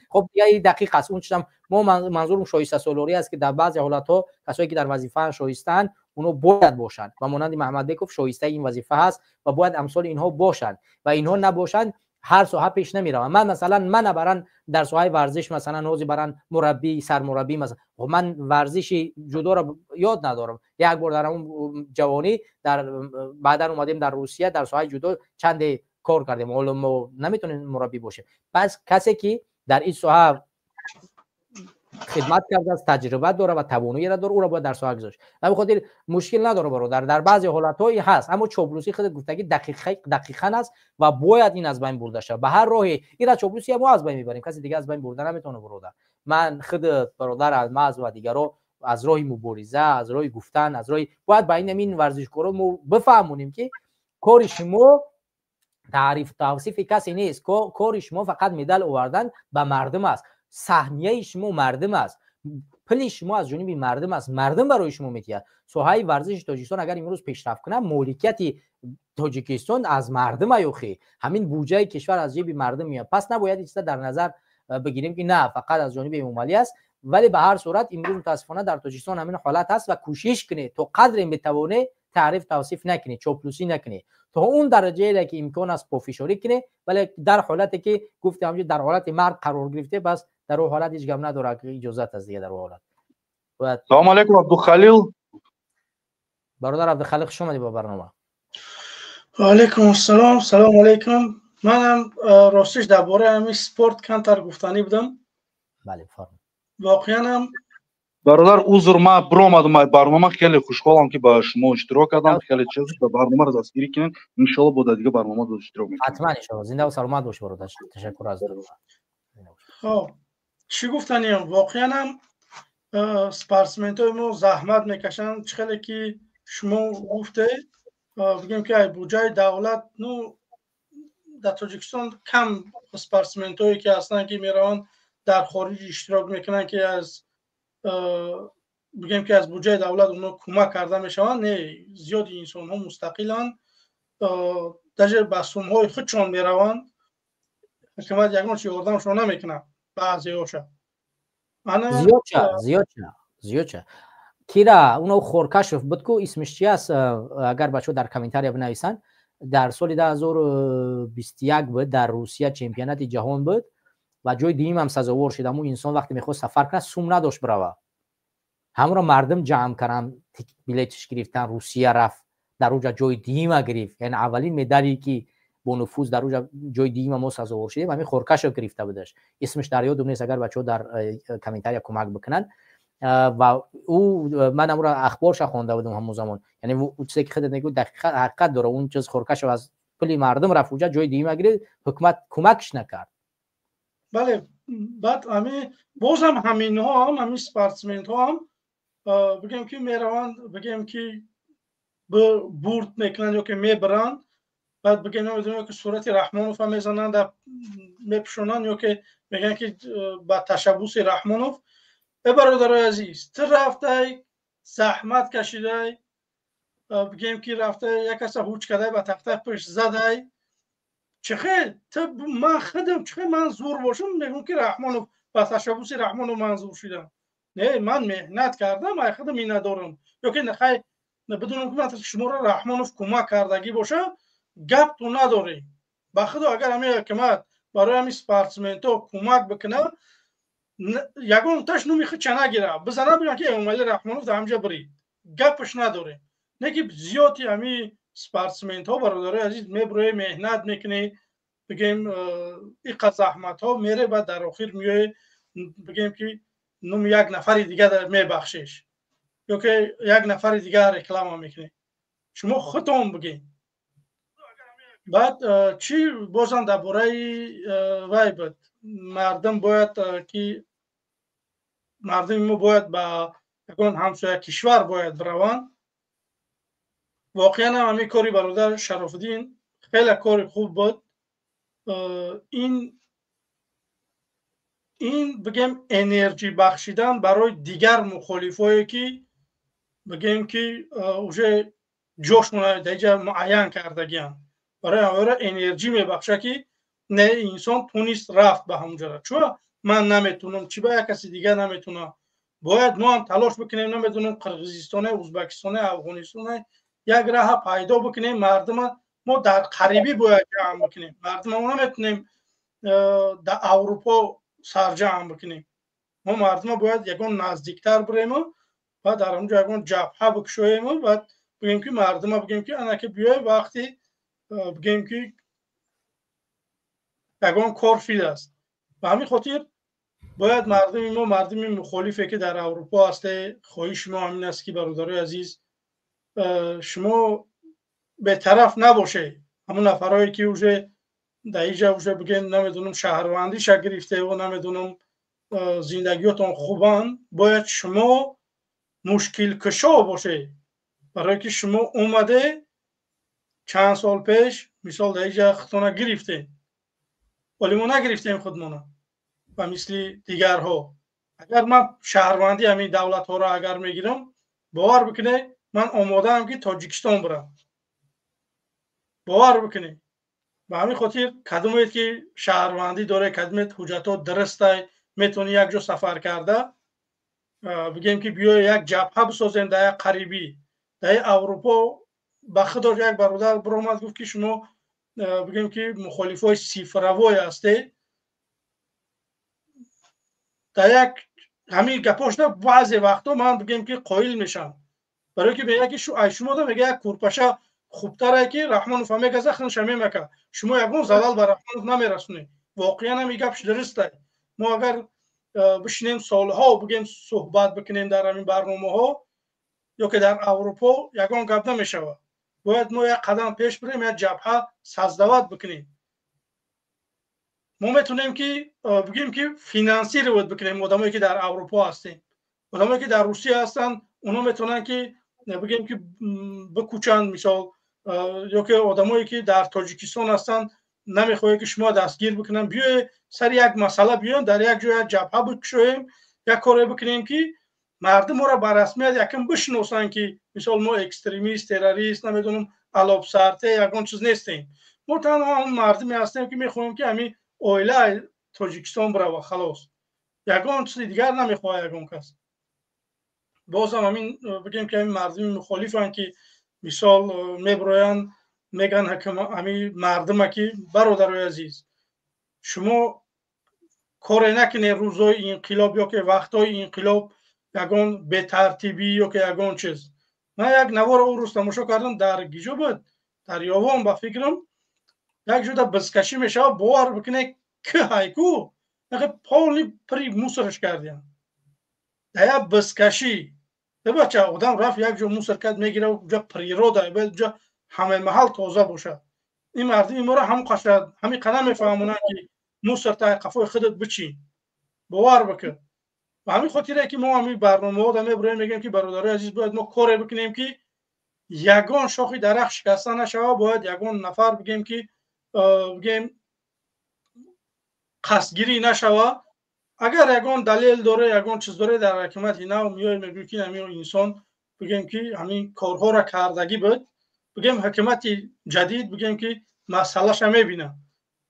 خب دیگه دقیق است. اون چیزم ما منظورم شایسته سالاری است که در بعضی حالت‌ها کسایی که در وظیفه شایسته‌اند اونها باید باشن و مانند محمد بیکوف شایسته این وظیفه هست و باید امثال اینها باشن و اینها نباشن هر ساحه پیش نمیره. من برن در ساحه ورزش مثلا نوزی برن مربی سرمربی مثلا من ورزشی جدا رو یاد ندارم. یک بار در اون جوانی در بعدا اومدیم در روسیه در ساحه جدا چند کار کردیم حالا ما نمیتونیم مربی باشه. پس کسی که در این ساحه خدمت کرده است تجربه داره و توانایی داره او را باید در ساحه گذاشت. به خاطر مشکل نداره برادر. در بعضی حالت‌هایی هست اما چوپلوسی خود گفتگی دقیقاً است و باید این از بین برده شه. به هر راهی این چوپلوسی ما از بین میبریم کسی دیگه از بین برده نمیتونه برادر. من خود برادر الماس و دیگران از راه مبارزه، از راه گفتن، از راه باید با این ورزشکارا ما بفهمونیم که کار شما تعریف توصیف کسی نیست، کار شما فقط مدال آوردن به مردم است، سهمیه شما مردم است، پل شما از جانب مردم است، مردم برای شما میتید. ساحه ورزش تاجیکستان اگر امروز پیشرفت کنه مالکیت تاجیکستان از مردم ایوخی، همین بودجه کشور از جیب مردم میاد. پس نباید این در نظر بگیریم که نه فقط از جانب مالی است. ولی به هر صورت امروز متاسفانه در تاجیکستان همین حالت است و کوشش کنه تو قدر بتوانه تعریف توصیف نکنی، چاپلوسی نکنی، تا اون درجه که امکان است پافشاری کنه. ولی در حالتی که گفتم همونجوری در حالت مرگ قرار گرفته، بس در اون حالت هیچ گم نداره که اجازت از دیگه در اون حالت. سلام علیکم عبدالخلیل. برادر عبدالخلیق شما با برنامه. و علیکم السلام. سلام علیکم. منم راستش درباره همین سپورت کمتر گفتنی بودم. بله فرمایید. واقعا هم برادر عذر ما برآمدم برنامه، خیلی خوشحالم که با شما اشتراک کردم. خیلی چیز به برنامه رو دستگیری کنین، ان شاء الله بود دیگه برنامه رو اشتراک میکنیم. حتما ان شاء الله. زنده و سلامت باش برادر. تشکر از دلم. خب چی گفتنی هم واقعا هم سپورتسمن‌های ما زحمت میکشن. چخیلی که شما گفته بگیم که بودجه دولت نو در تاجیکستان کم سپورتسمن‌هایی که هستن که میروند در خارج اشتراک میکنن که از بگیم که از بودجه دولت اونا کمک کرده میشوند. نه، زیاد انسان ها مستقلن در بسوم خودشان میروند، حکومت یگانش یاردمشون نمیکنه. بعضی هاشا زیاد چه کیرا اونو خورکشف بود کو اسمش چی است؟ اگر بچه‌ها در کامنتاری بنویسن، در سال 2021 بود در روسیه چمپیونات جهان بود و جای دوم هم سزاوار شد. اما انسان وقتی میخواست سفر کنه سوم نداشت بروه، همون مردم جمع کردن بلیتش گرفتن، روسیه رفت در اونجا جای دوم گرفت. یعنی اولین مدالی که با نفوذ در اونجا جای دوم ما سزاوار شده همین خورکشف گرفته بودش. اسمش در یادم نیست، اگر بچه‌ها در کامنتاری کمک بکنن. و او من امروز اخبارش خوانده بودم همون زمان، یعنی اون چیزی که خودت میگی دقیقاً حقیقت داره. اون چیز خورکشف از پلی مردم رفت اونجا جای دوم گرفت، حکومت کمکش نکرد. بله، بعد همین بازم همین ها هم همین سپورتسمن ها هم بگیم که میروند، بگیم که بورد میکنند یا که میبرند، بعد بگیم نمیدونم که صورت رحمانوف هم میزنند میپشونند یا که میگن که با تشبوس رحمانوف. برادر عزیز تو رفته زحمت کشیده، بگیم که رفته یک کس هوچ کرده با تخته پشت زده، چخه تو من خودم چخه من زور باشم میگم که رحمانوف با تشبوس رحمانوف منظور شدم. نه، من مهنت کردم، من خودم این ندارم. یا که نخیر بدون که شما را رحمانوف کمک کردگی باشه گپ تو نداری. با خدا اگر همین حکومت برای همین سپورتسمن‌ها کمک بکنه، یگان تاش نمیخواد چه نگیره بزنه بگن که امامعلی رحمانوف در همجا برید، گپش نداره. نه که زیادی همین سپورتسمن‌ها برادر عزیز میبره مهنت میکنه، بگیم این زحمت ها میره و در آخر میای بگیم که نم یک نفر دیگه در میبخشش یا که یک نفر دیگه رکلام میکنه. شما خودتون بگین. بعد چی بازم درباره وای بود، مردم باید که مردم ما باید با یکون همسایه کشور باید بروند. واقعا هم همین کاری برادر شرافالدین خیلی کار خوب بود. این بگم انرژی بخشیدن برای دیگر مخالفایی که بگیم که اوجه جوشمون دیگه معین کردگیان، برای اوره انرژی میبخشه که نه انسان تونست رفت به همونجا. چون من نمیتونم چی با یک کسی دیگه نمیتونه، باید ما هم تلاش بکنیم. نمیدونم قرقیزستان، ازبکستان، افغانستان یک راه پیدا بکنیم. مردم ما در قریبی باید جمع بکنیم. مردم ما نمیتونیم در اروپا سرجم بکنیم. ما مردم باید یکون نزدیکتر بریم و در اونجا یکون جبهه بکشویم و بگیم که مردم بگیم که انا که بیای وقتی بگیم که یکون کار فیل است. و همین خاطر باید ما مردم مخالفه که در اروپا هسته، خواهش ما همین است که برادرای عزیز شما به طرف نباشه. همون نفرایی که اوجه در اینجا اوجه بگیم نمیدونم شهروندی گرفته و نمیدونم زندگیاتون خوبان، باید شما مشکل کشا باشه، برای که شما اومده چند سال پیش مثال در اینجا خودتون گرفتین ولی ما نگرفتیم خودمون و مثل دیگرها. اگر من شهروندی همین دولت ها را اگر میگیرم باور بکنه من آماده هم که تاجیکستان برم، باور بکنه. و همین خاطر کدومیت که شهروندی داره، کدومیت حجتات درسته، میتونی یک جا سفر کرده بگیم که بیا یک جبهه بسازیم در یک قریبی در اروپا. بخدار یک برادر برآمد گفت که شما بگیم که مخالفای صفروای هسته، در یک همین گپاش نه بعضی وقتا من بگیم که قایل میشم، برای که میگه که شما دا میگه یک کورپاشه خوبتره که رحمان فهمه که زخم شمی مکه، شما یگون زلال بر رحمان نمیرسونی. واقعا هم میگه درسته. ما اگر بشینیم سالها بگیم صحبت بکنیم در همین برنامه ها یا که در اروپا یگان گپ نمیشود. باید ما یک قدم پیش بریم، یک جبهه سازدوات بکنیم. ما میتونیم که بگیم که فینانسی رو بکنیم آدمایی که در اروپا هستن، آدمایی که در روسیه هستن اونا میتونن که بگیم که بکوچن مثال، یا که آدمایی که در تاجیکستان هستن نمیخواد که شما دستگیر بکنن، بیای سر یک مسئله بیان در یک جای جبهه بکشیم، یک کاری بکنیم که مردم ما را بر رسمیت یکم بشناسن که مثال ما اکستریمیست، تروریست، نمیدونم علاب سرته یگان چیز نیستیم. ما تنها اون مردمی هستیم که میخوایم که همین اویله تاجیکستان بره و خلاص، یگان چیز دیگر نمیخواد یگان کس. بازم همین بگیم که همین مردم مخالفن که مثال میبراین میگن همین مردم که برادرای عزیز شما کار نکنی روزای انقلاب یا که وقتای انقلاب یگان به ترتیبی یا که یگان چیز. من یک نوار او روز تماشا کردم در گیجو بود در یاوان، با فکرم یک جودا بزکشی میشه باور بکنه که هایکو نخه پاولی پری موسرش کردیم در یک بزکشی ده بچه آدم رفت یک جو موسر کرد میگیره و جا پری رو داره باید جا همه محل تازه باشه. این مردم این مورا هم قشد همین قدم میفهمونن که موسر تا قفای خودت بچین، باور بکن. و همین خاطره که ما همین برنامه ها دمه برای میگیم که برادرای عزیز باید ما کاری بکنیم که یگان شاخی درخت شکسته نشه، باید یگان نفر بگیم که بگیم قصدگیری نشوه. اگر یگان دلیل داره یگان چیز داره در حکومت اینا میای میگه که همین انسان بگیم که همین کارها را کردگی بود، بگیم حکومت جدید بگیم که مسئلهش میبینه.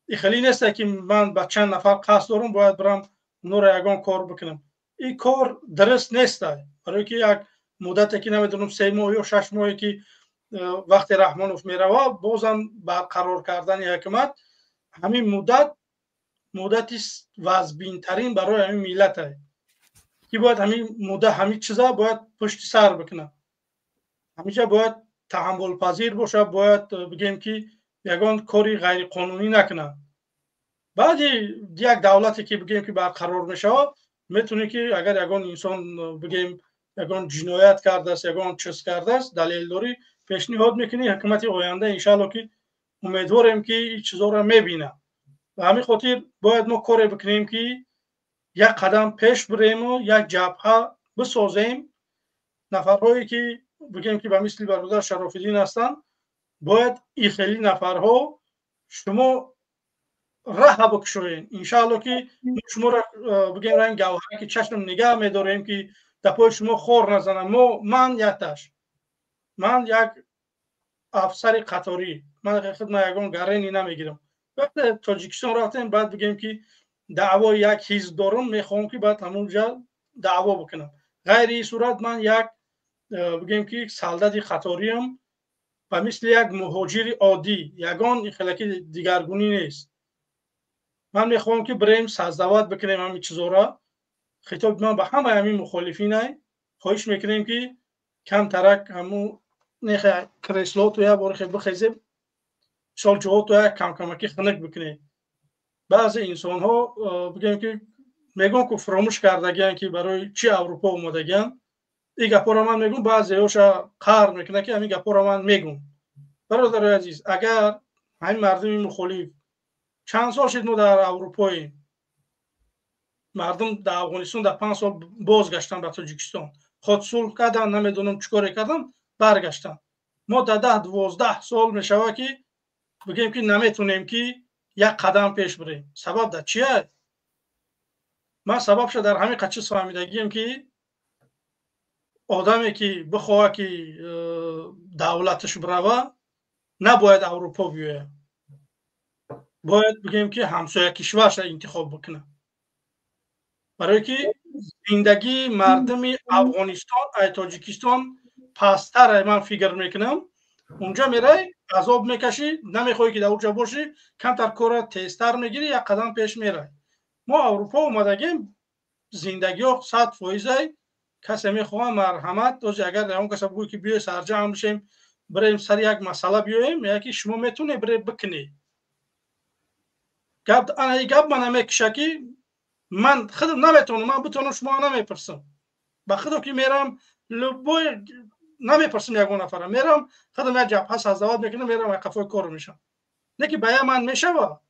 این خیلی نیست که من با چند نفر قصد دارم باید برم نور یگان کار بکنم. این کار درست نیست، برای که یک مدت که نمیدونم 3 ماه یا 6 ماهی که وقت رحمانوف میروه بازم برقرار کردن حکومت همین مدتی وزبین ترین برای همین ملت است که باید همین مدت همین چیزا باید پشت سر بکنه، همیشه باید تحمل پذیر باشه، باید بگیم که یگان کاری غیر قانونی نکنه. بعد یک دولتی که بگیم که برقرار میشه میتونه که اگر یگان انسان بگیم یگان جنایت کرده است یگان چیز کرده است دلیل داری پیشنهاد میکنی حکومت آینده انشالله که امیدواریم که این چیزا را میبینه. و همین خاطر باید ما کاری بکنیم که یک قدم پیش بریم و یک جبهه بسازیم. نفرهایی که بگیم که به مثل برادر شراف‌الدین هستن باید این خیلی نفرها شما راه بکشوین انشالله که شما را بگیم رنگ گوهری که چشم نگاه میداریم که در پای شما خور نزنم. من یک افسر قطاری، من حقیقت من یگان گرینی نمیگیرم. وقتی تاجیکستان رفتیم بعد بگیم که دعوا یک حزب دارم میخوام که بعد همونجا دعوا بکنم، غیر این صورت من یک بگیم که سالداد قطاریم و مثل یک مهاجر عادی یگان خلکی دیگرگونی نیست. من میخوام که بریم سازدوات بکنیم همین چیزا را. خطاب من به همه همین مخالفین خواهش میکنیم که کم ترک همون نخ کریسلات و یا بارخ بخیزیم سال جهات و کم کمکی خنک بکنیم. بعضی انسان ها بگیم که میگن که فراموش کردگیان که برای چی اروپا اومدگیان. این گپا را من میگم، بعضی هاشا قهر میکنه که همین گپا را من میگم. برادر عزیز اگر همین مردم مخالف چند سال شد ما در اروپاییم، مردم در افغانستان در 5 سال بازگشتن به تاجیکستان، خود صلح کردن نمیدونم چیکار کردن برگشتن. ما در 10-12 سال میشوه که بگیم که نمیتونیم که یک قدم پیش بریم. سبب در چیه؟ من سببش در همین قچه فهمیدگیم که آدمی که بخواه که دولتش بروه نباید اروپا بیایه، باید بگیم که همسایه کشورش انتخاب بکنه. برای که زندگی مردم افغانستان ای تاجیکستان پستر من فکر میکنم. اونجا میره عذاب میکشی، نمیخوای که در اونجا باشی، کمتر کار تیزتر میگیری، یک قدم پیش میره. ما اروپا اومدگیم زندگی ها 100% کسی میخواه مرحمت دوزی. اگر اون کسی بگوی که بیای سرجم بشیم بریم سر یک مسئله بیاییم، یکی شما میتونی بری بکنی. گپ من نمیکشه که من خودم نمیتونم، من بتونم شما نمیپرسم. با خودم که میرم لبوی نمیپرسم یگون نفرم، میرم خودم یک جبهه سازدوات میکنم، میرم یک قفای کار میشم. نه که باید من میشه با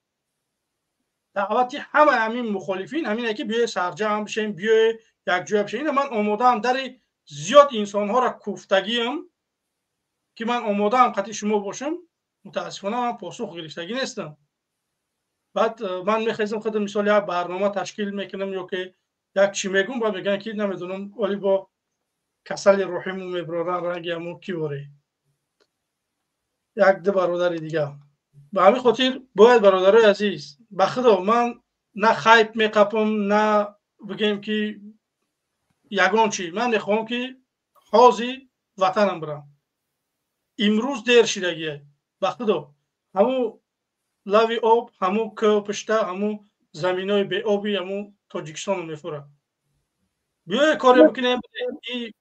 دعوتی همه همین مخالفین همینه که بیای سرجم بشیم، بیای یک جواب بشیم. من آماده هم در زیاد انسان ها را کوفتگیم که من آماده هم قطعی شما باشم، متاسفانه من پاسخ گرفتگی نیستم. بعد من میخواستم خودم مثال یک برنامه تشکیل میکنم یا که یک چی میگم بعد میگن که نمیدونم ولی با کسل روحیمو میبرارن رنگی همون کی باره. یک دو برادر دیگه به همین خاطر باید برادرای عزیز به خدا من نه خیب میقپم نه بگیم که یگان چی، من میخوام که حاضی وطنم برم. امروز دیر شدگیه به خدا همون لوی آب همون که پشته همون زمین های بی آبی همون تاجیکستان رو میفوره. بیای کاری بکنیم.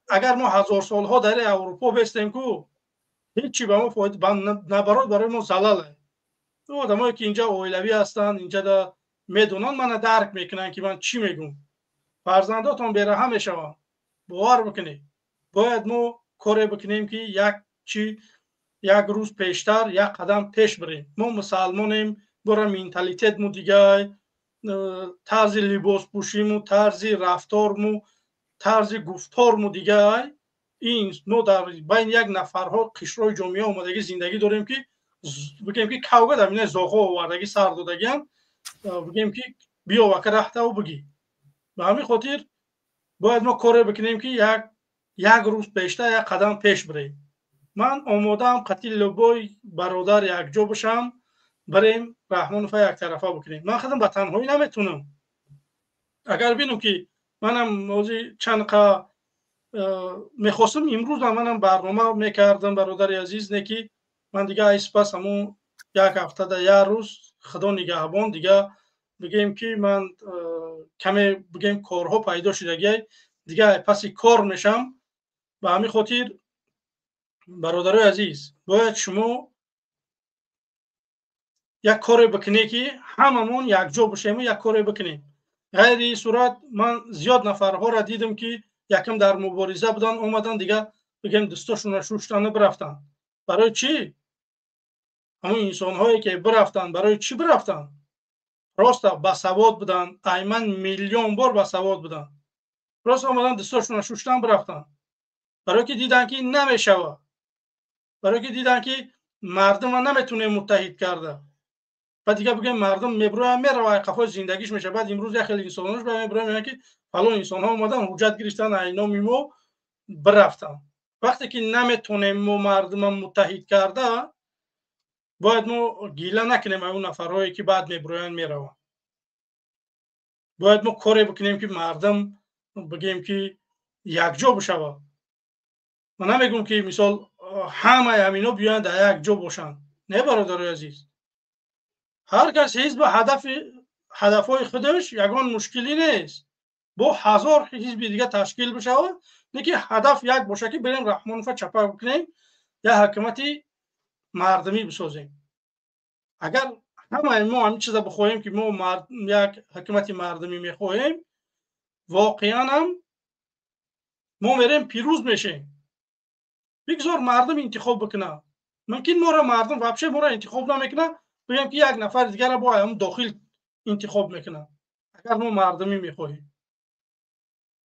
اگر ما 1000 سال ها در اروپا بستیم که هیچی به ما فایده نبرد، برای ما زلاله. آدمایی که اینجا اویلوی هستن اینجا دا میدونن من درک میکنن که من چی میگم. فرزنداتون بره همیشه باور بکنید باید ما کاری بکنیم که یک روز پیشتر یک قدم پیش بریم. ما مسلمانیم، برای مینتالیتت مو دیگه، طرز لباس پوشیمو، طرز رفتارمو، طرز گفتارمو دیگه. این ما در بین یک نفرها قشرهای جامعه اومدگی زندگی داریم که بگیم که کوگه در این زاغا آوردگی سر دادگیان بگیم که بیا وکر رحته و بگی. به همین خاطر باید ما کاری بکنیم که یک روز پیشتر یک قدم پیش بریم. من آمادم قطعی لبای برادر یک جا بشم بریم رحمان فا یک طرفه بکنیم. من خودم به تنهایی نمیتونم. اگر بینم که منم موضوع چند قا میخواستم امروز منم برنامه میکردم برادر عزیز نه که من دیگه ایسپاس همون یک هفته در یک روز خدا نگهبان دیگه بگیم که من کمی بگیم کارها پیدا شده دیگه پس کار میشم. به همین خاطر برادرای عزیز باید شما یک کاری بکنی که هممون یک جا باشیم و یک کاری بکنیم. غیر این صورت من زیاد نفرها را دیدم که یکم در مبارزه بودن اومدن دیگه بگیم دستاشون را شوشتن برفتن. برای چی؟ همون انسان هایی که برفتن برای چی برفتن؟ راست باسواد بودن، ایمن میلیون بار باسواد بودن. راست اومدن دستاشون را شوشتن برفتن. برای که دیدن که نمیشه، برای که دیدن که مردم نمیتونه متحد کرده. بعد دیگه بگم مردم میبره میره قفای زندگیش میشه. بعد امروز یک خیلی انساناش میبره میگن که فلان انسان ها اومدن حجت گرفتن اینا میمو برفتن. وقتی که نمیتونیم ما مردم متحد کرده باید ما گیله نکنیم اون نفرهایی که بعد میبرن میره. باید ما کاری بکنیم که مردم بگیم که یک جا بشه. من نمیگم که مثال همه همینا بیان در یک جا باشن. نه برادرای عزیز، هر کس حزب هدفهای خودش یگان مشکلی نیست. با 1000 حزب دیگه تشکیل بشه نه که هدف یک باشه که بریم رحمان فا چپا بکنیم یا حکومتی مردمی بسازیم. اگر همه ما همین چیزا بخوایم که ما یک حکومتی مردمی میخوایم واقعا هم ما میریم پیروز میشیم. بگذار مردم انتخاب بکنه. ممکن ما را مردم واپشه ما را انتخاب نمیکنه، بگیم که یک نفر دیگر را با هم داخل انتخاب میکنه. اگر ما مردمی میخواهیم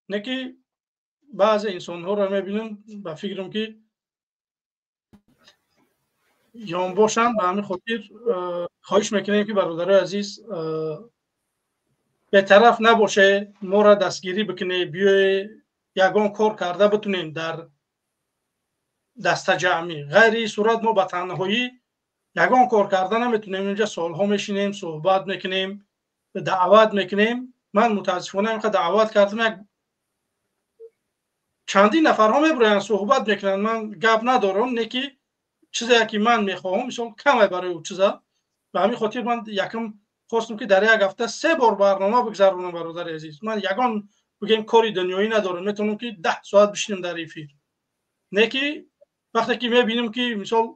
نه که بعض انسان ها رو میبینم با فکرم که یان باشن به همین خاطر خواهش میکنیم که برادرای عزیز به طرف نباشه، ما را دستگیری بکنه، بیای یگان کار کرده بتونیم در دسته جمعی. غیر صورت ما به تنهایی یگان کار کرده نمیتونیم. اینجا سالها میشینیم صحبت میکنیم، دعوت میکنیم. من متاسفانه اینقدر دعوت کردم یک چندین نفرها میبرن صحبت میکنن، من گپ ندارم. نکی چیزی که من میخواهم مثلا کمه برای او چیزا. به همین خاطر من یکم خواستم که در یک هفته 3 بار برنامه بگذرونم برادر عزیز. من یگان بگیم کاری دنیایی ندارم، میتونم که 10 ساعت بشینم در افیر. نکی وقتی که میبینیم که مثلا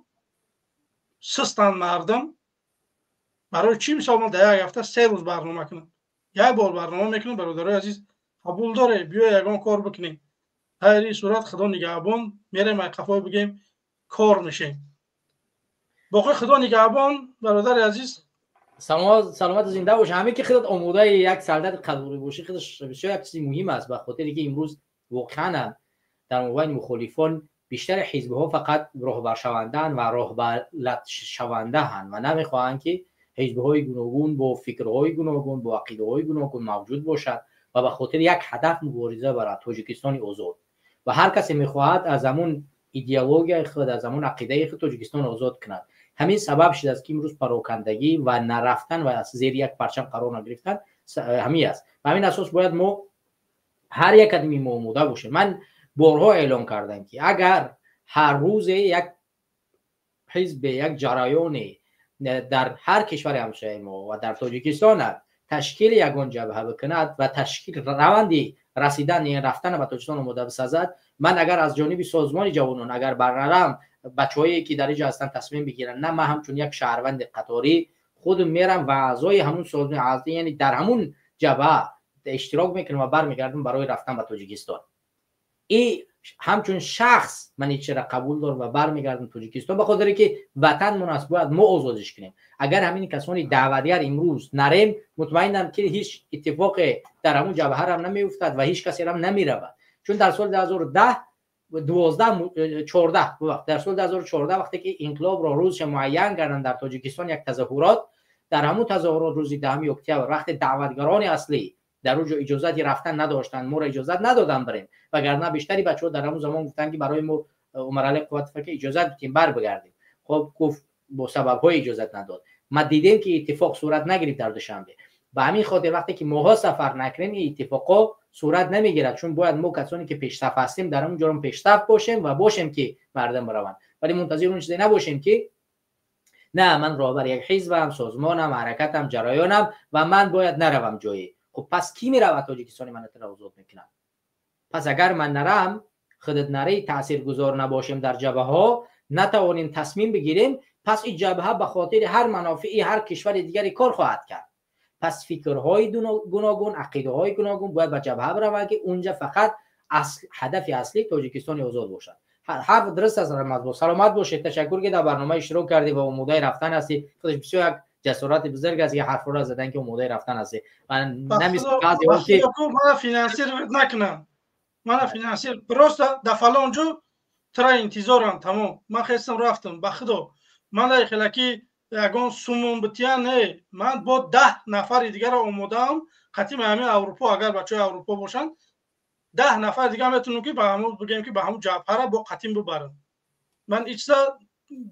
سستن مردم، برای چی مثلا ما در یک هفته 3 روز برنامه کنم؟ یک بار برنامه میکنم برادر عزیز، قبول داره بیا یگان کار بکنیم. در این صورت خدا نگهبان میریم قفای بگیم کار میشیم. باقی خدا نگهبان برادر عزیز. سلامت زنده باش. همین که خودت آماده یک سردت قلبی باشی خودش بسیار یک چیز مهم است، به خاطر اینکه امروز واقعا در مبین مخالفان بیشتر حزب ها فقط راهبر شوندن و راهبر شونده هستند و نمیخواهند که حزب های گوناگون با فکرهای گوناگون با عقیده های گوناگون موجود باشد و به خاطر یک هدف مبارزه برای تاجیکستان آزاد. و هر کسی میخواهد از همون ایدئولوژی خود، از همون عقیده خود تاجیکستان آزاد کند. همین سبب شده است که امروز پراکندگی و نرفتن و از زیر یک پرچم قرار نگرفتن همین است. و همین اساس باید ما هر یک قدمی آماده باشیم. من بارها اعلام کردم که اگر هر روز یک حزب، یک جریان در هر کشور همسایه ما و در تاجیکستان تشکیل یگان جبهه بکند و تشکیل روندی رسیدن رفتن به تاجیکستان آماده بسازد، من اگر از جانب سازمان جوانان اگر برنامه بچه‌هایی که در اینجا هستن تصمیم بگیرن، نه من همچون یک شهروند قطاری خودم میرم و اعضای همون سازمان یعنی در همون جبهه اشتراک میکنم و برمیگردم برای رفتن به تاجیکستان. این همچون شخص من چرا قبول دارم و برمیگردم تاجیکستان، به خاطر که وطن مناسب باید ما آزادش کنیم. اگر همین کسانی دعوتگر امروز نریم، مطمئنم که هیچ اتفاق در همون جبهه هم نمیافتد و هیچ کسی هم نمیرود. چون در سال 2014 در سال 2014 وقتی که انقلاب را روزش معین کردن در تاجیکستان یک تظاهرات، در همون تظاهرات روز 10 اکتبر وقتی دعوتگران اصلی در اونجا اجازه رفتن نداشتن، ما را اجازه ندادن بریم، وگرنه بیشتری بچه‌ها در همون زمان گفتن که برای ما عمر علی قوت فکر اجازه بدیم بر بگردیم. خب گفت با سبب‌های اجازه نداد. ما دیدیم که اتفاق صورت نگرفت در دوشنبه. به همین خاطر وقتی که ماها سفر نکنیم این اتفاقا صورت نمیگیرد، چون باید ما کسانی که پیش‌صف هستیم در اون جرم پیش‌صف باشیم و باشیم که مردم بروند، ولی منتظر اون چیزی نباشیم که نه من راهبر یک حزبم، سازمانم، حرکتم، جریانم و من باید نروم جایی. خب پس کی میره تاجیکستان من آزاد میکنه؟ پس اگر من نرم، خودت نری، تاثیرگذار نباشیم در جبهه ها، نتوانیم تصمیم بگیریم، پس این جبهه به خاطر هر منافعی هر کشور دیگری کار خواهد کرد. پس فکرهای گوناگون، عقیده‌های گوناگون باید به جبهه بروند که اونجا فقط هدف اصلی تاجیکستان آزاد باشد. حرف درست است. سلامت باشید. تشکر که در برنامه اشتراک کردی و آماده رفتن هستی. خودش بسیار یک جسارت بزرگ است که حرف را زدن که آماده رفتن هستی. من نمی‌دونم که من فینانسیر نکنم. من فینانسیر درست در فلان جو ترا انتظارم تمام. من خواستم رفتم به خدا. من خیلی یگان سومون بتیان نه، من با 10 نفر دیگر را آمادم. قطعی همه اروپا اگر بچه‌های اروپا باشن 10 نفر دیگه میتونم که به همون بگم که به همون جبهه را با قطعی ببرم. من ایچسا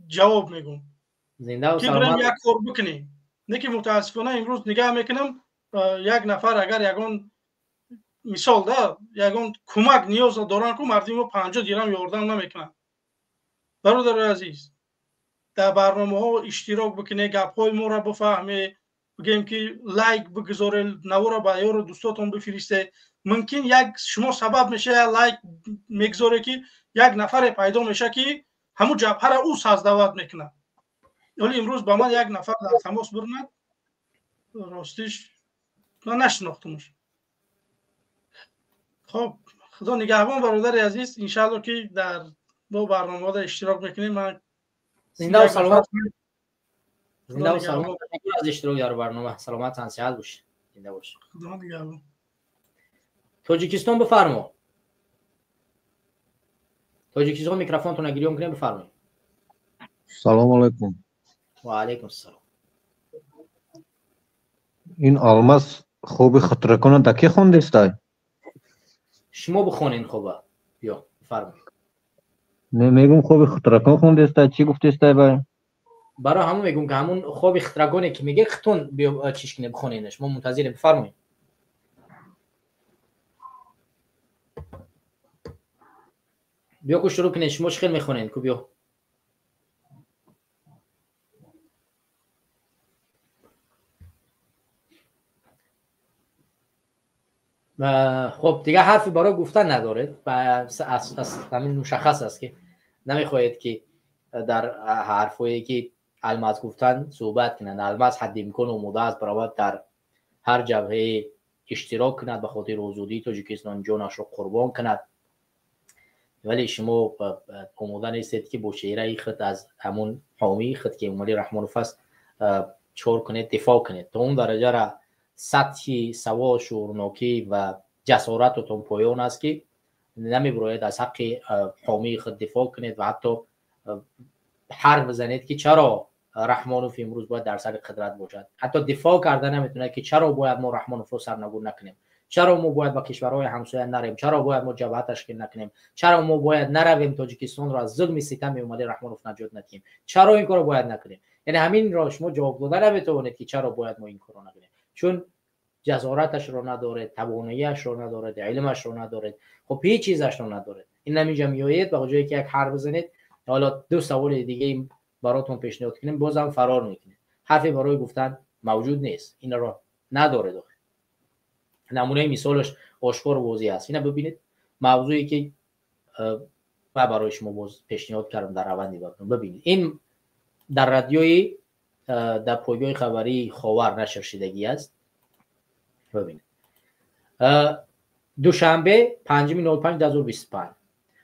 جواب میگم زنده و سلامت که بریم یک کار بکنیم. نه که متاسفانه امروز نگاه میکنم یک نفر اگر یگان مثال ده یگان کمک نیاز دارن که مردم 50 درهم یاردن نمیکنن. برادر عزیز در برنامه ها اشتراک بکنه، گپ های ما را بفهمه، بگیم که لایک بگذاره، نو را به یار دوستاتون بفرسته. ممکن یک شما سبب میشه لایک میگذاره که یک نفر پیدا میشه که همون جبهه را او ساز دعوت میکنه. ولی امروز با من یک نفر در تماس برند، راستش من نشناختمش. خب خدا نگهبان برادر عزیز. انشالله که در با برنامه ها اشتراک میکنیم. من زنده و سلامت. زنده و سلامت. از اشتراک در برنامه. سلامت صحت باشید. زنده باشید. خدا نگهبان. تاجیکستان بفرما. تاجیکستان میکروفونتون رو گیریون کنیم، بفرمایید. سلام علیکم. و علیکم السلام. این آلماس خوب خطرکنه دکی خونده است؟ شما بخونین خوبه. بیا بفرمایید. میگم خوب خطرکن خونده است، چی گفته است بای؟ برای همون میگم که همون خوب خطرکانه که میگه ختون بیا چیش کنه بخونینش. ما منتظریم، بفرمایید. بیا کو شروع کنین، شما خیلی میخونین کو بیا. خب دیگه حرفی برای گفتن ندارید و همین مشخص است که نمیخواهید که در حرفایی که الماس گفتن صحبت کنند. الماس حد امکان آماده است برای در هر جبهه اشتراک کند به خاطر آزادی تاجیکستان جانش را قربان کند، ولی شما آماده نیستید که با چهره خود از همون حامی خود که اومالی رحمان فصل چور کنید، دفاع کنید. تا اون درجه را سطحی سوا شورناکی و جسارتتون پایان است که نمیباید از حق حامی خود دفاع کنید و حتی حرف بزنید که چرا رحمانوف امروز باید در سر قدرت باشد. حتی دفاع کردن نمیتونه که چرا باید ما رحمانوف رو سرنگون نکنیم، چرا ما باید با کشورهای همسایه نریم، چرا باید ما جبهه تشکیل نکنیم، چرا ما باید نرویم تاجیکستان رو از ظلم ستم اومده رحمانوف نجات ندیم، چرا این کارو باید نکنیم. یعنی همین را شما جواب دادن نمیتونید که چرا باید ما این کارو نکنیم، چون جسارتش رو ندارید، تواناییش رو ندارید، علمش رو ندارید، خب هیچ چیزش رو ندارید. این نمیجه میایید به جایی که یک حرف بزنید حالا دو سوال دیگه براتون پیشنهاد کنیم بازم فرار میکنید. حرفی برای گفتن موجود نیست، این رو نداره. داره نمونه مثالش آشکار و واضح است. اینا ببینید موضوعی که من برای شما باز پیشنهاد کردم در روندی براتون ببینید. این در رادیوی در پایگاه خبری خاور نشر شدگی است. ببینید دوشنبه 5/05/2025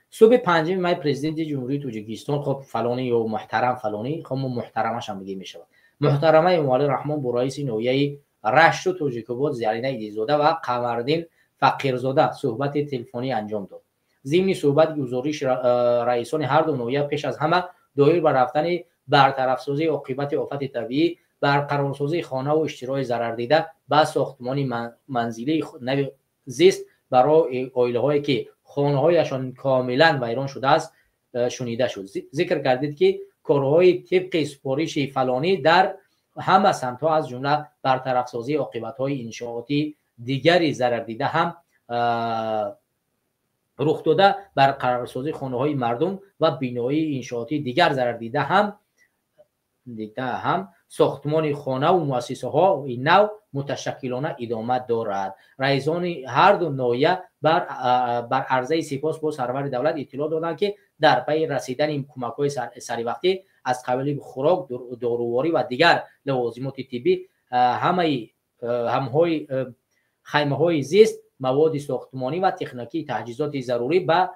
صبح 5 می پرزیدنت جمهوری تاجیکستان خب فلانی یا محترم فلانی خب محترمش هم بگیم میشه محترمه اموالی رحمان با رئیس نویه رشت و توجیکوباد زرینه ایدیزاده و قمردین فقیرزاده صحبت تلفنی انجام داد. ضمن صحبت گزارش رئیسان هر دو نویه پیش از همه دایر بر رفتن برطرف سازی عاقبت آفت طبیعی، برقرارسازی خانه و اشتراک ضرر دیده با ساختمان منزلی زیست برای عائله‌هایی که خانه‌هایشان کاملا ویران شده است شنیده شد. ذکر کردید که کارهای طبق سپارش فلانی در همه سمت‌ها از جمله برطرف سازی عاقبت‌های انشاءاتی دیگری ضرر دیده هم رخ داده، برقرارسازی خانه‌های مردم و بینایی انشاءاتی دیگر ضرر دیده هم ساختمان خانه و مؤسسه ها این نوع متشکلانه ادامه دارد. رئیسان هر دو ناحیه بر عرضه سپاس با سرور دولت اطلاع دادند که در پی رسیدن این کمک‌های سری وقتی از قبیل خوراک، داروواری و دیگر لوازمات طبی خیمه‌های زیست، مواد ساختمانی و تکنیکی تجهیزات ضروری و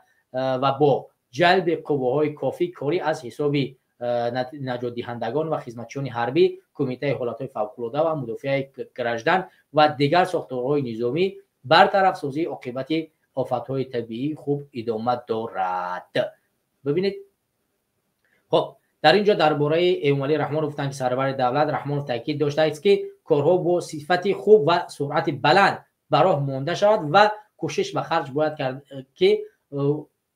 با جلب قوه‌های کافی کاری از حساب نجات دهندگان و خدمتچیان حربی، کمیته حالت‌های فوق‌العاده و مدافع گرجدن و دیگر ساختارهای نظامی برطرف سازی عاقبت آفت‌های طبیعی خوب ادامه دارد. ببینید خب در اینجا درباره اموالی رحمان گفتن که سرور دولت رحمان تاکید داشته است که کارها با صفت خوب و سرعت بلند براه مانده شود و کوشش و خرج باید کرد که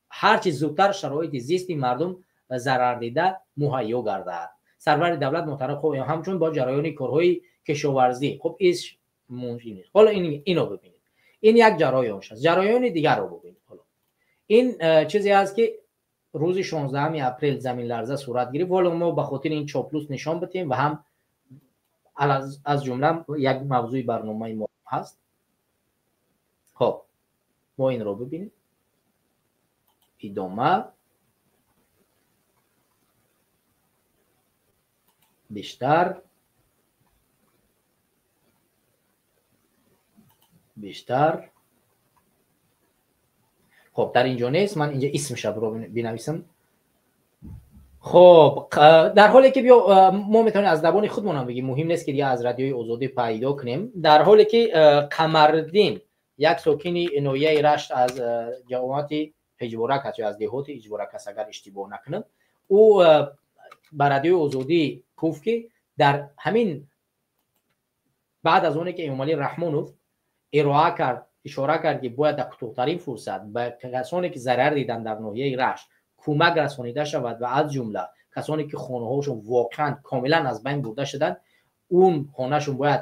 هرچی زودتر شرایط زیست مردم ضرر دیده مهیا گردد. سرور دولت معترف خب همچون با جریان کارهای کشاورزی خب ایش ممکن است. حالا اینو ببینید، این یک جریانش است. جریان دیگر رو ببینید. حالا این چیزی است که روز 16 اپریل زمین لرزه صورت گرفت. حالا ما به خاطر این چاپلوس نشان بدیم و هم از جمله یک موضوع برنامه ما هست. خب ما این رو ببینید. ادامه بیشتر خب در اینجا نیست، من اینجا اسمش رو بنویسم. خب در حالی که ما میتونیم از زبان خودمون هم بگیم، مهم نیست که دیگه از رادیوی آزادی پیدا کنیم. در حالی که قمردین یک ساکن نویه رشت از جماعت هجبورک هست یا از دهات هجبورک هست اگر اشتباه نکنم، او به رادیو آزادی گفت که در همین بعد از اونی که امام علی رحمانوف ارائه کرد، اشاره کرد که باید در کوتاه‌ترین فرصت به کسانی که ضرر دیدن در ناحیه رشت کمک رسانیده شود و از جمله کسانی که خانه‌هاشون واقعا کاملا از بین برده شدن اون خانه‌شون باید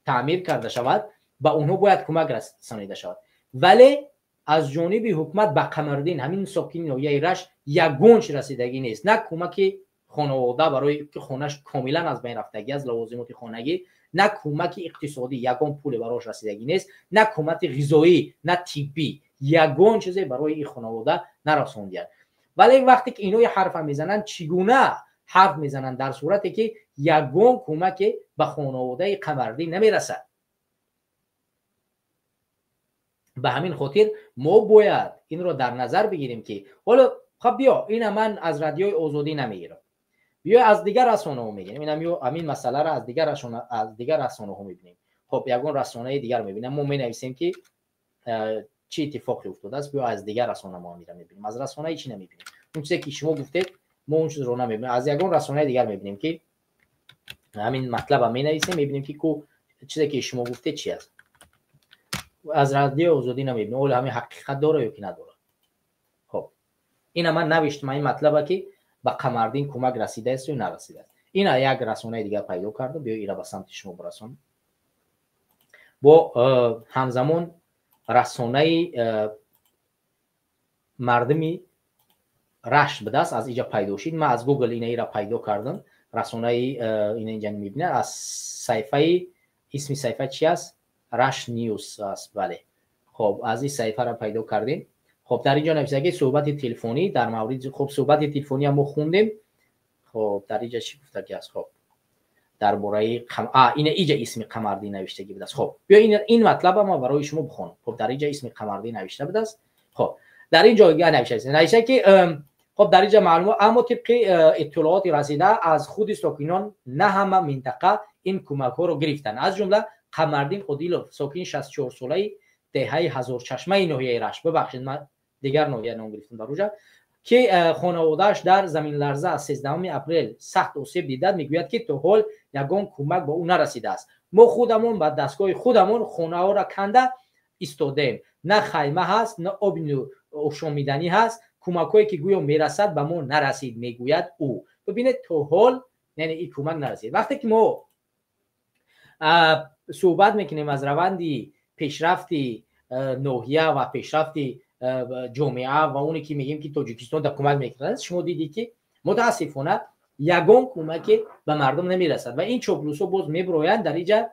تعمیر کرده شود، به اونها باید کمک رسانیده شود. ولی از جانب حکومت به قمردین همین ساکن ناحیه رشت یگانچ رسیدگی نیست، نه کمک خانواده برای که خانه‌اش کاملا از بین رفتگی از لوازمات خانگی، نه کمک اقتصادی یگان پول براش رسیدگی نیست، نه کمک غذایی، نه طبی، یگان چیزی برای این خانواده نرسوندند. ولی وقتی که اینو حرف میزنن چگونه حرف میزنن در صورتی که یگان کمک به خانواده قمردین نمیرسد. به همین خاطر ما باید این رو در نظر بگیریم که حالا خب بیا این من از رادیوی آزادی نمیگیرم، بیا از دیگر رسانه‌ها میگیریم، همین مسئله را از دیگر رسانه‌ها میبینیم. خب یگان رسانه دیگر میبینیم، ما مینویسیم که چه اتفاقی افتاده است، بیا از دیگر رسانه ما میبینیم، از رسانه چی نمیبینیم. اون چیزی که شما گفتید ما اون چیز رو نمیبینیم، از یگان رسانه دیگر میبینیم که همین مطلب هم مینویسیم، میبینیم که چیزی که شما گفتید چی است. از رادیو آزادی نمیبینیم، اول همین حقیقت داره یا که نداره. خب اینا من نوشتم این مطلبه که به قمردین کمک رسیده است یا نرسیده است. اینا یک رسانه دیگر پیدا کرده، بیا اینا به سمت شما برسون. با همزمان رسانه مردمی رشت به دست از اینجا پیدا شد. من از گوگل اینا را پیدا کردم، رسانه اینا اینجا میبینه، از صفحه اسم صفحه چی است؟ رشت نیوز است. بله خب از این صفحه را پیدا کردیم. خب در اینجا نوشته که صحبت تلفنی در مورد، خب صحبت تلفنی هم ما خوندیم. خب در اینجا چی گفته که است؟ خب درباره اینجا اسم قمردین نوشته که است. خب بیا این مطلب ما برای شما بخونم. خب در اینجا اسم قمردین نوشته بود است. خب در اینجا نوشته که خب در اینجا معلومه اما طبق اطلاعات رسیده از خود ساکنان نه همه منطقه این کمک ها رو گرفتن، از جمله قمردین قدیلوف ساکن 64 ساله دهه هزار چشمه ناحیه رشت، ببخشید من دیگر ناحیه نام گرفتم بروجا، که خانواده‌اش در زمین لرزه از 13 اپریل سخت آسیب دیده، میگوید که تا حال یگان کمک به او نرسیده است. ما خودمون با دستگاه خودمون خانه ها را کنده ایستادیم، نه خیمه هست نه آب آشامیدنی هست، کمکایی که گویا میرسد به ما نرسید، میگوید او. ببینید تا حال یعنی این کمک نرسید. وقتی که ما صحبت میکنیم از روندی پیشرفتی ناحیه و پیشرفتی جامعه و اونی که میگیم که تاجیکستان در کمک میکنه، شما دیدی که متاسفانه یگان کمک به مردم نمیرسد و این چاپلوسا باز میبرویند در اینجا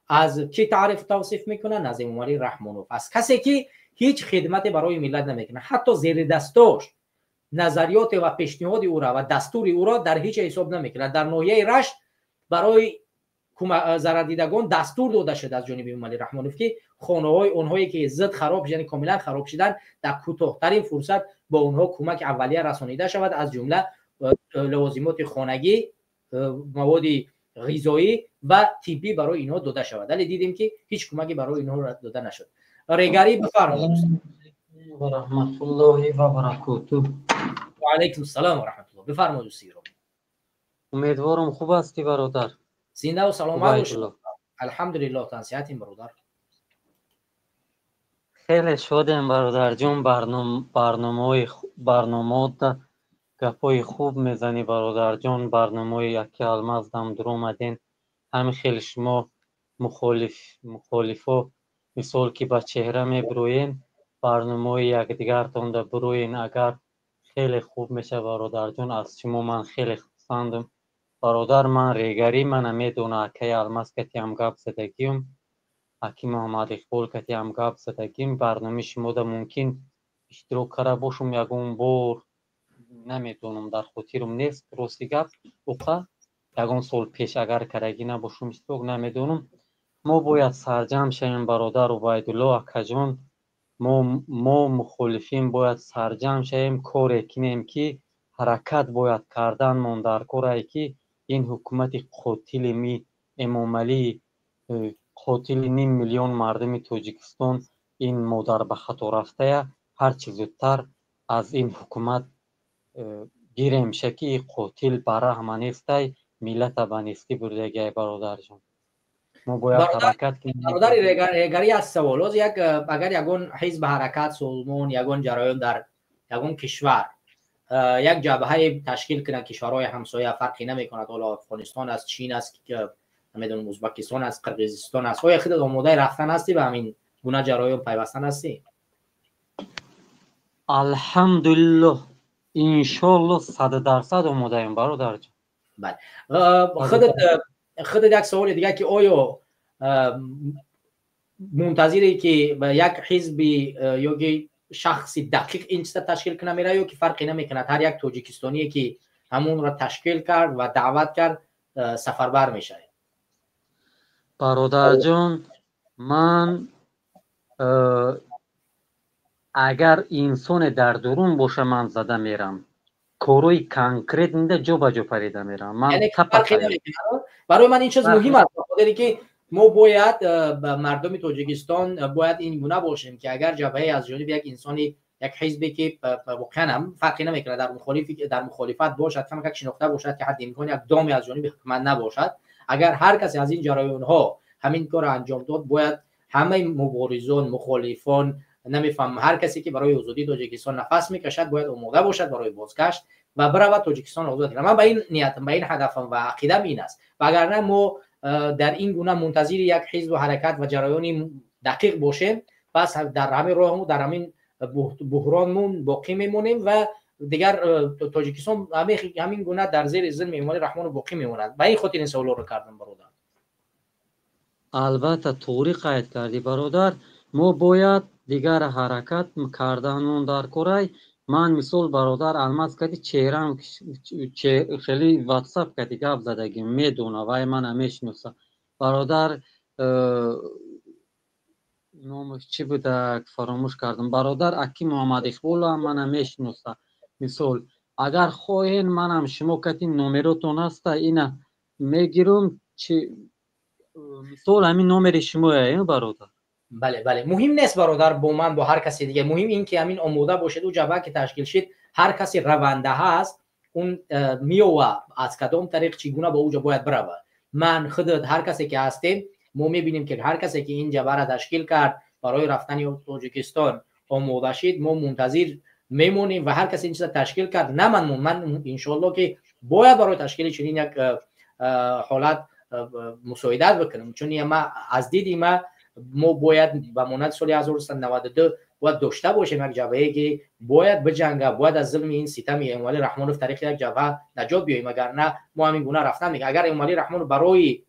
از کی تعریف توصیف میکنن؟ از امام علی رحمانوف، از کسی که هیچ خدمتی برای ملت نمیکنه، حتی زیر دستاش نظریات و پیشنهاد او را و دستور او را در هیچ حساب نمیکنه. در ناحیه رشت برای ضرر دیدگان دستور داده شده از جانب امام علی رحمانوف که خانه‌های اونهایی که زد خراب یعنی کاملا خراب شدن در کوتاه‌ترین فرصت با اونها کمک اولیه رسانیده شود، از جمله لوازمات خانگی، مواد غذایی و طبی برای اینها داده شود. ولی دیدیم که هیچ کمکی برای اینها داده نشد. ریگری بفرمایید. و رحمت الله و برکاته. و علیکم السلام و رحمت الله. بفرمایید سیرو. امیدوارم خوب هستی برادر. زنده و سلامت باشید. الحمدلله تنصیحتیم برادر. خیلی شادم برادر جون، برنامه گپای خوب میزنی برادر جون. برنامه یکی المزدم در اومدین، همین خیلی شما مخالفا مثال که به چهره میبروین، برنامه یک دیگر تونده بروین، اگر خیلی خوب میشه برادر جون. از شما من خیلی خواستندم برادر. من ریگری من میدونه اکی المز کتی هم گپ زدگیم، اکی محمد اقبال کتی هم گپ زدگیم. برنامه شما ده ممکن اشتراک کرده باشم یکون بار، نمیدونم در خاطرم نیست راستی گپ اوقا یکون سال پیش اگر کرگی نباشم اشتراک نمیدونم. ما باید سرجم شیم برادر عبیدالله اکا جان، ما مخالفین باید سرجم شیم، کاری کنیم که حرکت باید کردن من در کاری که این حکومت قاتل امام علی، قاتل 9 میلیون مردم تاجیکستان، این مادر به خطا رفته هر چیز زودتر از این حکومت گیره میشه که قاتل برهمه نیسته ملت به نیستی برده برادر جان. ما باید حرکت کنیم. برادر ریگری از سوالات یک اگر یگون حزب حرکت سازمان یگون جریان در یگون کشور یک جبهه تشکیل کنه کشورهای همسایه فرقی نمیکنه حالا افغانستان است چین است که نمیدونم ازبکستان است قرقیزستان است آیا خودت آماده رفتن هستی به همین گونه جریان پیوستن هستی؟ الحمدلله انشالله 100% آماده ایم برادر جان. بله خودت یک سوال دیگه که آیا منتظری که به یک حزب یا که شخصی دقیق این چیز تشکیل کنه میره یا که فرقی نمیکنه هر یک تاجیکستانی که همون را تشکیل کرد و دعوت کرد سفربر میشه؟ برادر جان من اگر انسان در درون باشه من زده میرم کاروی کنکریت نیده جا به جا پریده میرم من یعنی برای من این چیز مهم است بخاطر که ما باید به مردم تاجیکستان باید این گونه باشیم که اگر جبهه از جانب یک انسانی یک حزبی که واقعا هم فرقی نمیکنه در مخالفت باشد کم یک شناخته باشد که حد امکان یک دامی از جانب حکومت نباشد اگر هر کسی از این جریان ها همین کار انجام داد باید همه مبارزان مخالفان نمیفهم هر کسی که برای آزادی تاجیکستان نفس میکشد باید آماده باشد برای بازگشت و برود تاجیکستان آزاد کنه. من به این نیتم به این هدفم و عقیدم این است و اگر نه ما در این گونه منتظر یک حزب و حرکت و جریانی دقیق باشیم پس در همین راهمون در همین بحرانمون باقی میمونیم و دیگر تاجیکستان همین گونه در زیر ظلم امام رحمان باقی میموند. به این خاطر این سوال رو کردم برادر. البته طوری قید کردی برادر ما باید دیگر حرکت کردن در کره من مثال برادر الماس کردی چهرم خیلی واتساپ کردی گپ زدگی میدونه و من همیشنوسه برادر نامش چی بوده فراموش کردم برادر اکی محمد اقبال هم من همیشنوسه مثال اگر خواهین منم شما کتین نمرتون هسته اینا میگیرم چی مثال همین نمر شما این برادر. بله مهم نیست برادر با من با هر کسی دیگه مهم این که همین آماده باشید و جبهه که تشکیل شد هر کسی رونده هست اون میوه از کدام طریق چگونه به اوجا باید بره. من خودت هر کسی که هستیم ما میبینیم که هر کسی که این جبهه را تشکیل کرد برای رفتن تاجیکستان آماده شد ما منتظر میمونیم و هر کسی این چیز تشکیل کرد نه من انشالله که باید برای تشکیل چنین یک حالت مساعدت بکنم چون ما از دید ما باید به مانند سال 1392 باید داشته باشیم یک جبهه‌ای که باید بجنگه باید از ظلم این ستم امام رحمان به طریق یک جبهه نجات بیاییم اگر نه ما همین گونه رفتن میگه اگر امام رحمان برای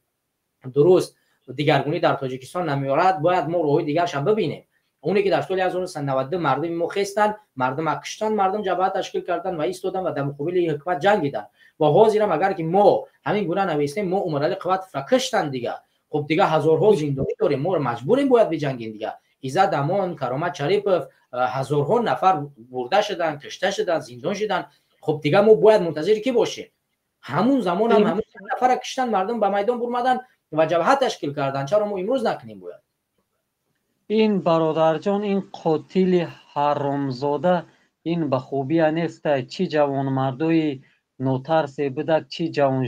درست دیگرگونی در تاجیکستان نمیارد باید ما راههای دیگرش هم ببینیم اونی که در سال 1992 مردم ما خستن مردم کشتن مردم جبهه تشکیل کردن و ایستادن و در مقابل حکومت جنگیدن و حاضرم اگر که ما همین گونه نویسیم ما عمرال قوت فکشتن دیگه خب دیگه هزارها زندانی داریم ما مجبوریم باید بجنگیم دیگه عزت امان کرامت شریف هزارها نفر برده شدن کشته شدن زندان شدن خب دیگه ما باید منتظر کی باشیم همون زمان هم همون نفر کشتن مردم به میدان برمدن و جبهه تشکیل کردن چرا ما امروز نکنیم باید این برادر جان این قاتل حرامزاده این به خوبی نیست چی جوان مردای نوترسی بده چی جوان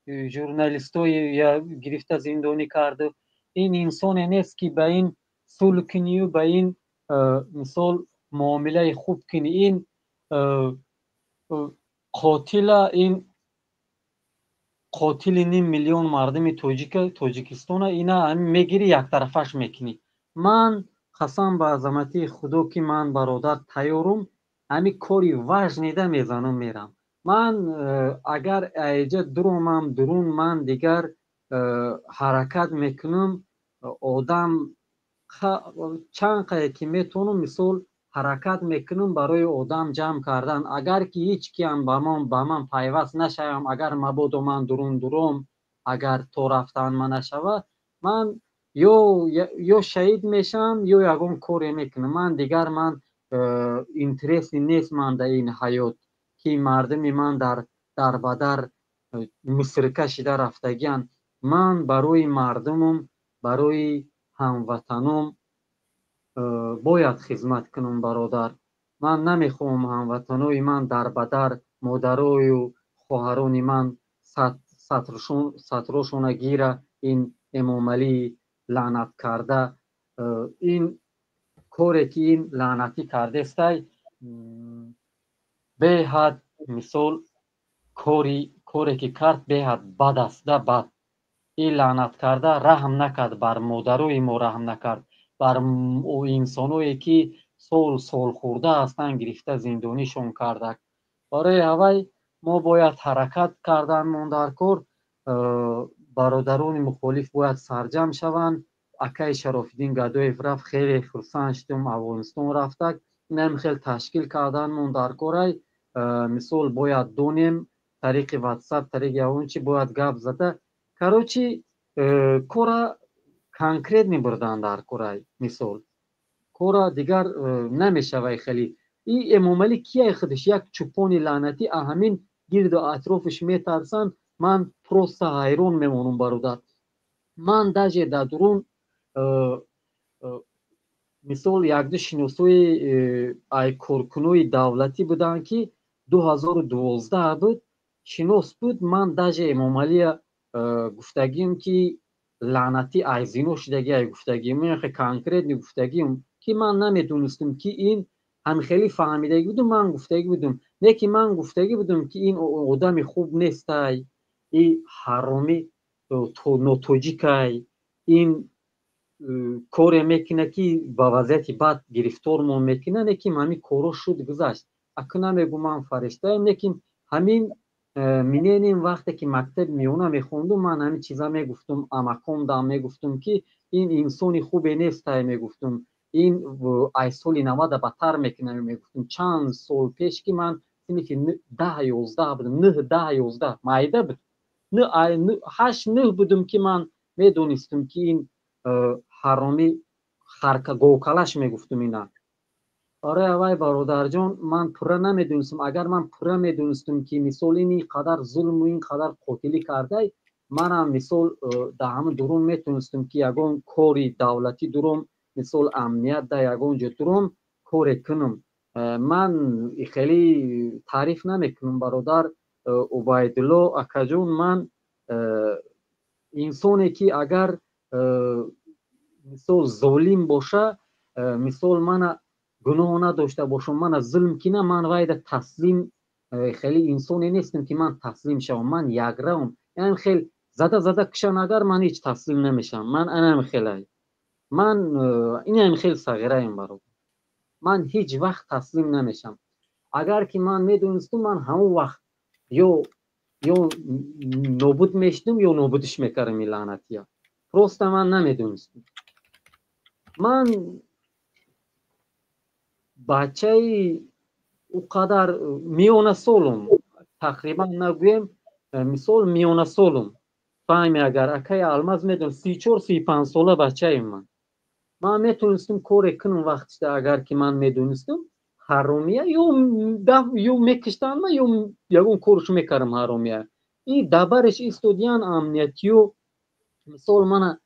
ژورنالیستای یا گرفته زندانی کرده این انسان نیست که به این صلح کنی و به این مثال معامله خوب کنی این قاتل نیم میلیون مردم تاجیکستان اینا میگیری یک طرفش میکنی من قسم به عظمت خدا که من برادر تیارم همین کاری وجه نیده میزنم میرم من اگر ایجا درومم درون من دیگر حرکت میکنم آدم چند قیه که میتونم مثال حرکت میکنم برای آدم جمع کردن اگر که هیچ کی هم به من پیوست نشوم اگر مبادا من درون اگر تو رفتن من نشوه من یا شهید میشم یا یکم کاری میکنم من دیگر من اینترسی نیست من در این حیات که مردم من در بدر مصر کشیده رفتگیان من برای مردمم برای هموطنم باید خدمت کنم برادر من نمیخوام هموطنای من در بدر مادرای و خواهران من سطرشون گیره این امام علی لعنت کرده. این کاری که این لعنتی کرده است به حد مثال کاری که کرد به حد بد است. بد این لعنت کرده رحم نکرد بر مادرای ما، رحم نکرد بر انسانایی که سال خورده هستند گرفته زندانیشون کرده. برای اوی ما باید حرکت کردن در کار. برادران مخالف باید سرجم شوند. اکای شرافالدین گدایف رفت، خیلی خرسند شدم افغانستان رفته. نم خیلی تشکیل کردن در کار. مثال باید دونیم طریق واتساپ طریق اون چی باید گپ زده کروچی کورا کنکریت میبردن در کورای. مثال کورا دیگر نمیشوه. خیلی این امام علی کیه خودش یک چوپانی لعنتی همین گرد و اطرافش میترسن. من پروست حیران میمونم برادر. من داجه درون مثال یک دو شناسوی ای کورکنوی دولتی بودن که 2012 بود شناس بود. من داجه امام علی گفتگیم که لعنتی ایزینو شدگی گفتگیم میخه کنکریت گفتگیم که من نمیدونستم که این هم خیلی فهمیدگی بودم. من گفتگی بودم نه که من گفتگی بودم که این آدم خوب نیست، این حرامی نوتوجیکای، این کار میکنه که با وضعیت بد گرفتار ما میکنه. نه که همین کارو شد گذشت. اکنون میگم من فرشته ایم. لیکن همین منین وقتی که مکتب میونه میخوندم من همین چیزا میگفتم. امکان دام میگفتم که این انسانی خوبی نیست. میگفتم این ای سال 90 بدتر میکنه. میگفتم چند سال پیش که من که 10-11 بودم، 9-10-11 مایده بود، 8-9 بودم که من میدونستم که این حرامی خرکه گوکلش میگفتم اینا. آره اوای برادر جان من پره نمیدونستم. اگر من پره میدونستم که مثال این قدر ظلم و این قدر قتلی کرده من هم مثال در همه درون میتونستم که یگان کاری دولتی درون مثال امنیت در یگان جا درون کاری کنم. من خیلی تعریف نمیکنم برادر عبیدالله اکجون. من انسانی که اگر مثال ظالم باشه مثال من گناه نداشته باشم من ظلم کنم من باید تسلیم. خیلی انسانی نیستم که من تسلیم شوم. من یک روم یعنی خیلی زده کشن اگر من هیچ تسلیم نمیشم. من انم خیلی اینم خیلی صغیره ایم برادر. من هیچ وقت تسلیم نمیشم. اگر که من میدونستم من همون وقت یا نابود میشدم یا نابودش میکردم. لعنتیا پروست من نمیدونستم. من بچه او قدر میونه سالم تقریبا نگویم مثال میونه سالم فهمی. اگر اکای الماز میدون 34-35 ساله بچه ایم. من میتونستم کاری کنم وقتی اگر که من میدونستم حرامیه یا میکشتن من یا یگون کارش میکردم حرامیه. این دبرش استودیان امنیتی و مثال من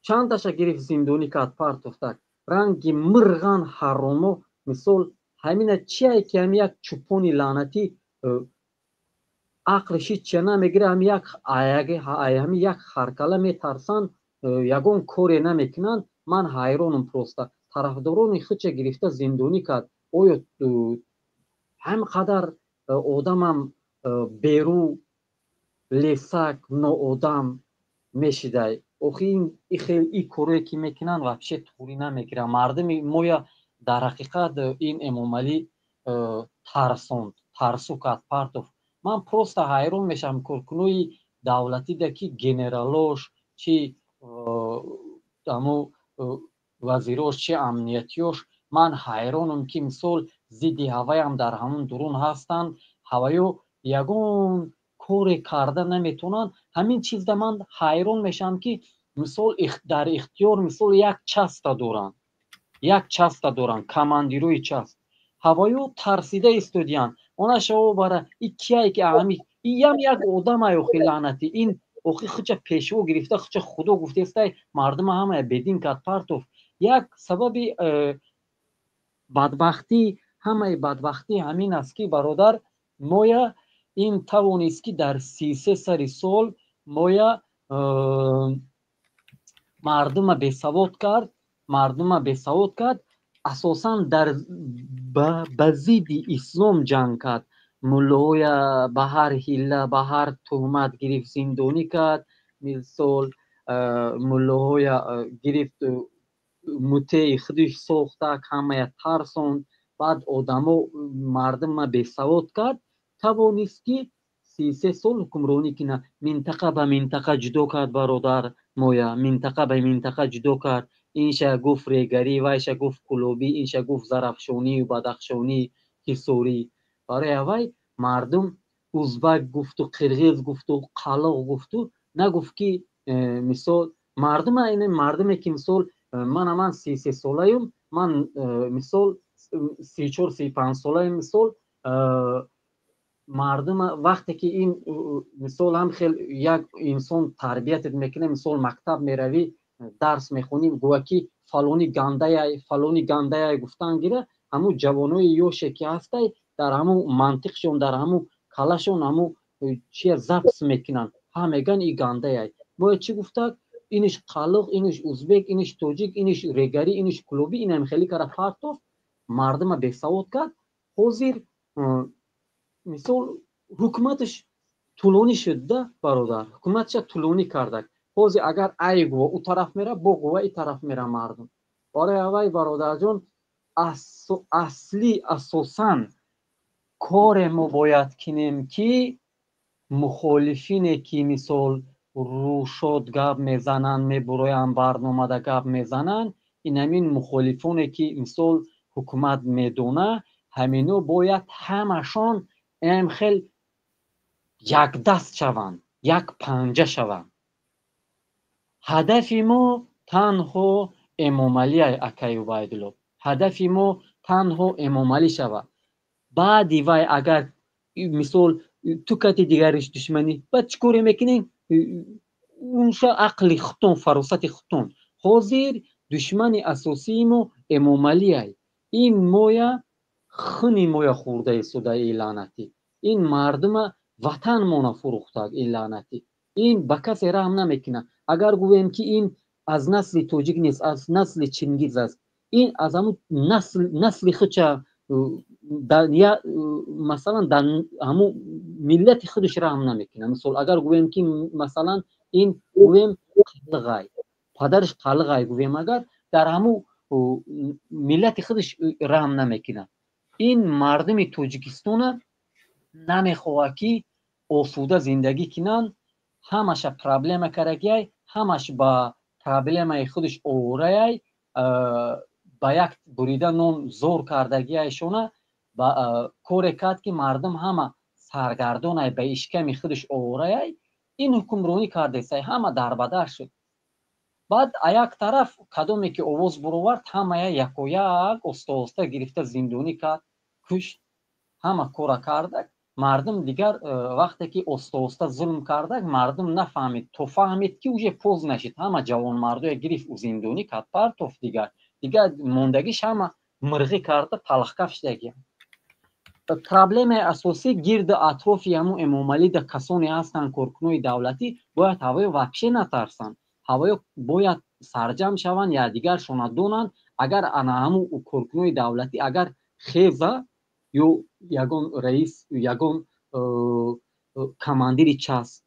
چند تاشا گرفت زندانی که پارت افتاد رنگ مرغان حرامو مثال همینه چیه که هم یک چوپونی لعنتی عقلشی چه نمیگیره. هم یک خرکله میترسن یگون کوری نمیکنن. من حیرانم پروسته طرفداران خودش گرفته زندانی کرد. آیا هم قدر آدمم بیرو لیسک نو آدم میشیده. اوخی این کاری که میکنن وابشه طوری نمیگیره. مردم مویا در حقیقت این امام علی ترسو کات پارتوف. من پروست حیران میشم کورکنوی دولتی دکی گنرالاش چی دمو وزیراش چی امنیتیاش. من حیرانم که مثال زیدی هوای هم در همون درون هستن. هوایو یگون کوری کرده نمیتونن. همین چیز ده من حیران میشم که مثال در اختیار مثال یک چست دارن کماندیروی چست. هوایو ترسیده استودیان اونا شو برای ای کیه که همی این یک آدم ایوخی لعنتی این اوخی خودش پیشو گرفته خودش خدا گفته است مردم همه بدین کات پارتوف. یک سبب بدبختی همه بدبختی همین است که برادر مویا این توانست که در 33 سال مویا مردم بسواد کرد اساساً در بزید اسلام جنگ کرد ملای به هر حیله به هر تهمت گرفت زندانی کرد مثال ملای گرفت مته خودش ساخته همه ترسون بعد آدمو مردم بسواد کرد توانست که 33 سال حکمرانی کنه منطقه به منطقه جدا کرد برادر مویا منطقه به منطقه جدا کرد اینشا گفت ریگری و اینشا گفت کلوبی اینشا گفت زرافشانی و بدخشانی حصاری برای اوای مردم ازبک گفت و قرغیز گفت و قلاق گفت و نگفت که مثال مردم این مردم که مثال من 33 ساله‌ام من مثال 34 35 ساله مثال مردم وقتی که این مثال هم خیلی یک انسان تربیت میکنه مثال مکتب میروی درس میخونیم گویا که فلانی گنده گفتن گیره همو جوانای یوشه که هسته در همو منطقشون در همو کلاشون همو چیه زبس میکنن همگان ای گنده باید چی گفته اینش قلق اینش ازبک اینش توجیک اینش ریگری اینش کلوبی اینم خیلی کار پارتوف مردم بسواد کرد حاضر مثال حکومتش طولانی شده برادر حکومتش طولانی کرده حاضر اگر ای گوه او طرف میره با گوه ای طرف میره مردم برای اوای برادر جان اصلی اساساً کار ما باید کنیم که مخالفین که مثال روشاد گپ میزنن میبروین برنامه دا گپ میزنن این همین مخالفونه که مثال حکومت میدونه همینو باید همشان این خیل یک دست شوند یک پنجه شوند هدف ما تنها امام علی اکای عبیدالله هدف ما تنها امام علی شود بعد وای اگر مثال تو کتی دیگرش دشمنی بعد چکوری میکنین اونشا عقل خطون فراست خطون حاضر دشمن اساسی ما امام علی این مویا خونی مویا خورده سوده ای لعنتی این مردم وطن مونا فروخته ای لعنتی این با کسی رحم نمیکنه اگر گویم که این از نسل توجیک نیست از نسل چنگیز است این از همون نسل خودش یا مثلا در همون ملت خودش رحم نمیکنه مثلا اگر گویم که مثلا این گویم قلغای پدرش قلغای گویم اگر در همون ملت خودش رحم نمیکنه این مردم توجیکستان نمیخواه که آسوده زندگی کنن همش پرابلم کرگی همش با پرابلم خودش آوره با یک بریده نون زور کردگی ایشونه با کار کرد که مردم همه سرگردان به اشکم خودش آوره این حکمرانی کرده سای همه در بدر شد بعد یک طرف کدومی که آواز بروورد همه یک و یک استا گرفته زندونی کرد کش همه کار کرده مردم دیگر وقتی که استا ظلم کرده مردم نفهمید تو فهمید که اوجه پوز نشید همه جوان مردم گرفت و زندونی کرد پرتوف دیگر موندگیش همه مرغی کرده تلخ کف شدگی پرابلم اساسی گرد اطراف همون امام علی ده کسانی هستن کارکنای دولتی باید هوای وحشی نترسن هوای باید سرجم شون یا دیگر شوندونن اگر انا همون کارکنای دولتی اگر خیزه یا یگون رئیس یگون کماندیری چاس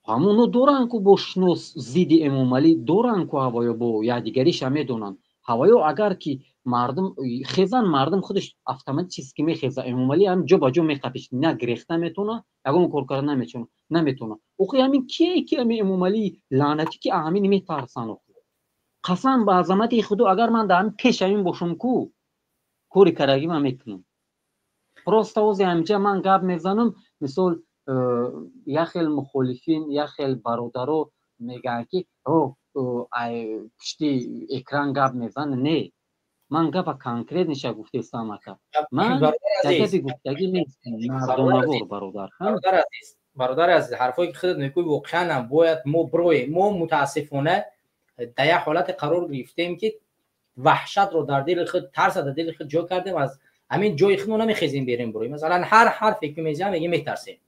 همونو دورن که با شنوس زیدی امام علی دورن که هوای با یا دیگریش هم میدونن هوایو اگر که مردم خیزن مردم خودش اتومات چیز که میخیزه امام علی هم جو با جو میقپش نه گرفته میتونه یگون کار کردن نمیتونه اوخی همین کیه که امام علی لعنتی که همین میترسن قسم به عظمت خدا اگر من دارم پیش همین باشم کو کوری کرگی من میکنم پروستاوزی همجا من گپ میزنم مثل یا خیل مخالفین یا خیل برادرو میگن که پشتی اکران گپ میزنه نه من گپ کانکریت نشه گفته استم من گپی گفتگی نیستم مردم برادر عزیز حرفایی که خودت میگوی واقعا باید ما بروی ما متاسفانه در یک حالت قرار گرفتیم که وحشت رو در دل خود، ترس در دل خود جا کردیم، از همین جای خودمون نمیخیزیم بریم برویم. مثلا هر حرفی که میزنیم میگه میترسیم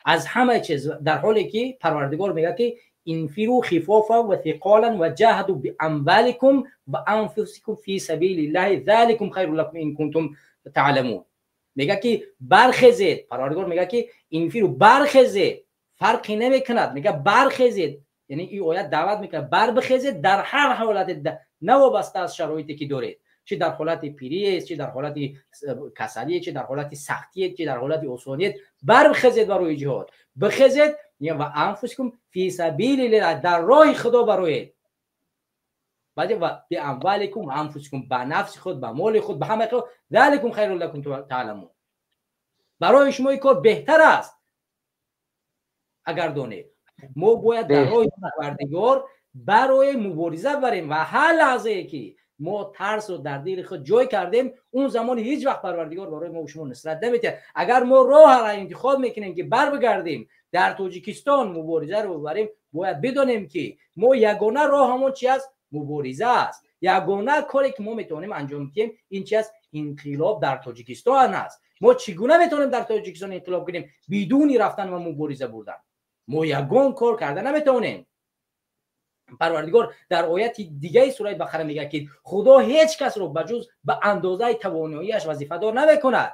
از همه چیز، در حالی که پروردگار میگه که انفروا خفافا و ثقالا و جاهدوا باموالکم و انفسکم فی سبیل الله ذلکم خیر لکم ان کنتم تعلمون. میگه که برخیزید، پروردگار میگه که انفروا برخیزید، فرقی نمیکند، میگه برخیزید، یعنی این آیت دعوت میکنه بر بخیزید در هر حالت، نوابسته از شرایطی که دارید، چه در حالت پیری است، چه در حالت کسلی، چه در حالت سختی، چه در حالت آسانیت، بر بخیزید برای جهاد، بخیزید و انفسکم فی سبیل الله، در راه خدا برایید، بعد و به اموالکم و انفسکم، به نفس خود، به مال خود، به همه خود، ذلکم خیر لکم تعلمون، برای شما این کار بهتر است اگر دانید. ما باید در راه پروردگار برای مبارزه بریم و هر لحظه که ما ترس رو در دل خود جای کردیم، اون زمان هیچ وقت پروردگار برای ما و شما نصرت نمیده. اگر ما راه را انتخاب میکنیم که بر بگردیم در تاجیکستان مبارزه رو ببریم، باید بدونیم که ما یگانه راه همون چی است؟ مبارزه است. یگانه کاری که ما میتونیم انجام بدیم این چی است؟ انقلاب در تاجیکستان است. ما چگونه میتونیم در تاجیکستان انقلاب کنیم بدون رفتن و مبارزه بردن؟ ما یگان کار کردن نمیتونیم. پروردگار در آیت دیگه سوره بقره میگه که خدا هیچ کس رو بجز به اندازه تواناییش وظیفه دار نمیکند.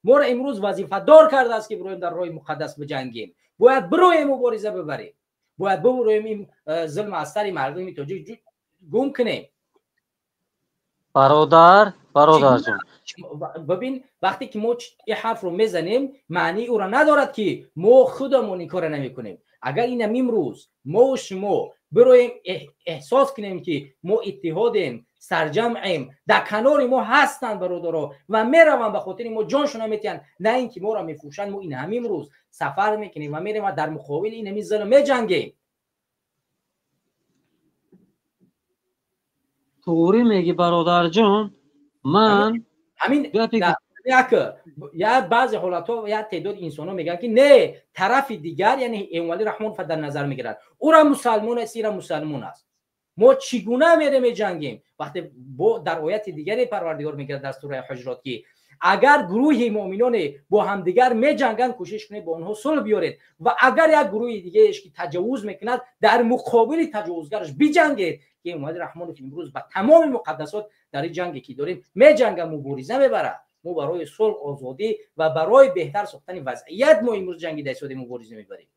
ما را امروز وظیفه دار کرده است که برویم در راه مقدس بجنگیم، باید برویم مبارزه ببریم، باید برویم این ظلم از سر مردم تاجیک گم کنیم. برادر جان، ببین وقتی که ما این حرف رو میزنیم معنی او را ندارد که ما خودمون این کار نمیکنیم. اگر این امروز ما و شما برویم احساس کنیم که ما اتحادیم، سرجمعیم، در کنار ما هستند برادرها و میروند به خاطر ما جانشون میتین، نه اینکه ما را میفروشن، ما این همین روز سفر میکنیم و میریم و در مقابل این همین ظلم میجنگیم. طوری میگی برادر جان، من همین یا بعضی حالاتو یا تعداد انسان ها میگن که نه، طرف دیگر یعنی اموالی رحمان در نظر میگیرن او را مسلمان است، این را مسلمان است. ما چگونه میریم جنگیم؟ وقتی در آیت دیگری پروردگار میگه در سوره حجرات که اگر گروه مؤمنان با هم دیگر میجنگن کوشش کنید با اونها صلح بیارید و اگر یک گروه دیگه اش که تجاوز میکند در مقابل تجاوزگرش بجنگید. که اموالی رحمان امروز با تمام مقدسات در این جنگی که داریم میجنگه، مبارزه میبره. ما برای صلح، آزادی و برای بهتر ساختن وضعیت ما امروز جنگی دستاده مبارزه میبریم.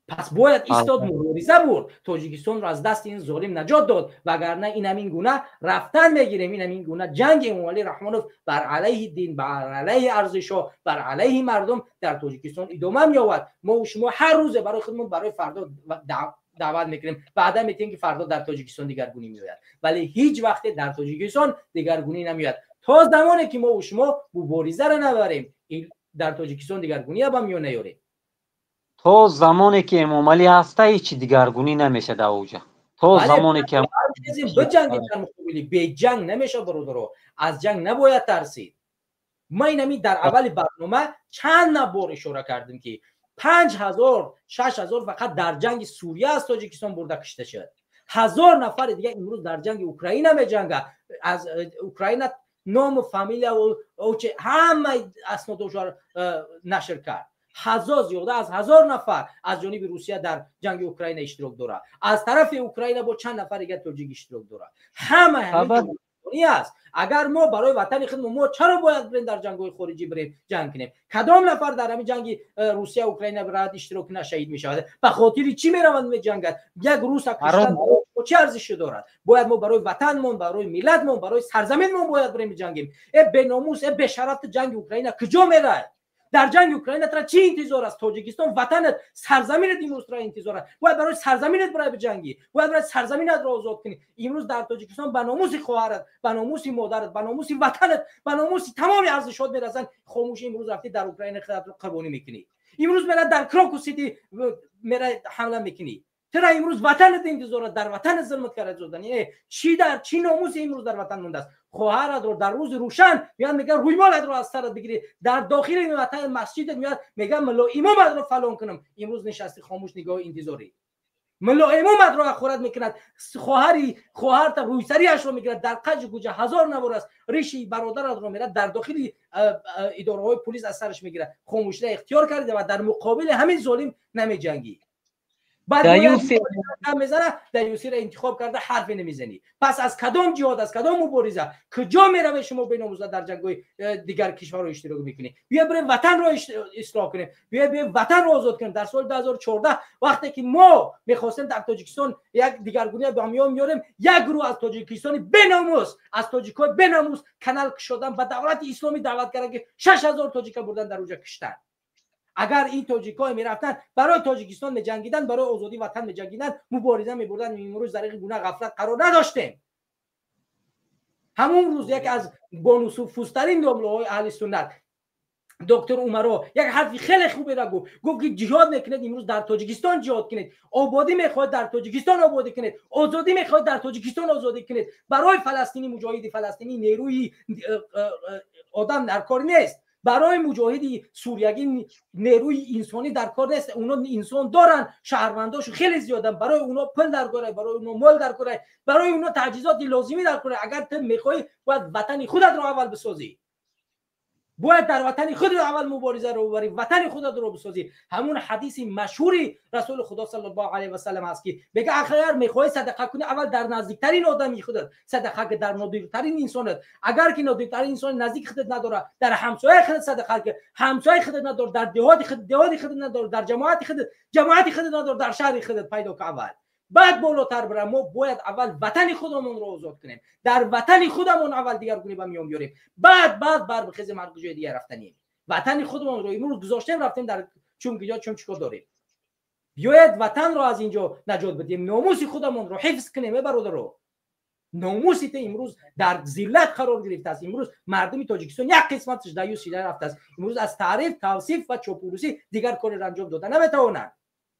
پس باید ایستاد، مبارزه برد، تاجیکستان رو از دست این ظالم نجات داد، وگرنه این همین گونه رفتن میگیریم، این همین گونه جنگ اموالی رحمانوف بر علیه دین، بر علیه ارزش‌ها، بر علیه مردم در تاجیکستان ادامه می‌یابد. ما و شما هر روز برای خودمون برای فردا دعوت میکنیم، بعدا میگیم که فردا در تاجیکستان دیگرگونی میاد، ولی هیچ وقت در تاجیکستان دیگرگونی نمیاد تا زمانی که ما و شما مبارزه را نبریم. در تاجیکستان دیگرگونی هم نیاریم. تا زمانی که امام علی هسته هیچ دیگرگونی نمیشه در اوجا. تا زمانی که بجنگیم در مقابل به جنگ نمیشه برادرها. از جنگ نباید ترسید. ما اینمی در اول برنامه چند بار اشاره کردیم که 5000 6000 فقط در جنگ سوریه از تاجیکستان برده کشته شد. 1000 نفر دیگه امروز در جنگ اوکراین میجنگه. از اوکراین نام و فامیل و همه اسنادش نشر کرد. زیاده از 1000 نفر از جانب روسیه در جنگ اوکراین اشتراک داره. از طرف اوکراین با چند نفر دیگه تاجیک اشتراک داره. همین است. اگر ما برای وطن خودمون، ما چرا باید بریم در جنگ‌های خارجی بریم جنگ کنیم؟ کدام نفر در همین جنگ روسیه اوکراین برای اشتراک نه شهید میشه؟ به خاطر چی میروند میجنگند؟ یک روس کشتن چه ارزشی دارد؟ باید ما برای وطنمون، برای ملتمون، برای سرزمینمون باید بریم جنگیم. به ناموس، به شرف جنگ اوکراین کجا میره؟ در جنگ اوکراین ترا چی انتظار است؟ تاجیکستان وطنت، سرزمینت امروز را انتظار است. باید برای سرزمینت برای بجنگی، باید برای سرزمینت را آزاد کنی. امروز در تاجیکستان به ناموس خواهرت، به ناموس مادرت، به ناموس وطنت، به ناموس تمام ارزشات میرسن. خاموش امروز رفتی در اوکراین خودت رو قربانی میکنی. امروز میره در کراکو سیتی میره حمله میکنی. چرا امروز وطنت انتظار در وطن ظلمت کرده شدن؟ یعنی چی ناموس امروز در وطن مونده است؟ خواهرت رو در روز روشن میاد میگه روی مالت رو از سرت بگیری، در داخل وطن مسجدت میاد میگه ملا امامت رو فلان کنم. امروز نشستی خاموش نگاه انتظاری. ملائم اومد را خورد میکند، خواهر تا رویسریش رو میگیرد، در قج گوجه 1000 نوار است، ریشی برادر را میرد در داخل اداره های پلیس از سرش میگیرد. خاموشی اختیار کرده و در مقابل همین ظالم نمیجنگی. بعد دیوسی را انتخاب کرده، حرف نمیزنی. پس از کدام جهاد، از کدام مبارزه کجا میروی شما بیناموزه در جنگ‌های دیگر کشور رو اشتراک میکنی؟ بیا بریم وطن رو اصلاح کنیم، بیا وطن رو آزاد کنیم. در سال 2014 وقتی که ما میخواستیم در تاجیکستان یک دیگرگونی به میان میاریم، یک گروه از تاجیکستان بناموس، از تاجیک‌های بناموس کانال شدن به دولت اسلامی دعوت کردن که 6000 تاجیک بردن در اونجا کشتن. اگر این تاجیک‌ها میرفتن برای تاجیکستان می‌جنگیدن، برای آزادی وطن می‌جنگیدن، مبارزه می‌بردن، امروز در این گونه غفلت قرار نداشتیم. همون روز یک از بانوسوفوسترین دامله‌های اهل سنت دکتر عمرا یک حرفی خیلی خوبی را گفت که جهاد میکنید امروز در تاجیکستان جهاد کنید، آبادی میخواید در تاجیکستان آبادی کنید، آزادی میخواید در تاجیکستان آزادی کنید. برای فلسطینی مجاهد فلسطینی نیروی آدم در کار نیست، برای مجاهدی سوریگی نیروی انسانی در کار نیست. اونا انسان دارن، شهرونداشو خیلی زیادن، برای اونا پول در کاره، برای اونا مال در کاره، برای اونا تجهیزات لازمی در کاره. اگر تو میخوای باید وطن خودت رو اول بسازی، باید در وطن خودت اول مبارزه رو ببری، وطن خودت رو بسازی. همون حدیث مشهوری رسول خدا صلی الله علیه و سلم هست که بگه اگر میخوای صدقه کنی اول در نزدیکترین آدمی خودت صدقه کن، در نزدیکترین انسانت. اگر که نزدیکترین انسان نزدیک خودت نداره، در همسایه خودت صدقه کن. همسایه خودت نداره، در دهات خودت نداره، در جماعت خودت نداره، در شهر خودت پیدا کن اول. بعد بالاتر برم. ما باید اول وطن خودمون رو آزاد کنیم، در وطن خودمون اول دیگرگونی به میان بیاریم، بعد بر بخیز مرگ جای دیگه رفتنیم. وطن خودمون رو امروز گذاشتیم رفتیم در چون چیکار داریم؟ بیاید وطن رو از اینجا نجات بدیم، ناموس خودمون رو حفظ کنیم. برادر رو ناموسی امروز در ذلت قرار گرفته است. امروز مردم تاجیکستان یک قسمتش دیوسی رفته است. امروز از تعریف، توصیف و چاپلوسی دیگر کار انجام دادن نمیتونن.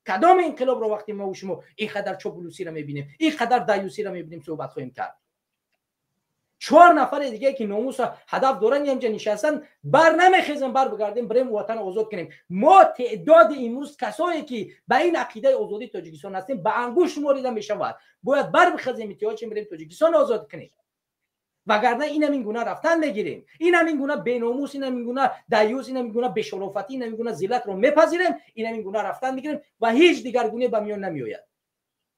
کدام انقلاب رو وقتی ما و شما اینقدر چاپلوسی رو میبینیم، اینقدر دیوسی رو میبینیم صحبت خواهیم کرد؟ 4 نفر دیگه که ناموس هدف دارن اینجا نشستن، بر نمیخیزن بر بگردیم بریم وطن آزاد کنیم. ما تعداد امروز کسایی که به این عقیده آزادی تاجیکستان هستیم به انگوش شماریده میشود. باید بر بخیزیم احتیاج بریم تاجیکستان آزاد کنیم، وگرنه این همین گونه رفتن میگیریم، این همین گونه بیناموس، این همین گونه دیوس، این همین گونه بشرافتی، این همین گونه ذلت رو میپذیریم، این همین گونه رفتن میگیریم و هیچ دیگرگونه به میان نمیآید.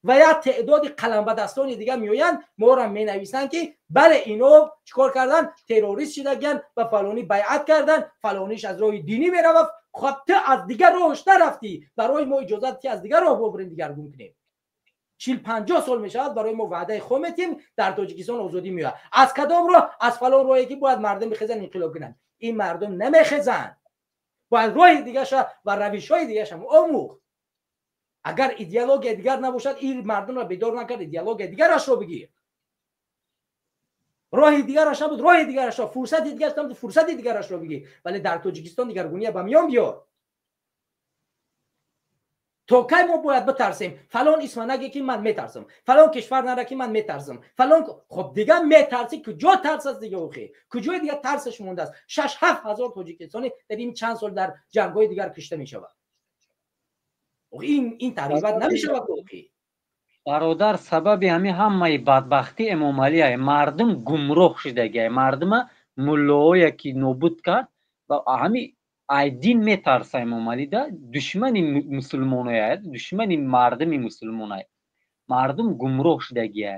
و یا تعداد قلم به دستان دیگه میآیند، ما را مینویسن که بله اینا چیکار کردن، تروریست شدگن و فلانی بیعت کردن، فلانیش از راه دینی میرفت. خب تو از دیگر راهش نرفتی، برای ما اجازه تی از دیگر راه ببریم دیگرگون کنیم. 40-50 سال میشود برای ما وعده خودمون در تاجیکستان آزادی میاد. از کدام راه؟ از فلان راهی که باید مردم بخزن انقلاب کنن. این مردم نمیخزن، باید راه دیگه شه و روش های دیگه شه آموخت. اگر ایدئولوژی دیگر نباشد، این مردم را بیدار نکرد، ایدئولوژی دیگرش رو بگیر، راه دیگرش نبود راه دیگرش رو، فرصت دیگرش نبود فرصت دیگرش رو بگیر. ولی در تاجیکستان دیگرگونی به میان بیار. تا کی ما باید بترسیم؟ فلان اسم نگه که من میترسم، فلان کشور نره که من میترسم، فلان. خب دیگه میترسی کجا ترس است دیگه؟ اوخی کجای دیگه ترسش مونده است؟ 6-7 هزار تاجیکستانی در این چند سال در جنگ‌های دیگر کشته میشود. این تقریبا نمیشه اوخی. برادر سبب همه بدبختی امام علی مردم گمراه شدگی، مردم ملایی که نابود کرد و همین دین میترسه. امام علی ده دشمن مسلمانای، دشمن مردم مسلمانای. مردم گمراه شدگی،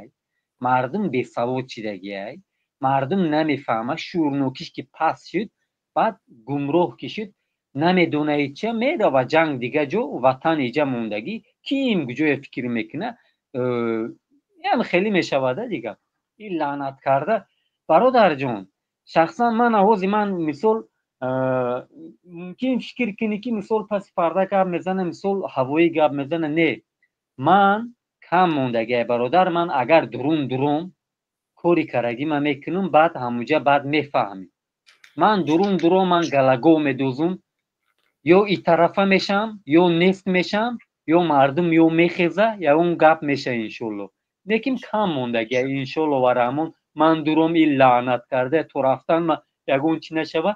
مردم بی‌سواد شدگی، مردم نمیفهمه. شورنوکیش که پس شد، بعد گمراه کشید، نمیدونه چه میره و جنگ دیگه جو وطن ایجا موندگی کی این گجای فکر میکنه یعنی خیلی میشوده دیگه. این لعنت کرده. برادر جان شخصا من آواز من مثال ممکن فکر کنی که مثال پس پرده گپ میزنه، مثال هوایی گپ میزنه. نه، من کم موندگی برادر. من اگر درون کوری کرگی من میکنم، بعد همونجا بعد میفهمی. من درون من گلگو میدوزم، یا این طرفه میشم یا نیست میشم، یا مردم یا میخیزه یا اون گپ میشه. انشالله لیکن کم موندگی انشالله و رحمان. من درم این لعنت کرده تو رفتن من یگون چی نشوه.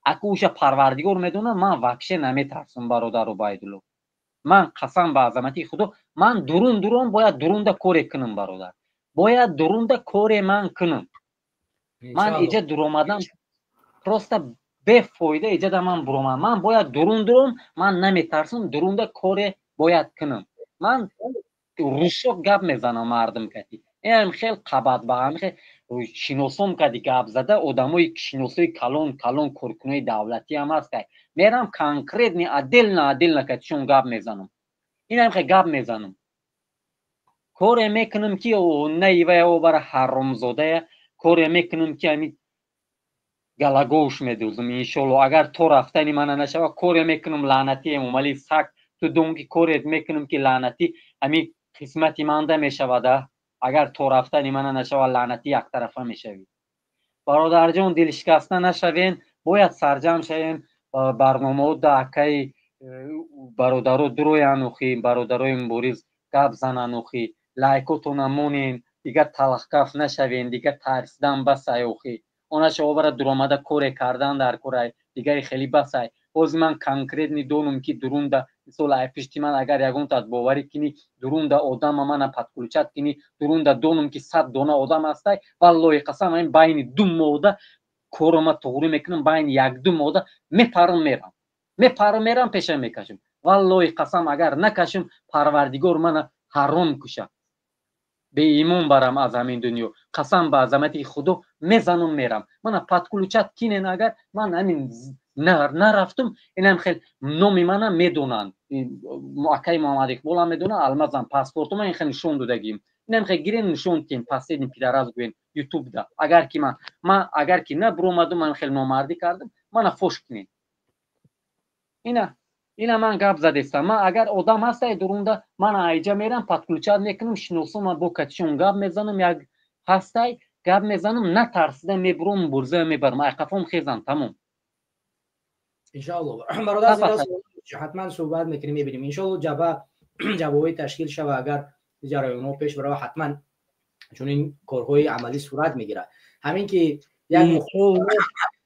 اکوش پروردگار میدونه من وحشه نمیترسم برادر و بایدلو. من قسم به عظمتی خدا من درون باید درونده کار کنم برادر باید درونده کار من کنم من اینجا در اومدم просто بفایده اینجا در من برومم من باید درون من نمیترسم درونده کار باید کنم من روشو گپ میزنم مردم کتی این خیلی قبط بغم خیلی شناسم کدی گپ زده آدمای شناسای کلان کارکنای دولتی هم هست که میرم کانکریت نی عدل نکتشون گپ میزنم این هم خیلی گپ میزنم کار میکنم که نیوه او برای حرامزاده کار میکنم که همی گلگوش میدوزم انشالله اگر تو رفتنی من نشوه کار میکنم لعنتی ممالی سک تو دونگی کارت میکنم که لعنتی همی قسمتی مانده میشوه اگر تو رفتنی من نشوه لعنتی یک طرفه میشوی برادر جان دل شکسته نشوین باید سرجم شوین برنامه داکای برادرو دروی انوخی برادروی مبوریز گپ زن انوخی لایکوتون مونین دیگه تلخکف نشوین دیگه ترسیدن بس ایوخی اونا شو برای درآمده کار کردن در کار دیگه خیلی بس ای باز من کانکریت ندونم که درون ده مثلا ای پشتی من اگر یگون تاد باوری کنی درون ده آدم من پتکلچت کنی درون ده دونم که 100 دانه آدم هستی والله قسم این بین دو موده کارم توری میکنم بین یک دو موده میپرم میرم پیش میکشم والله قسم اگر نکشم پروردگار من حرام کشه به ایمان برم از همین دنیا قسم به عظمت خدا میزنم میرم من پتکلچت کینن اگر من همین نرفتم اینم خیلی نومی منم میدونن اکای محمد اقبال هم میدونه المازم پاسپورتم این خیلی نشون دادگیم اینم خیلی گیرین نشون کین پاسید پیدر از گوین یوتیوب دا اگر کی من اگر کی نه برو اومدم من خیلی نامردی کردم من فوش کنین اینا من گپ زدستم من اگر آدم هسته درونده من ایجا میرم پتکلچت میکنم شناسم با کچون گپ میزنم یک هسته گپ میزنم نترسیدم میبرم برزه میبرم اقفم خیزم تمام انشالله برادر حتما صحبت میکنیم میبینیم انشالله جوابای تشکیل شود اگر جریان ها پیش بره حتما چون این کارهای عملی صورت میگیره همین که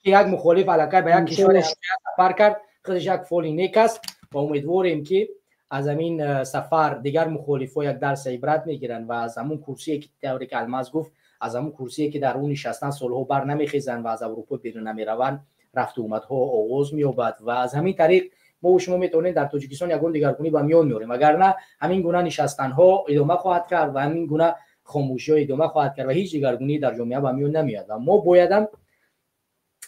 یک مخالف علاقه به یک کشور سفر کرد خودش یک فولی نیک است و امیدواریم که از همین سفر دیگر مخالفا یک درس عبرت میگیرن و از همون کرسی که طوری که الماس گفت از همون کرسی که در اون نشستن سالها بر نمیخیزن و از اروپا بیرون نمیروند رفت و آمدها آغاز مییابد و از همین طریق ما و شما میتونیم در تاجیکستان یگون دیگرگونی به میان میاریم وگرنه همین گونه نشستن ها ادامه خواهد کرد و همین گونه خاموشی ها ادامه خواهد کرد و هیچ دیگرگونی در جامعه به میان نمیاد و ما بایدم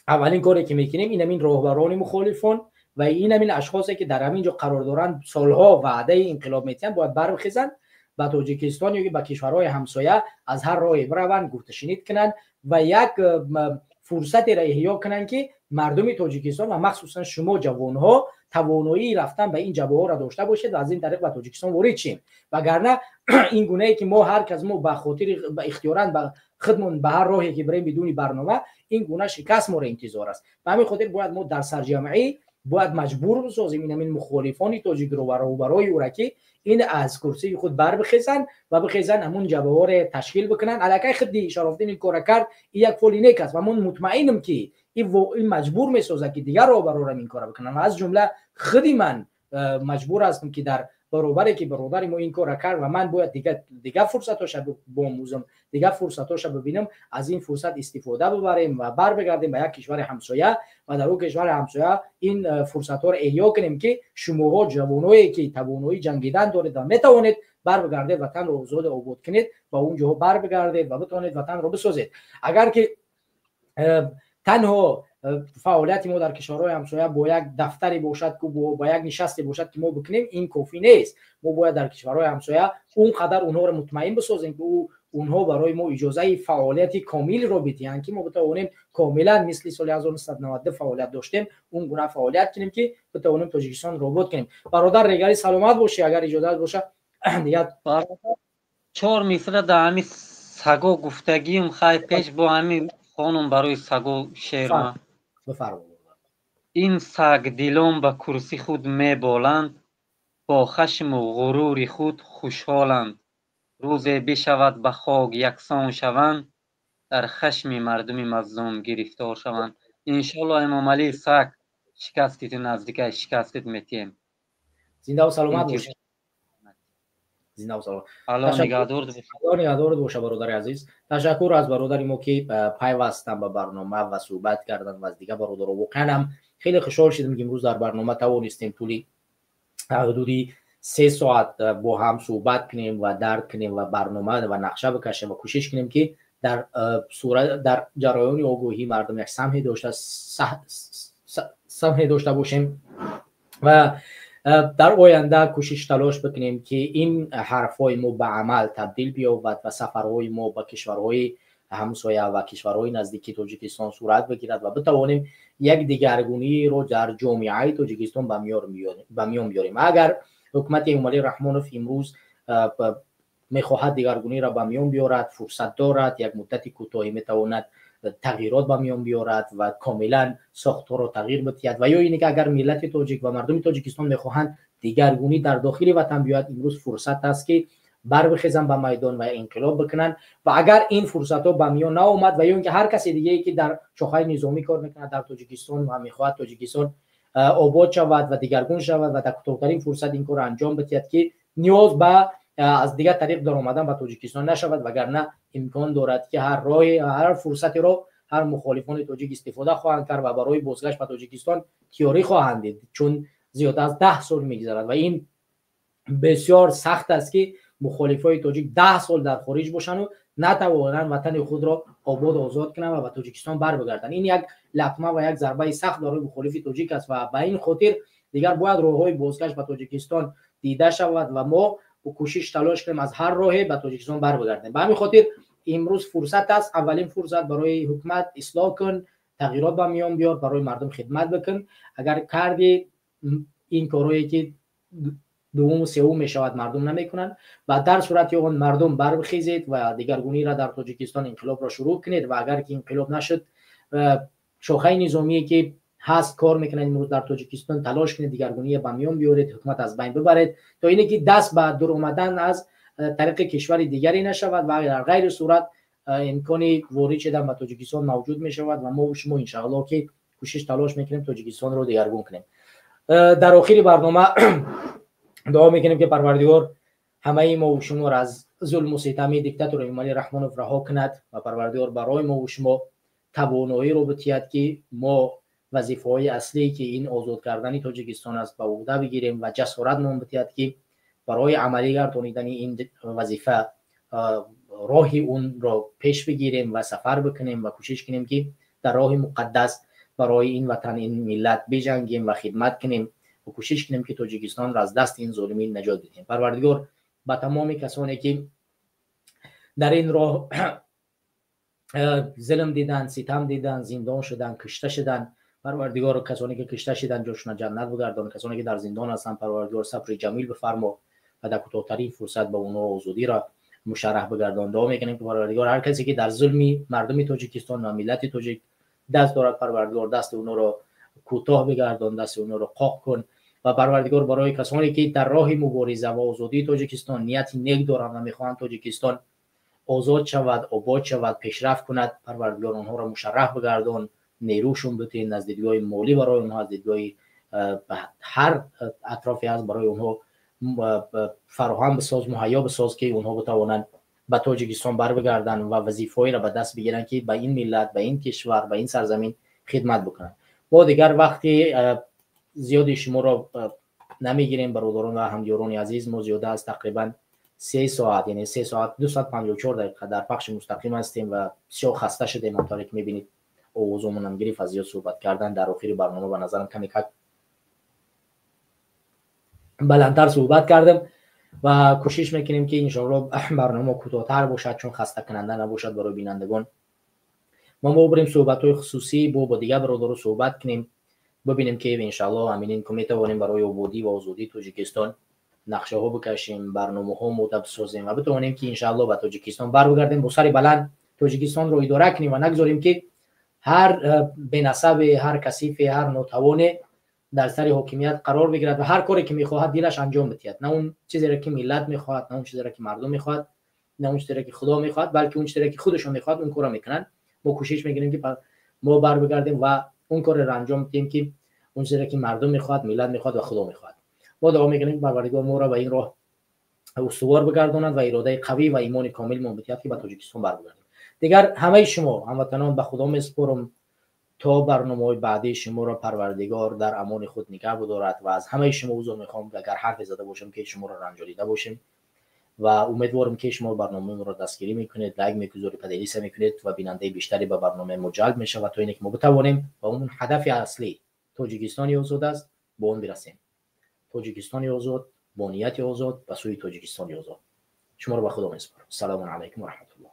اولین کاری که میکنیم این همین راهبران مخالفان و این همین اشخاصی که در همینجا قرار دارن سالها وعده انقلاب میتن باید برخیزن و تاجیکستان یا به کشورهای همسایه از هر راهی برون گفته شنید کنن و یک فرصت را احیا کنن که مردم تاجیکستان و مخصوصا شما جوانها توانایی رفتن به این جبهه ها را داشته باشید و از این طریق به تاجیکستان وارد شیم وگرنه این گونه ای که ما هر کس ما به خاطر اختیاراً به خودمون به هر راهی که بریم بدون برنامه این گونه شکست ما را انتظار است به همین خاطر باید ما در سرجمعی باید مجبور بسازیم این مخالفان تاجیک رو برای او را که این از کرسی خود بر بخیزن و بخیزن همون جبهه ها را تشکیل بکنن علاقه خودی شرافدین این کار کرد این یک فولینک است و من مطمئنم که این مجبور میسازه که دیگر رو برای این کار بکنن و از جمله خودی من مجبور هستم که در برابری که برادر ما این کار کرد و من باید دیگه فرصتاش باموزم دیگه فرصتاش ببینم از این فرصت استفاده ببریم و بر بگردیم به یک کشور همسایه و در اون کشور همسایه این فرصت ها رو احیا کنیم که شماها جوانایی که توانایی جنگیدن دارید و میتوانید بر بگردید وطن رو آزاد آباد کنید و اونجا بر بگردید و بتونید وطن رو بسازید اگر که تنها فعالیت ما در کشورهای همسایه با یک دفتری باشد که با یک نشستی باشد که ما بکنیم این کافی نیست ما باید در کشورهای همسایه اونقدر اونها رو مطمئن بسازیم که اونها برای ما اجازه فعالیت کامل رو بدهند که ما بتوانیم کاملا مثل سال 1992 فعالیت داشتیم اون گونه فعالیت کنیم که بتوانیم تاجیکستان رو آباد کنیم برادر ریگاری سلامت باشه اگر اجازه باشه دیگه 4 مصرع در همین سگا گفتگیم خواهی پیش با همین خانم برای سگا شعر ما این سگ دیلان به کرسی خود می بالند با خشم و غرور خود خوشحالند روزی بشود به خاک یکسان شوند در خشم مردم مظلوم گرفتار شوند انشالله امام علی سگ شکستید نزدیک شکستید میتیم زنده و سلامت باشید. زنده و سلامت. الله نگهدارت باشه برادر عزیز. تشکر از برادر ما که پیوستن به برنامه و صحبت کردن و از دیگه برادر واقعا هم خیلی خوشحال شدم که امروز در برنامه توانستیم طولی حدودی 3 ساعت با هم صحبت کنیم و درک کنیم و برنامه و نقشه بکشیم و کوشش کنیم که در صورت در جریان آگاهی مردم یک سهمی داشته باشیم و در آینده کوشش تلاش بکنیم که این حرفای ما به عمل تبدیل بیاید و سفرهای ما به کشورهای همسایه و کشورهای نزدیکی تاجیکستان صورت بگیرد و بتوانیم یک دگرگونی رو در جامعه تاجیکستان به میان بیاریم. اگر حکومت امالی رحمانوف امروز میخواهد دگرگونی را به میان بیارد، فرصت دارد، یک مدت کوتاهی میتواند تغییرات به میان بیارد و کاملا ساختار را تغییر بدهد و یا اینکه که اگر ملت تاجیک و مردم تاجیکستان میخواهند دگرگونی در داخل وطن بیاید، امروز فرصت است که بر بخیزن به میدان و انقلاب بکنن و اگر این فرصت ها به میان نآمد و یا اینکه هر کسی دیگه ای که در شاخه نظامی کار میکنه در تاجیکستان و میخواهد تاجیکستان آباد شود و دگرگون شود و در کوتاه‌ترین فرصت این کار انجام بدهد که نیاز به از دیگر طریق در آمدن به تاجیکستان نشود، وگرنه امکان دارد که هر فرصتی را هر مخالفان تاجیک استفاده خواهند کرد و برای بازگشت به تاجیکستان تیاری خواهند دید، چون زیادتر از 10 سال میگذرد و این بسیار سخت است که مخالفای تاجیک 10 سال در خارج باشند و نتوانند وطن خود را آباد آزاد کنند و به تاجیکستان بر بگردند. این یک لطمه و یک ضربه سخت برای مخالف تاجیک است و به این خاطر دیگر باید راههای بازگشت به تاجیکستان دیده شود و ما با کوشش تلاش کنیم از هر راهی به تاجیکستان بر بگردیم. به همین خاطر امروز فرصت است، اولین فرصت برای حکومت اصلاح کن، تغییرات به میان بیار، برای مردم خدمت بکن. اگر کردی این کارهایی که دوم و سوم میشود مردم نمیکنن و در صورت اون مردم بربخیزید و دگرگونی را در تاجیکستان انقلاب را شروع کنید و اگر که انقلاب نشد شاخه نظامی که هست کار میکنه امروز در تاجیکستان تلاش کنید دگرگونی به میان بیارید، حکومت از بین ببرید تا اینه که دست به دور آمدن از طریق کشور دیگری نشود و در غیر صورت امکانی وارد شدن به تاجیکستان موجود میشود و ما و شما ان شاء الله که کوشش تلاش میکنیم تاجیکستان رو دگرگون کنیم. در آخر برنامه دعا میکنیم که پروردگار همه ما و شما را از ظلم و ستم دیکتاتور امالی رحمانوف رها کند و پروردگار برای ما و شما توانایی رو بدهد که ما وظیفه‌های اصلی که این آزاد کردن تاجیکستان است به عهده بگیریم و جسارت نام بدهد که برای عملی گردانیدن این وظیفه راهی اون را پیش بگیریم و سفر بکنیم و کوشش کنیم که در راه مقدس برای این وطن این ملت بجنگیم و خدمت کنیم و کوشش کنیم که تاجیکستان را از دست این ظالمین نجات بدهیم. پروردگار با تمام کسانی که در این راه ظلم دیدن، ستم دیدن، زندان شدن، کشته شدن، پروردگار کسانی که کشته شدن جاشون جنت بگردان، کسانی که در زندان هستن پروردگار صبر جمیل بفرما و در کوتاه‌ترین فرصت به اونها آزادی را مشرح بگردان. دعا میکنیم که پروردگار هر کسی که در ظلمی مردم تاجیکستان و ملت تاجیک دست دارد پروردگار دست اونها را کوتاه بگردان، دست اونها را قاق کن و پروردگار برای کسانی که در راه مبارزه و آزادی تاجیکستان نیت نیک دارند و میخواهند تاجیکستان آزاد شود، آباد شود، پیشرفت کند، پروردگار آنها را مشرح بگردان، نیروشون بده، از دیدگاه مالی برای اونها، از دیدگاه هر اطرافی هست برای اونها فراهم بساز، مهیا بساز که اونها بتوانند به تاجیکستان بر بگردن و وظیفه‌ای را به دست بگیرن که به این ملت، به این کشور، به این سرزمین خدمت بکنن. ما دیگر وقتی زیادی شما را نمیگیریم برادران و هم‌یاران عزیز، ما زیاده از تقریبا 3 ساعت یعنی 3 ساعت 254 دقیقه در پخش مستقیم هستیم و بسیار خسته شدیم. همونطوری که می‌بینید اوضاعمون هم گرفت از زیاد صحبت کردن. در آخر برنامه به نظرم کمی بلندتر صحبت کردم و کوشش میکنیم که انشاءالله برنامه کوتاه‌تر باشد چون خسته کننده نباشد برای بینندگان. ما بریم صحبت‌های خصوصی با دیگه برادران صحبت کنیم، ببینیم که انشاءالله همین که میتوانیم برای آبادی و آزادی تاجیکستان نقشه ها بکشیم، برنامه ها مدب بسازیم و بتوانیم که انشاءالله به تاجیکستان برگردیم، با سر بلند تاجیکستان رو اداره کنیم و نگذاریم که هر بی‌نسب، هر کثیف، هر ناتوان در سر حاکمیت قرار بگیرد و هر کاری که میخواهد دیرش انجام بدهد، نه اون چیزی را که ملت میخواهد، نه اون چیزی را که مردم میخواهد، نه اون چیزی را که خدا میخواهد، بلکه اون چیزی را که خودشون میخواهد اون کارا میکنن. ما کوشش میکنیم که ما بر بگردیم و اون کار را انجام بدیم که اون چیزی را که مردم میخواهد، ملت میخواهد و خدا میخواهد. ما دعا میکنیم پروردگار ما را به این راه استوار بگرداند و اراده قوی و ایمان کامل مومتیت که به تاجیکستان برگردیم. دیگر همه شما هموطنان به خدا میسپارم تا برنامه‌های بعدی شما را پروردگار در امان خود نگه بدارد و از همه شما عذر میخوام اگر حرف زده باشم که شما را رنجالیده باشیم و امیدوارم که شما برنامه را دستگیری میکنید، لایک میگذارید، پلیلیست میکنید و بیننده بیشتری به برنامه ما جلب میشه و تا اینکه ما بتوانیم با اون هدف اصلی تاجیکستان آزاد است به اون برسیم. تاجیکستان آزاد، با نیت آزاد، به سوی تاجیکستان آزاد. شما را به خدا میسپارم. سلام علیکم و رحمت الله.